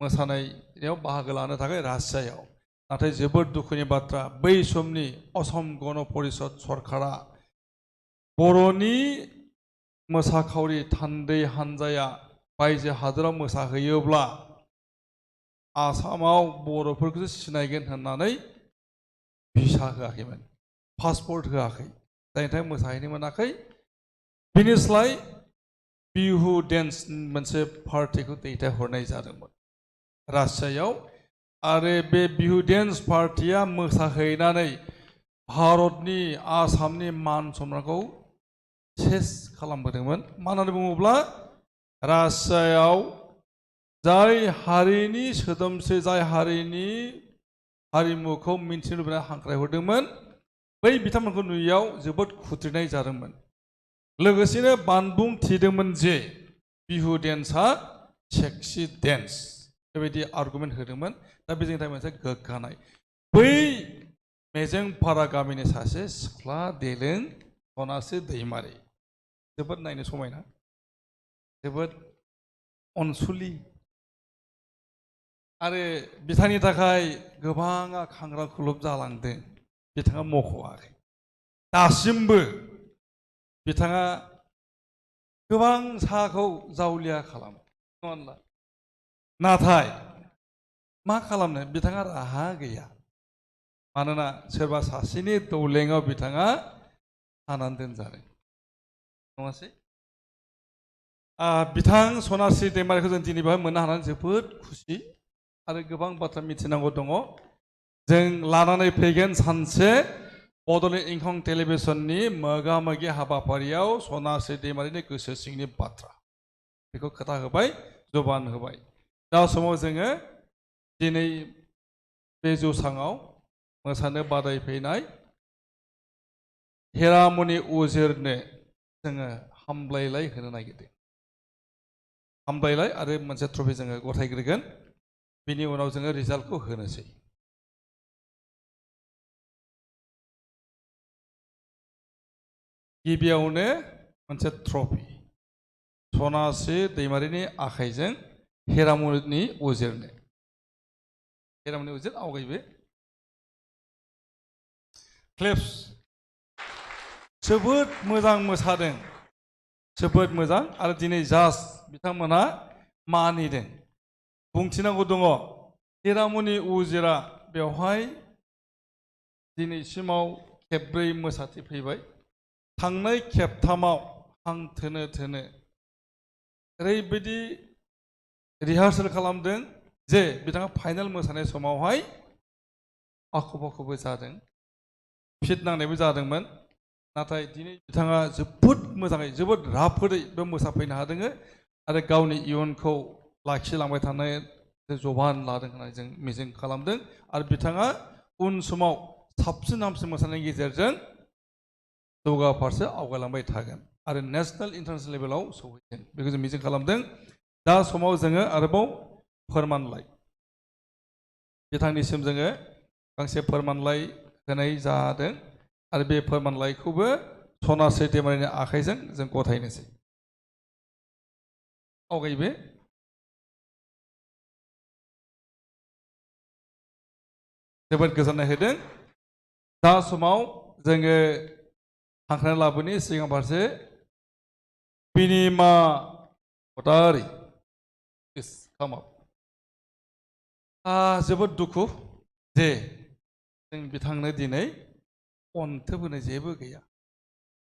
मोसानायाव बाहागो लानो थाखाय रासियायाव नाथाय जोबोद दुखुनि बाथ्रा बै समनि असम गण परिषद सरकारा बर'नि मोसाखावरि थान्दै हानजाया बायजो हादोराव मोसाहैयोब्ला आसामाव बर'फोरखौसो सिनायगोन होननानै भिसा होआखैमोन पासपर्ट होआखै जायनि थाखाय मोसाहैनो मोनाखै बिनिस्लाय बिहु डेन्स मोनसे पार्टिखौ दैथायहरनाय जादोंमोन रासियायाव आरो बे बिहु डेन्स पार्टिया मोसाहैनानै भारतनि आसामनि मान सन्मानखौ सेस खालामबोदोंमोन मानो होननानै बुङोब्ला रासियायाव जाय हारिनि सोदोमस्रि जाय हारिनि हारिमुखौ मिन्थिनो लुबैनानै हांख्रायहरदोंमोन बै बिथांमोनखौ नुयैयाव जोबोद खुद्रिनाय जादोंमोन लोगोसेनो बानबुं थिदोंमोन जे बिहु डेन्सआ सेक्सि डेन्स बेबायदि आर्गुमेन्ट होदोंमन दा बे जोंनि थाखाय मोनसे गोग्गानाय बै मेजेंपारा गामिनि सासे सिख्ला देलें सनास्रि दैमारि जोबोद नायनो समायना जोबोद अनसुलि आरो बिथांनि थाखाय गोबाङा खांग्रा खुलुब जालांदों बिथाङा मख'आखै दासिमबो बिथाङा गोबां साहाखौ जावलिया खालामो नङा होनब्ला नाथाय मा खालामनो बिथाङा राहा गैया मानोना सोरबा सासेनि दौलेङाव बिथाङा हानानै दोनजादों नङासै बिथां सनास्रि दैमारिखौ जों दिनै बेवहाय मोननो हानानै जोबोद खुसि आरो गोबां बाथ्रा मिथिनांगौ दङ जों लानानै फैगोन सानसे बड'लेण्ड इंखं टेलिभिसननि मोगा मोगि हाबाफारियाव सनास्रि दैमारिनि गोसो सिंनि बाथ्रा बेखौ खोथा होबाय जबान होबाय दा समाव जोङो दिनै बे जौसाङाव मोसानो बादायफैनाय हेरामनि उजिरनो जोङो हामलायलाय होनो नागिरदों हामलायलाय आरो मोनसे ट्रफि जोङो गथायग्रोगोन बिनि उनाव जोङो रिजाल्टखौ होनोसै गिबियावनो मोनसे ट्रफि सनास्रि दैमारिनि आखाइजों हेरामनि उजिरनो हेरामनि उजिर आवगायबो क्लेप्स जोबोद मोजां मोसादों जोबोद मोजां आरो दिनै जाज बिथांमोनहा मानिदों बुंथिनांगौ दङ हेरामनि उजिरा बेवहाय दिनैसिमाव खेबब्रै मोसाथिफैबाय थांनाय खेबथामाव हां थोनो थोनो ओरैबायदि रिहार्सेल खालामदों जे बिथाङा फाइनाल मोसानाय समावहाय आख' फाख'बो जादों फिट नांनायबो जादोंमोन नाथाय दिनै बिथाङा जोबोद मोजाङै जोबोद राफोदै बे मोसाफैनो हादों आरो गावनि इयुनखौ लाखिलांबाय थानाय जबान लादों होननानै जों मिजिं खालामदों आरो बिथाङा उन समाव साबसिन हामसिन मोसानायनि गेजेरजों जौगा फारसे आवगायलांबाय थागोन आरो नेशनेल इन्टारनेशनेल लेभेलाव सौहैगोन बेखौ जों मिजिं खालामदों दा समाव जोङो आरोबाव फोरमानलाइ बिथांनिसिम जोङो गांसे फोरमानलाइ होनाय जादों आरो बे फोरमानलाइखौबो सनास्रि दैमारिनि आखाइजों जों गथायनोसै आवगायबो जोबोद गोजोननाय होदों दा समाव जोङो हांख्रायना लाबोनि सिगां फारसे बिनिमा कटारि जोबोद दुखु जे जों बिथांनो दिनै अनथोब होनो जेबो गैया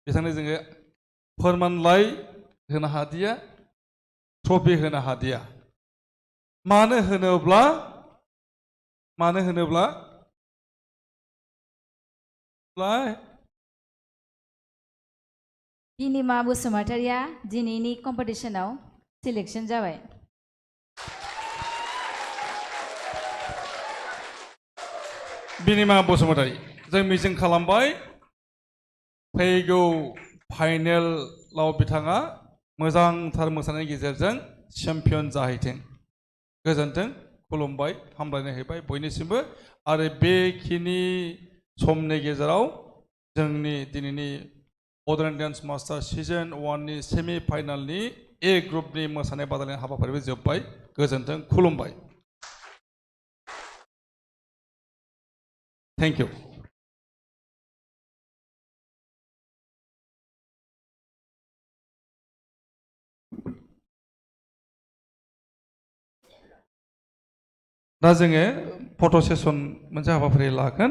बिथांनो जोङो फोरमानलाइ होनो हादिया ट्रफि होनो हादिया मानो होनोब्ला बिनिमा बसुमतारिया दिनैनि कम्पिटिशनाव सिलेक्शन जाबाय बिनिमा बसुमतारि जों मिजिं खालामबाय फैगौ फाइनेलाव बिथाङा मोजांथार मोसानायनि गेजेरजों चेम्पियन जाहैथों गोजोन्थों खुलुमबाय हामलायनाय होबाय बयनिसिमबो आरो बेखिनि समनि गेजेराव जोंनि दिनैनि बड'लेण्ड डान्स मास्टार सिजन 1 नि सेमि फाइनालनि ए ग्रुपनि मोसानाय बादायलायनाय हाबाफारिबो जोब्बाय गोजोन्थों खुलुमबाय थेंक इउ दा जोङो फट' सेसन मोनसे हाबाफारि लागोन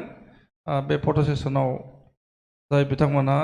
बे फट' सेसनाव जाय बिथांमोना